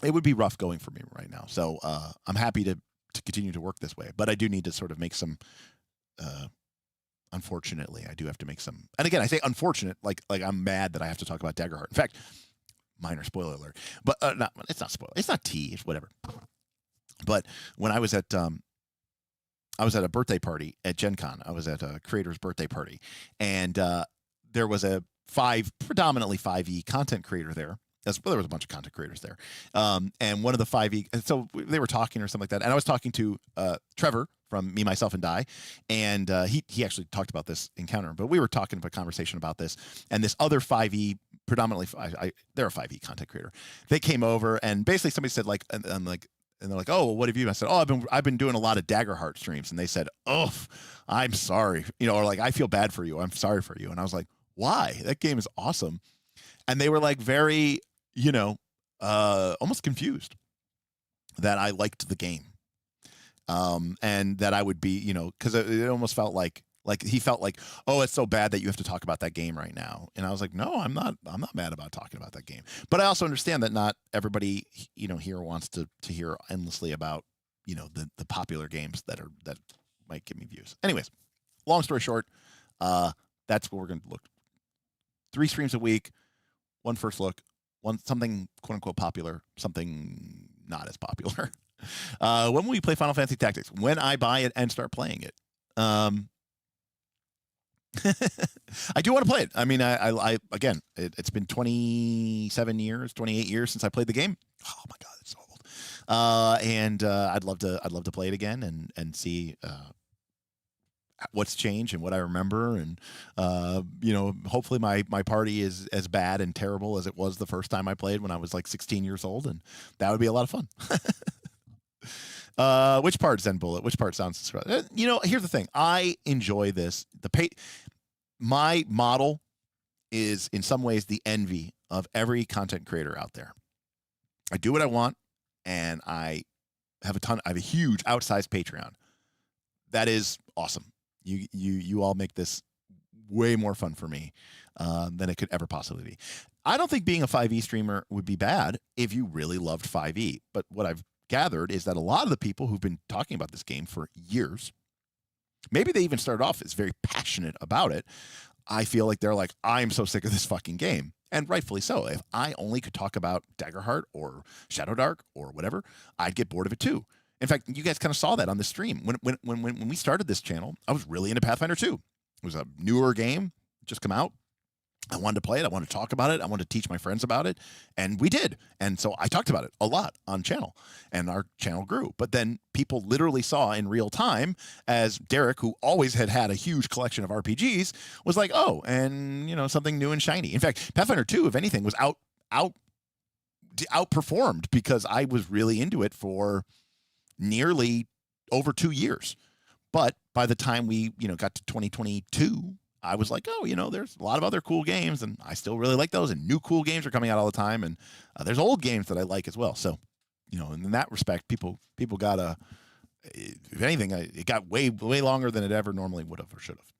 Speaker 3: it would be rough going for me right now. So I'm happy to continue to work this way, but I do need to sort of make some. Unfortunately, I do have to make some. And again, I say unfortunate, like I'm mad that I have to talk about Daggerheart. In fact, minor spoiler alert, but it's not spoiler. It's not tea. It's whatever. But when I was at a birthday party at Gen Con, I was at a creator's birthday party, and there was a predominantly 5e content creator there. There was a bunch of content creators there, and one of the 5e. So they were talking or something like that, and I was talking to Trevor from Me, Myself, and Die, and he actually talked about this encounter. But we were talking about a conversation about this, and this other 5e, predominantly they're a 5e content creator. They came over, and basically somebody said and they're like, "Oh, well, what have you?" I said, "Oh, I've been doing a lot of Daggerheart streams," and they said, "Oh, I'm sorry," or like, "I feel bad for you. I'm sorry for you," and I was like, "Why? That game is awesome," and they were like very. Almost confused that I liked the game. And that I would be, because it almost felt like he felt like, oh, it's so bad that you have to talk about that game right now. And I was like, no, I'm not mad about talking about that game. But I also understand that not everybody, here wants to hear endlessly about, the popular games that might give me views. Anyways, long story short, that's what we're going to look. 3 streams a week, one first look. Something quote unquote popular, something not as popular. When will we play Final Fantasy Tactics? When I buy it and start playing it. I do want to play it. I mean, I again, it's been 28 years since I played the game. Oh my god, it's so old. And I'd love to play it again and see what's changed and what I remember, and hopefully my party is as bad and terrible as it was the first time I played when I was like 16 years old, and that would be a lot of fun. Which part, Zen Bullet? Which part sounds? Here's the thing. I enjoy this. My model is in some ways the envy of every content creator out there. I do what I want, and I have a huge outsized Patreon. That is awesome. You all make this way more fun for me than it could ever possibly be. I don't think being a 5e streamer would be bad if you really loved 5e. But what I've gathered is that a lot of the people who've been talking about this game for years, maybe they even started off as very passionate about it. I feel like they're like, I'm so sick of this fucking game. And rightfully so. If I only could talk about Daggerheart or Shadowdark or whatever, I'd get bored of it too. In fact, you guys kind of saw that on the stream. When we started this channel, I was really into Pathfinder 2. It was a newer game, just come out. I wanted to play it. I wanted to talk about it. I wanted to teach my friends about it. And we did. And so I talked about it a lot on channel, and our channel grew. But then people literally saw in real time as Derek, who always had a huge collection of RPGs, was like, oh, and something new and shiny. In fact, Pathfinder 2, if anything, was outperformed because I was really into it for nearly over 2 years. But by the time we, got to 2022, I was like, oh, there's a lot of other cool games, and I still really like those, and new cool games are coming out all the time, and there's old games that I like as well. So, in that respect, people got if anything, it got way longer than it ever normally would have or should have.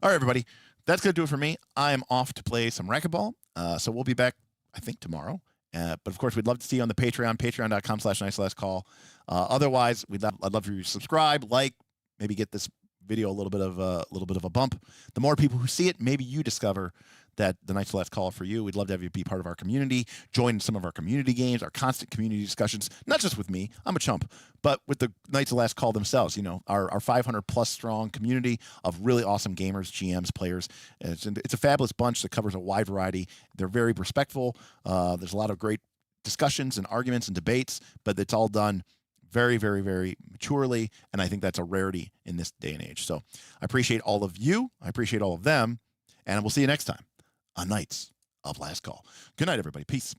Speaker 3: All right, everybody, that's going to do it for me. I am off to play some racquetball, so we'll be back, I think, tomorrow. But of course, we'd love to see you on the Patreon, patreon.com/nicelastcall. Otherwise, I'd love for you to subscribe, like, maybe get this video a little bit of a bump. The more people who see it, maybe you discover that the Night's Last Call for you. We'd love to have you be part of our community, join some of our community games, our constant community discussions, not just with me, I'm a chump, but with the Knights of Last Call themselves, our 500 plus strong community of really awesome gamers, GMs, players. It's a fabulous bunch that covers a wide variety. They're very respectful. There's a lot of great discussions and arguments and debates, but it's all done very, very, very maturely, and I think that's a rarity in this day and age. So I appreciate all of you. I appreciate all of them, and we'll see you next time on Knights of Last Call. Good night, everybody. Peace.